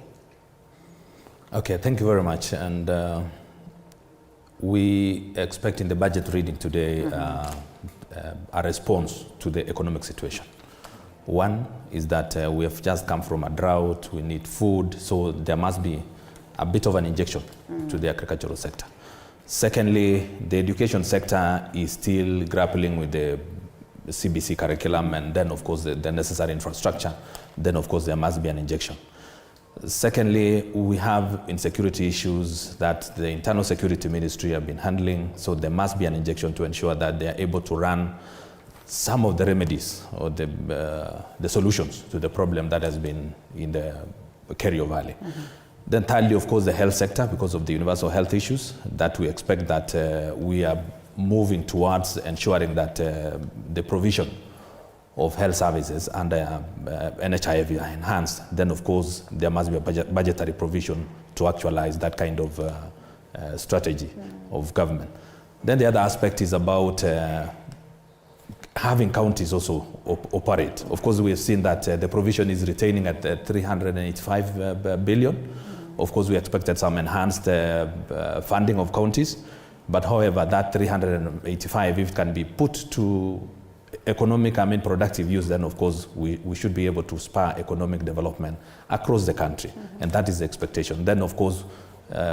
Okay, thank you very much. And we expect in the budget reading today a response to the economic situation. One is that we have just come from a drought, we need food, so there must be a bit of an injection to the agricultural sector. Secondly, the education sector is still grappling with the CBC curriculum and then of course the necessary infrastructure. Then of course there must be an injection. Secondly, we have insecurity issues that the Internal Security Ministry have been handling, so there must be an injection to ensure that they are able to run some of the remedies or the solutions to the problem that has been in the Kerio Valley. Then thirdly, of course, the health sector, because of the universal health issues, that we expect that we are moving towards ensuring that the provision of health services under NHIF are enhanced. Then, of course, there must be a budgetary provision to actualize that kind of strategy of government. Then the other aspect is about having counties also operate. Of course, we have seen that the provision is retaining at 385 billion. Of course, we expected some enhanced funding of counties. But however, that 385, if it can be put to economic, productive use, then of course we should be able to spur economic development across the country. And that is the expectation. Then of course,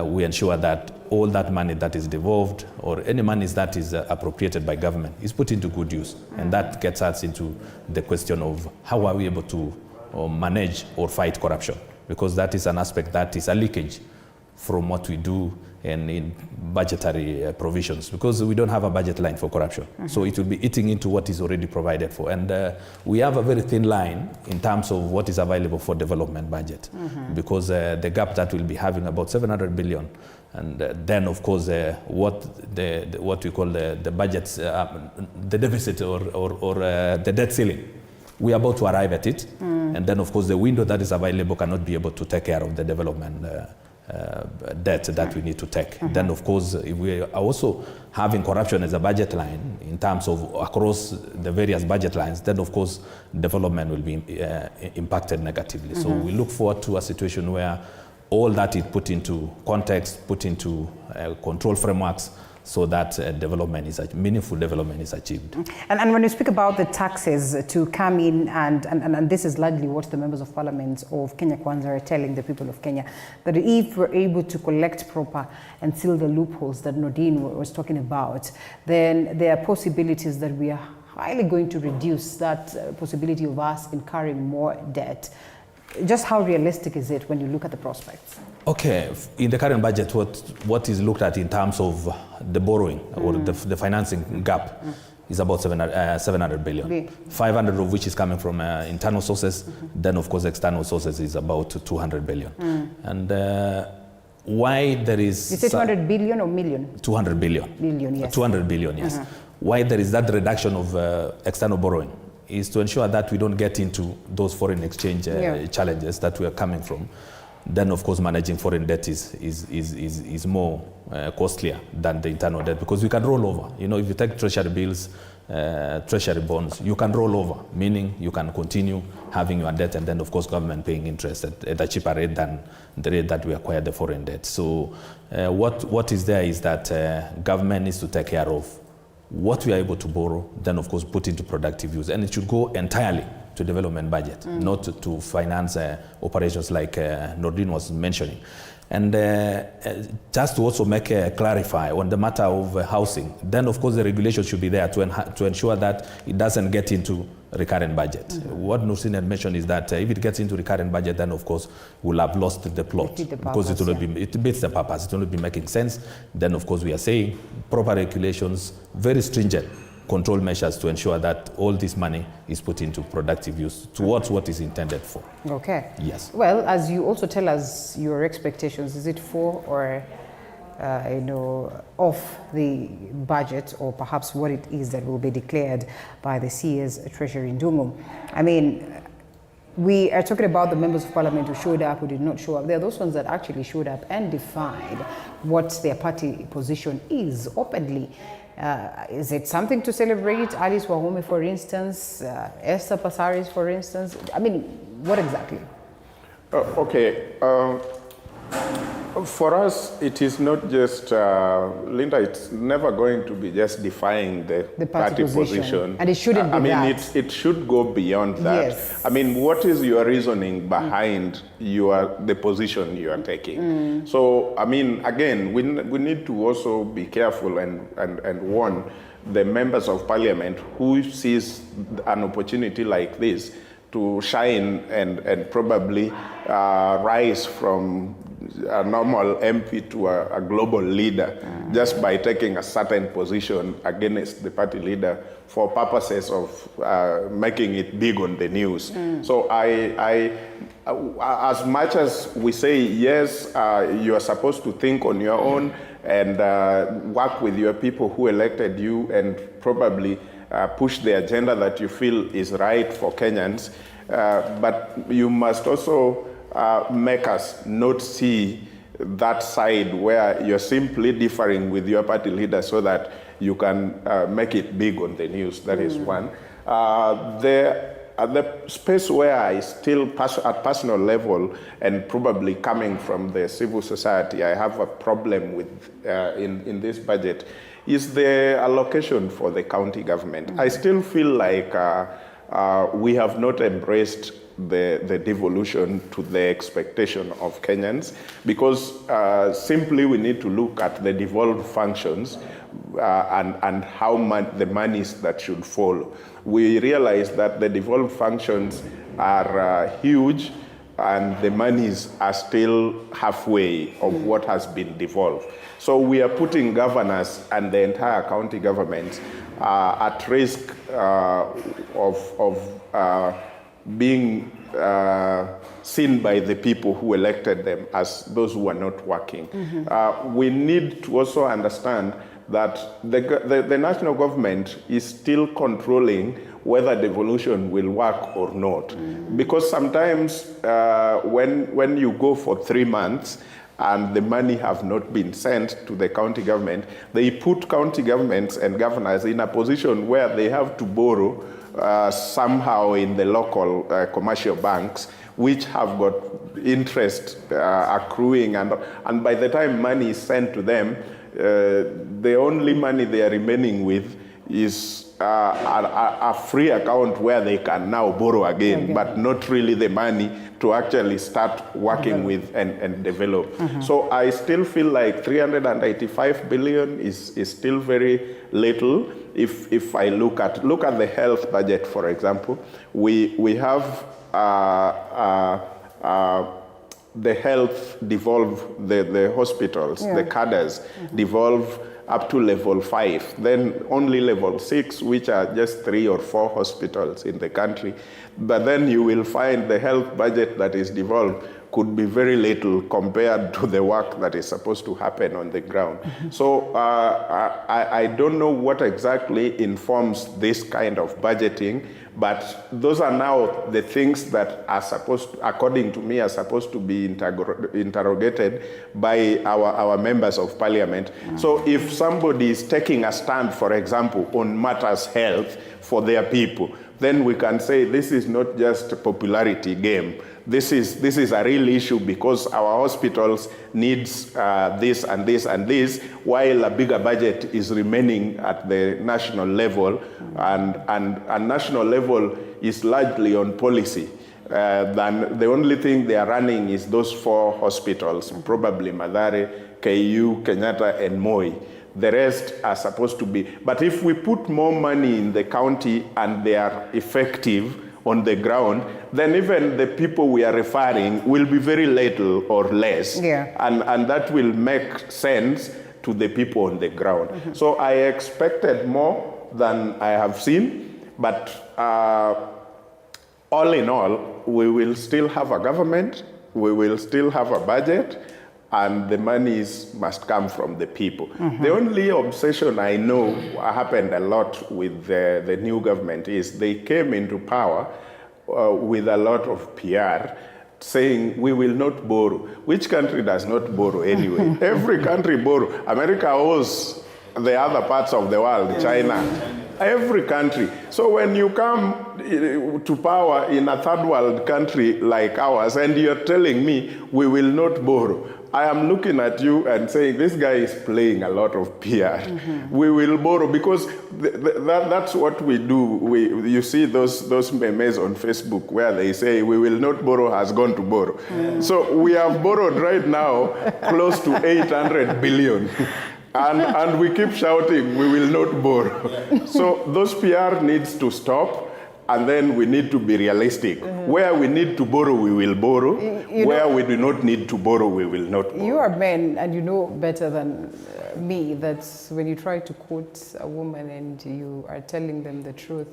we ensure that all that money that is devolved or any money that is appropriated by government is put into good use. And that gets us into the question of how are we able to manage or fight corruption, because that is an aspect that is a leakage from what we do and in budgetary provisions, because we don't have a budget line for corruption. So it will be eating into what is already provided for. And we have a very thin line in terms of what is available for development budget, because the gap that we'll be having about 700 billion. And then, of course, what we call the budgets, the deficit or the debt ceiling, we are about to arrive at it. And then, of course, the window that is available cannot be able to take care of the development debt that we need to take. Then, of course, if we are also having corruption as a budget line in terms of across the various budget lines, then, of course, development will be impacted negatively. So we look forward to a situation where all that is put into context, put into control frameworks, so that meaningful development is achieved. And when you speak about the taxes to come in, and this is largely what the members of parliament of Kenya Kwanza are telling the people of Kenya, that if we're able to collect proper and seal the loopholes that Nordine was talking about, then there are possibilities that we are highly going to reduce that possibility of us incurring more debt. Just how realistic is it when you look at the prospects? Okay, in the current budget, what is looked at in terms of the borrowing or the financing gap is about 700 billion. 500 of which is coming from internal sources. Then, of course, external sources is about 200 billion. And why there is... You say 200 billion or million? 200 billion. Billion, yes. 200 billion, yes. Why there is that reduction of external borrowing is to ensure that we don't get into those foreign exchange challenges that we are coming from. Then, of course, managing foreign debt is more costlier than the internal debt, because we can roll over. You know, if you take treasury bills, treasury bonds, you can roll over, meaning you can continue having your debt, and then, of course, government paying interest at a cheaper rate than the rate that we acquire the foreign debt. So what is there is that government needs to take care of what we are able to borrow, then, of course, put into productive use. And it should go entirely to development budget, not to finance operations like Nordine was mentioning. And just to also clarify on the matter of housing, then, of course, the regulation should be there to ensure that it doesn't get into recurrent budget. What Nordine had mentioned is that if it gets into recurrent budget, then, of course, we'll have lost the plot, because it will it beats the purpose. It will not be making sense. Then, of course, we are saying proper regulations, very stringent control measures to ensure that all this money is put into productive use towards what is intended for. Okay. Yes. Well, as you also tell us your expectations, is it for or off the budget, or perhaps what it is that will be declared by the CS Treasury Ndungu? I mean, we are talking about the members of parliament who showed up, who did not show up. There are those ones that actually showed up and defined what their party position is openly. Is it something to celebrate? Alice Wahome, for instance, Esther Passaris, for instance. I mean, what exactly? Okay. For us, it is not just, Linda, it's never going to be just defying the party position. And it shouldn't be that. It should go beyond that. Yes. I mean, what is your reasoning behind the position you are taking? So, I mean, again, we need to also be careful and warn the members of parliament who sees an opportunity like this to shine and probably rise from a normal MP to a global leader just by taking a certain position against the party leader for purposes of making it big on the news. So as much as we say, yes, you are supposed to think on your own and work with your people who elected you and probably push the agenda that you feel is right for Kenyans, but you must also make us not see that side where you're simply differing with your party leader so that you can make it big on the news. That is one. The space where I still, at personal level, and probably coming from the civil society, I have a problem with in this budget is the allocation for the county government. I still feel like we have not embraced the devolution to the expectation of Kenyans, because simply we need to look at the devolved functions and how the monies that should follow. We realize that the devolved functions are huge and the monies are still halfway of what has been devolved. So we are putting governors and the entire county government at risk of being seen by the people who elected them as those who are not working. We need to also understand that the national government is still controlling whether devolution will work or not. Because sometimes when you go for 3 months and the money have not been sent to the county government, they put county governments and governors in a position where they have to borrow somehow in the local commercial banks, which have got interest accruing, and by the time money is sent to them, the only money they are remaining with is a free account where they can now borrow again, but not really the money to actually start working with and develop. So I still feel like 385 billion is still very little. If I look at the health budget, for example, we have the health devolve, the hospitals, the cadres devolve up to level 5, then only level 6, which are just 3 or 4 hospitals in the country. But then you will find the health budget that is devolved could be very little compared to the work that is supposed to happen on the ground. So I don't know what exactly informs this kind of budgeting, but those are now the things that are supposed to, according to me, are supposed to be interrogated by our members of parliament. So if somebody is taking a stand, for example, on matters health for their people, then we can say this is not just a popularity game. This is a real issue because our hospitals needs this and this and this, while a bigger budget is remaining at the national level, and national level is largely on policy. Then the only thing they are running is those 4 hospitals, probably Mathare, KU, Kenyatta, and Moi. The rest are supposed to be. But if we put more money in the county and they are effective on the ground, then even the people we are referring will be very little or less. And that will make sense to the people on the ground. So I expected more than I have seen, but all in all, we will still have a government, we will still have a budget, and the monies must come from the people. The only obsession I know happened a lot with the new government is they came into power with a lot of PR, saying we will not borrow. Which country does not borrow anyway? Every country borrows. America owes the other parts of the world, China. Every country. So when you come to power in a third world country like ours and you're telling me we will not borrow, I am looking at you and saying this guy is playing a lot of PR. We will borrow because that's what we do. You see those memes on Facebook where they say we will not borrow has gone to borrow. So we have borrowed right now close to 800 billion. And we keep shouting, we will not borrow. So those PR needs to stop. and then we need to be realistic. Where we need to borrow, we will borrow. Where we do not need to borrow, we will not borrow. You are men, and you know better than me that when you try to quote a woman and you are telling them the truth,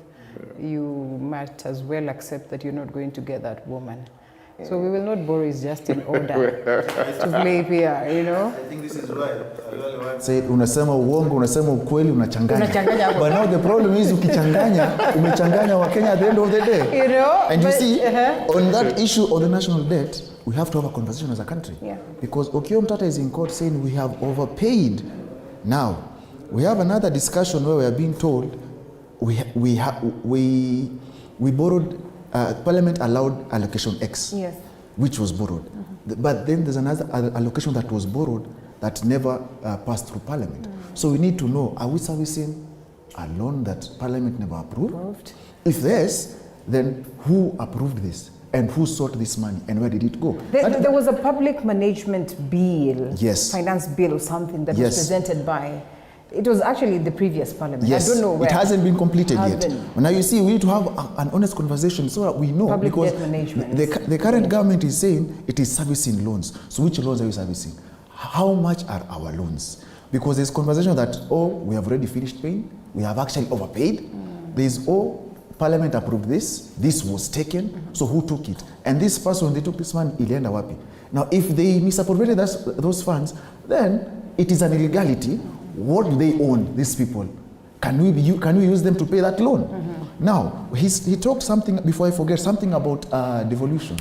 you might as well accept that you're not going to get that woman. So we will not borrow is just in order to play here, you know. I think this is why say unasema uongo, unasema ukweli, unachanganya. But now the problem is ukichanganya, umechanganya wa Kenya at the end of the day. You know. And you see, on that issue of the national debt, we have to have a conversation as a country. Yeah. Because Okiya Omtatah is in court saying we have overpaid. Now, we have another discussion where we are being told we borrowed. Parliament allowed allocation X, yes, which was borrowed. But then there's another allocation that was borrowed that never passed through Parliament. So we need to know, are we servicing a loan that Parliament never approved? If yes, then who approved this? And who sought this money? And where did it go? There was a public management bill, yes, finance bill or something that yes, was presented by, it was actually the previous Parliament. Yes, I don't know where. It hasn't been completed yet. Now you see, we need to have an honest conversation so that we know. Public because debt management. The current government is saying it is servicing loans. So which loans are you servicing? How much are our loans? Because there's conversation that, oh, we have already finished paying. We have actually overpaid. There's, oh, Parliament approved this. This was taken. So who took it? And this person, they took this money, ilienda wapi? Now, if they misappropriated those funds, then it is an illegality. What do they own, these people? Can we use them to pay that loan? Now, he talked something, before I forget, something about devolution.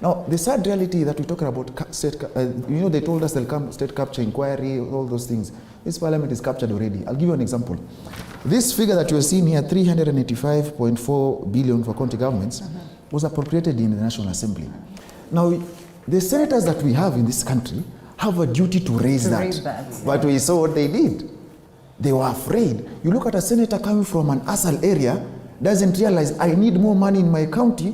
Now, the sad reality that we're talking about state, you know, they told us they'll come state capture inquiry, all those things. This Parliament is captured already. I'll give you an example. This figure that you're seeing here, 385.4 billion for county governments, was appropriated in the National Assembly. Now, the senators that we have in this country have a duty to raise that. But we saw what they did. They were afraid. You look at a senator coming from an ASAL area, doesn't realize I need more money in my county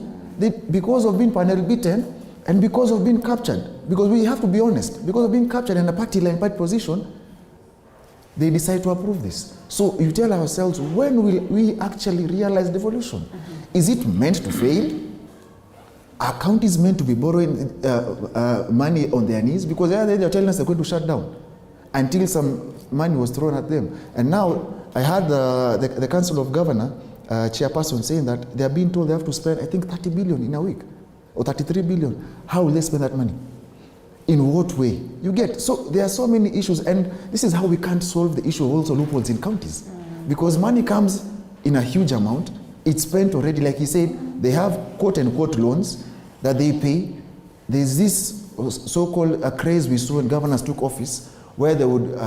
because of being panel beaten and because of being captured. Because we have to be honest, because of being captured in a party line party position, they decide to approve this. So you tell ourselves, when will we actually realize devolution? Is it meant to fail? Are counties meant to be borrowing money on their knees? Because they're telling us they're going to shut down until some money was thrown at them. And now I heard the Council of Governor chairperson saying that they are being told they have to spend, I think, 30 billion in a week or 33 billion. How will they spend that money? In what way? You get, so there are so many issues, and this is how we can't solve the issue of also loopholes in counties. Because money comes in a huge amount, it's spent already, like he said, they have quote-unquote loans that they pay. There's this so-called craze we saw when governors took office, where they would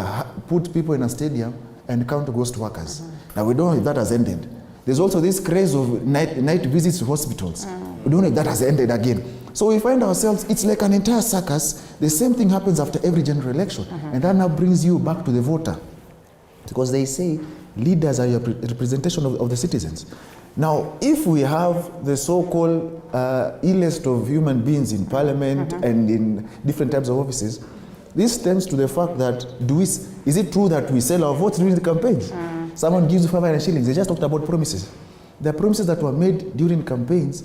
put people in a stadium and count ghost workers. Now we don't know if that has ended. There's also this craze of night visits to hospitals. We don't know if that has ended again. So we find ourselves, it's like an entire circus. The same thing happens after every general election. And that now brings you back to the voter. Because they say leaders are your representation of the citizens. Now, if we have the so-called illest of human beings in parliament and in different types of offices, this stems to the fact that is it true that we sell our votes during the campaigns? Someone gives you 500 shillings. They just talked about promises. There are promises that were made during campaigns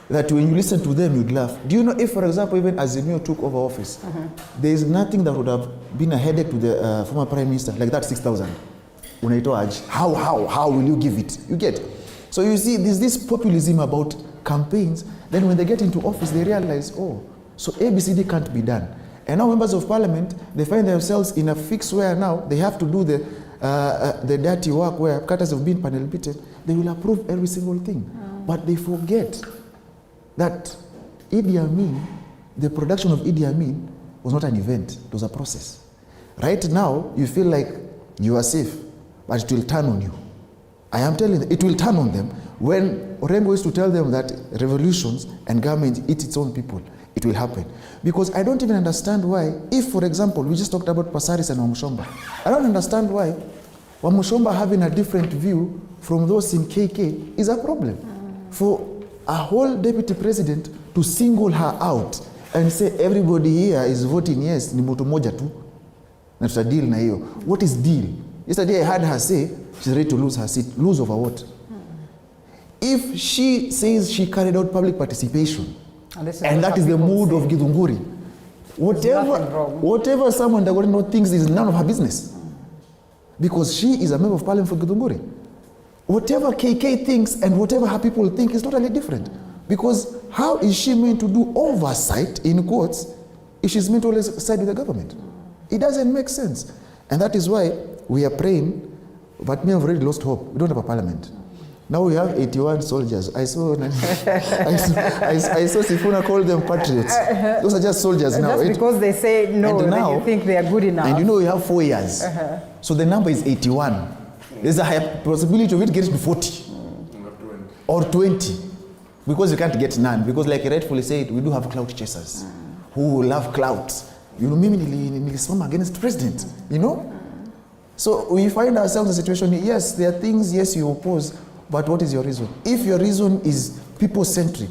that when you listen to them, you'd laugh. Do you know if, for example, even Azimio took over office, there is nothing that would have been a headache to the former Prime Minister, like that 6,000. How will you give it? You get. So you see, there's this populism about campaigns. Then when they get into office, they realize, oh, so ABCD can't be done. And now members of parliament, they find themselves in a fix where now they have to do the dirty work where cutters have been panel beaten. They will approve every single thing. But they forget that Idi Amin, the production of Idi Amin was not an event, it was a process. Right now, you feel like you are safe, but it will turn on you. I am telling you, it will turn on them when Orengo is to tell them that revolutions and government eat its own people. It will happen. Because I don't even understand why, if, for example, we just talked about Pasaris and Wamushomba. I don't understand why Wamushomba having a different view from those in KK is a problem. For a whole deputy president to single her out and say everybody here is voting yes, ni mtu moja tu, na tuta deal na hiyo. What is deal? Yesterday I heard her say she's ready to lose her seat. Lose over what? If she says she carried out public participation, and that is the mood of Githunguri, whatever someone Dagoretti thinks is none of her business. Because she is a member of parliament for Githunguri. Whatever KK thinks and whatever her people think is totally different. Because how is she meant to do oversight, in quotes, if she's meant to always side with the government? It doesn't make sense. And that is why we are praying, but we have already lost hope. We don't have a parliament. Now we have 81 soldiers. I saw Sifuna call them patriots. Those are just soldiers now. Just because they say no, and now, then you think they are good enough. And you know we have 4 years. So the number is 81. There's a high possibility of it getting to 40 or 20. Because you can't get none. Because like you rightfully said, we do have clout chasers who love clout. You know, mimi nilisimama against president, you know? So we find ourselves in a situation, yes, there are things, yes, you oppose, but what is your reason? If your reason is people-centric,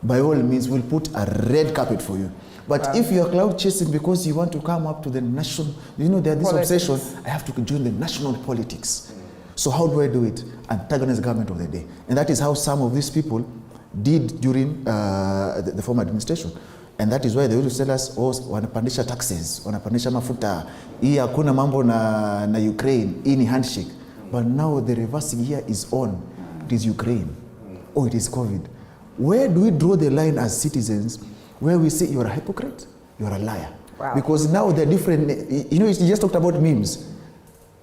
by all means, we'll put a red carpet for you. But if you're cloud chasing because you want to come up to the national, you know, there's this obsession, I have to join the national politics. So how do I do it? Antagonize the government of the day. And that is how some of these people did during the former administration. And that is why they used to tell us, oh, wanapandisha taxes, wanapandisha mafuta, hii hakuna mambo na Ukraine, hii ni handshake. But now the reversing here is on. It is Ukraine. Oh, it is COVID. Where do we draw the line as citizens where we say you're a hypocrite, you're a liar? Wow. Because now they're different. You know, you just talked about memes.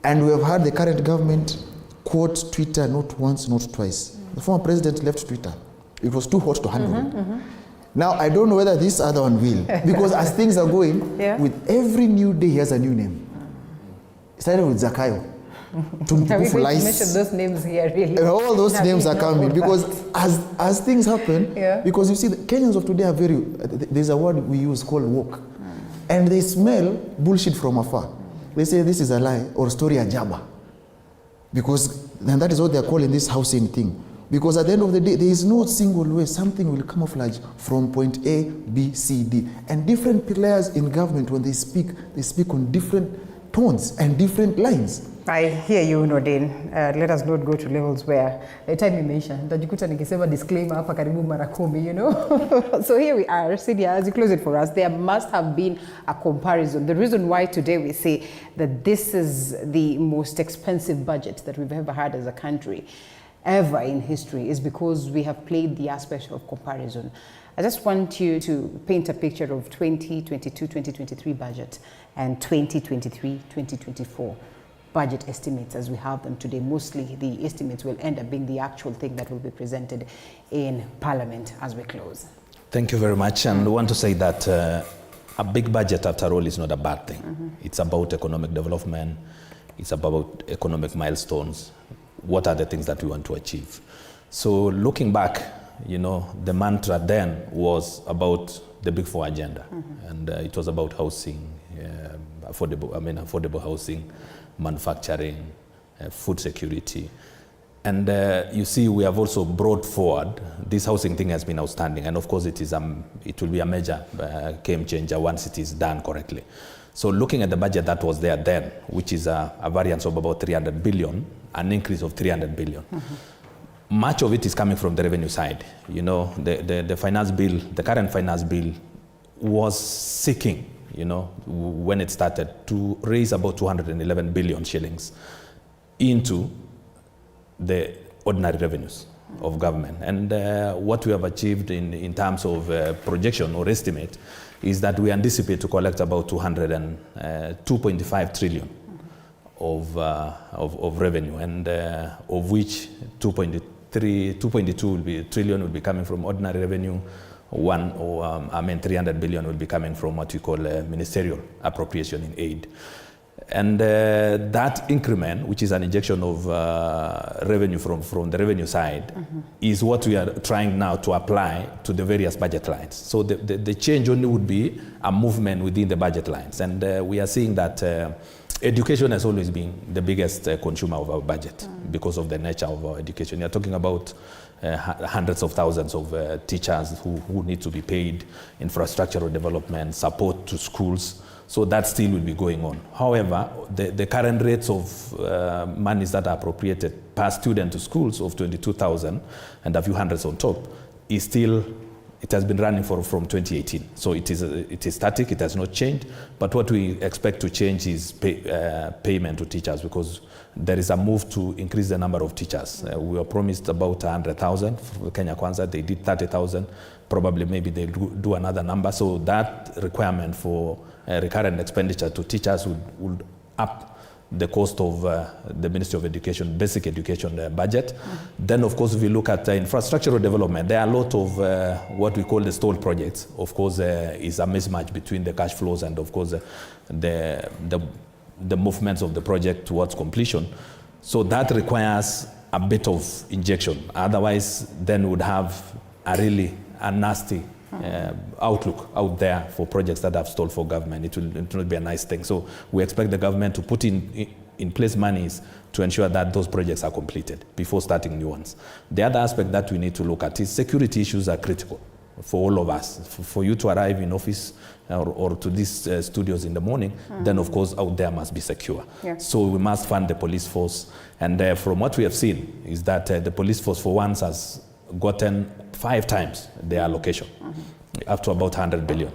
And we have had the current government quote Twitter not once, not twice. The former president left Twitter. It was too hot to handle. Now, I don't know whether this other one will. Because as things are going, with every new day, he has a new name. It started with Zakayo. Are we going to mention those names here, really? All those names are coming. Because as things happen, because you see, the Kenyans of today are very, there's a word we use called woke. And they smell bullshit from afar. They say this is a lie or story ajaba. Because then that is what they're calling this housing thing. Because at the end of the day, there is no single way something will camouflage from point A, B, C, D. And different players in government, when they speak on different tones and different lines. I hear you, Nordin. Let us not go to levels where, the time you mentioned, tajikuta nikisema disclaimer hapa karibu mara 10, you know. So here we are, Sidia, as you close it for us, there must have been a comparison. The reason why today we say that this is the most expensive budget that we've ever had as a country, ever in history, is because we have played the aspect of comparison. I just want you to paint a picture of 2022-2023 budget and 2023-2024 budget estimates as we have them today. Mostly the estimates will end up being the actual thing that will be presented in Parliament as we close. Thank you very much. And I want to say that a big budget, after all, is not a bad thing. It's about economic development. It's about economic milestones. What are the things that we want to achieve? So looking back, you know, the mantra then was about the Big Four agenda. And it was about housing, affordable housing, manufacturing, food security. And you see, we have also brought forward, this housing thing has been outstanding. And of course, it will be a major game changer once it is done correctly. So looking at the budget that was there then, which is a variance of about 300 billion, an increase of 300 billion. Much of it is coming from the revenue side. You know, the finance bill, the current finance bill was seeking, you know, when it started, to raise about 211 billion shillings into the ordinary revenues of government. And what we have achieved in terms of projection or estimate is that we anticipate to collect about 2.5 trillion of revenue, and of which 2.2 trillion will be coming from ordinary revenue. 300 billion will be coming from what we call ministerial appropriation in aid. And that increment, which is an injection of revenue from the revenue side, is what we are trying now to apply to the various budget lines. So the change only would be a movement within the budget lines. And we are seeing that education has always been the biggest consumer of our budget because of the nature of our education. You're talking about hundreds of thousands of teachers who need to be paid, infrastructural development, support to schools. So that still will be going on. However, the current rates of monies that are appropriated per student to schools of 22,000 and a few hundreds on top is still, it has been running from 2018. So it is static, it has not changed. But what we expect to change is payment to teachers, because there is a move to increase the number of teachers. We were promised about 100,000 for Kenya Kwanza. They did 30,000. Probably maybe they'll do another number. So that requirement for recurrent expenditure to teachers would up the cost of the Ministry of Education, basic education budget. Then, of course, if we look at infrastructural development, there are a lot of what we call the stalled projects. Of course, is a mismatch between the cash flows and, of course, the movements of the project towards completion. So that requires a bit of injection. Otherwise, then we would have a nasty outlook out there for projects that have stalled for government. It will not be a nice thing. So we expect the government to put in place monies to ensure that those projects are completed before starting new ones. The other aspect that we need to look at is security issues are critical for all of us. For you to arrive in office or to these studios in the morning, then of course out there must be secure. Yeah. So we must fund the police force. And from what we have seen is that the police force for once has gotten 5 times their allocation, up to about 100 billion.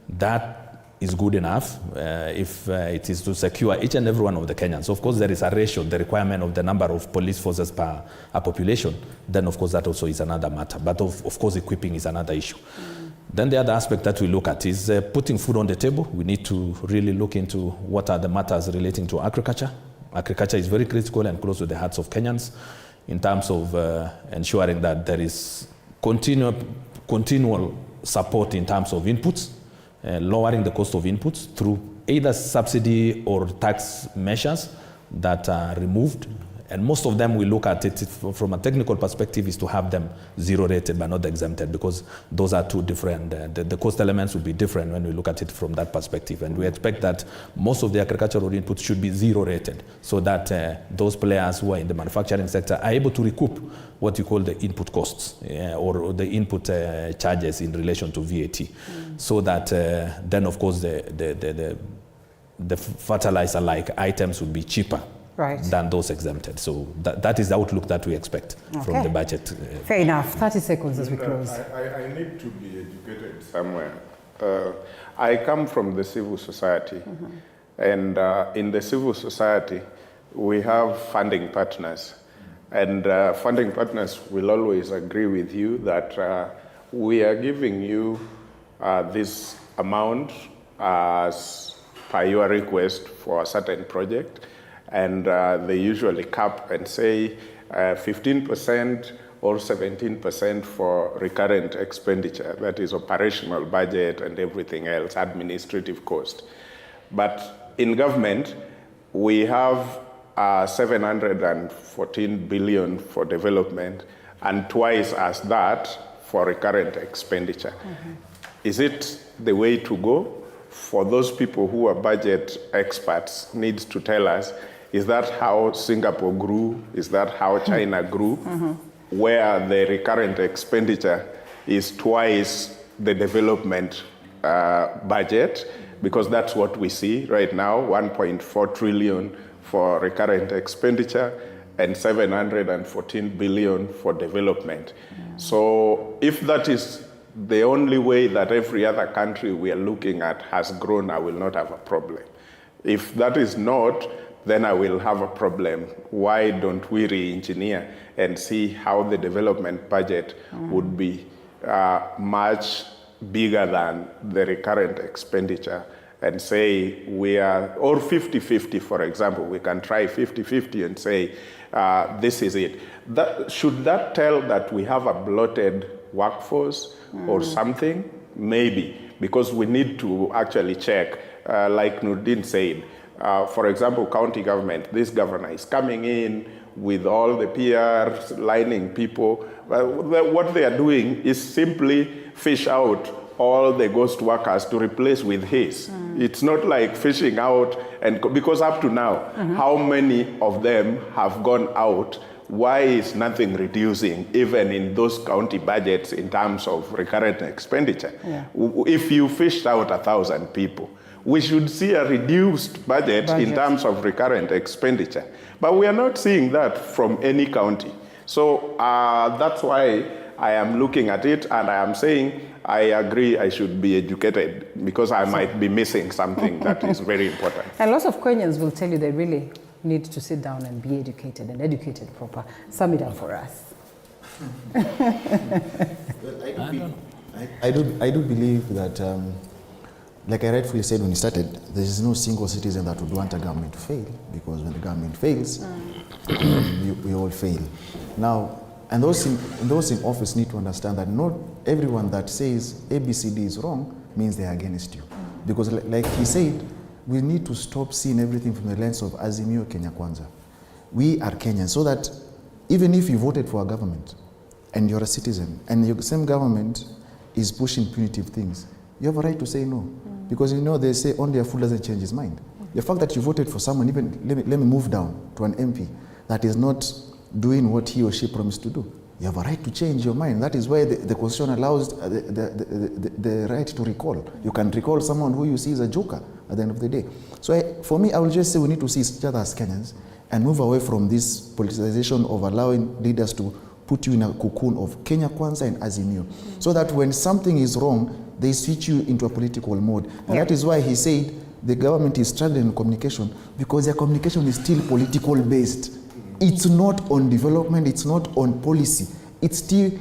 That is good enough if it is to secure each and every one of the Kenyans. Of course, there is a ratio, the requirement of the number of police forces per population. Then, of course, that also is another matter. But of course, equipping is another issue. Then the other aspect that we look at is putting food on the table. We need to really look into what are the matters relating to agriculture. Agriculture is very critical and close to the hearts of Kenyans in terms of ensuring that there is continual support in terms of inputs, lowering the cost of inputs through either subsidy or tax measures that are removed. And most of them, we look at it from a technical perspective, is to have them zero rated but not exempted, because those are two different, the cost elements will be different when we look at it from that perspective. And we expect that most of the agricultural inputs should be zero rated, so that those players who are in the manufacturing sector are able to recoup what you call the input costs or the input charges in relation to VAT. So that then, of course, the fertilizer-like items would be cheaper than those exempted. So that is the outlook that we expect from the budget. Fair enough. 30 seconds as we close. I need to be educated somewhere. I come from the civil society, and in the civil society, we have funding partners. And funding partners will always agree with you that we are giving you this amount as per your request for a certain project. And they usually cap and say 15% or 17% for recurrent expenditure, that is operational budget and everything else, administrative cost. But in government, we have 714 billion for development and twice as that for recurrent expenditure. Is it the way to go? For those people who are budget experts, needs to tell us, is that how Singapore grew? Is that how China grew? Where the recurrent expenditure is twice the development budget, because that's what we see right now, 1.4 trillion for recurrent expenditure and 714 billion for development. So if that is the only way that every other country we are looking at has grown, I will not have a problem. If that is not, then I will have a problem. Why don't we re-engineer and see how the development budget would be much bigger than the recurrent expenditure, and say we are, or 50-50, for example, we can try 50-50 and say, this is it. Should that tell that we have a bloated workforce or something? Maybe, because we need to actually check, like Nurdin said, for example, county government, this governor is coming in with all the PRs, lining people. What they are doing is simply fish out all the ghost workers to replace with his. It's not like fishing out, and because up to now, how many of them have gone out? Why is nothing reducing, even in those county budgets, in terms of recurrent expenditure? If you fished out 1,000 people, we should see a reduced budget in terms of recurrent expenditure. But we are not seeing that from any county. So that's why I am looking at it and I am saying I agree I should be educated because I might be missing something that is very important. And lots of Kenyans will tell you they really need to sit down and be educated and educated proper. Sum it up for us. I do believe that, like I rightfully said when you started, there is no single citizen that would want a government to fail, because when the government fails, we all fail. Now, and those in office need to understand that not everyone that says ABCD is wrong means they are against you. Because like he said, we need to stop seeing everything from the lens of Azimio Kenya Kwanza. We are Kenyans, so that even if you voted for a government and you're a citizen and your same government is pushing punitive things, you have a right to say no. Because you know they say only a fool doesn't change his mind. The fact that you voted for someone, even let me move down to an MP that is not doing what he or she promised to do, you have a right to change your mind. That is why the Constitution allows the right to recall. You can recall someone who you see as a joker at the end of the day. So for me, I will just say we need to see each other as Kenyans and move away from this politicization of allowing leaders to put you in a cocoon of Kenya Kwanza and Azimio, so that when something is wrong, they switch you into a political mode. And that is why he said the government is struggling in communication, because their communication is still political based. It's not on development, it's not on policy. It's still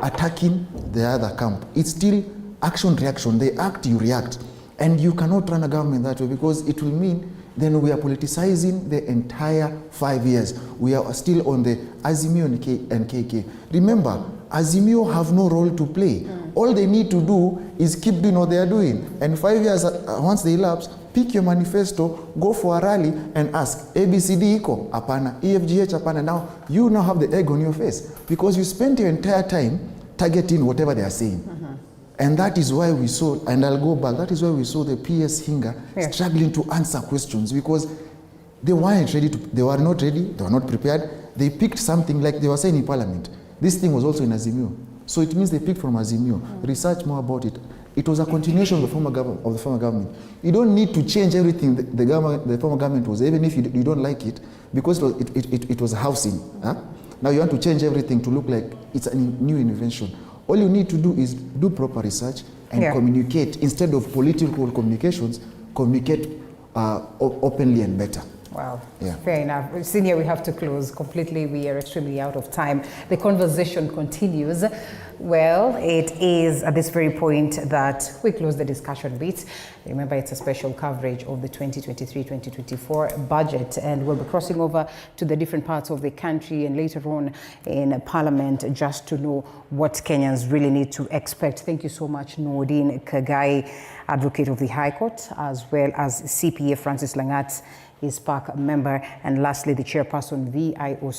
attacking the other camp. It's still action, reaction. They act, you react. And you cannot run a government that way, because it will mean then we are politicizing the entire 5 years. We are still on the Azimio and KK. Remember, Azimio have no role to play. All they need to do is keep doing what they are doing. And 5 years, once they elapse, pick your manifesto, go for a rally and ask, ABCD iko? Apana. EFGH apana. Now, you now have the egg on your face, because you spent your entire time targeting whatever they are saying. And that is why we saw, and I'll go back, that is why we saw the PS Hinga struggling to answer questions, because they weren't ready to, they were not ready, they were not prepared. They picked something like they were saying in Parliament. This thing was also in Azimio. So it means they picked from Azimio. Research more about it. It was a continuation of the former government. You don't need to change everything the former government was, even if you don't like it, because it was housing. Huh? Now you want to change everything to look like it's a new invention. All you need to do is do proper research and communicate. Instead of political communications, communicate openly and better. Wow, fair enough. Senior, we have to close completely. We are extremely out of time. The conversation continues. Well, it is at this very point that we close the discussion bit. Remember, it's a special coverage of the 2023-2024 budget, and we'll be crossing over to the different parts of the country and later on in Parliament just to know what Kenyans really need to expect. Thank you so much, Nordine Kagai, Advocate of the High Court, as well as CPA Francis Langat, his PAC member, and lastly, the chairperson, VIO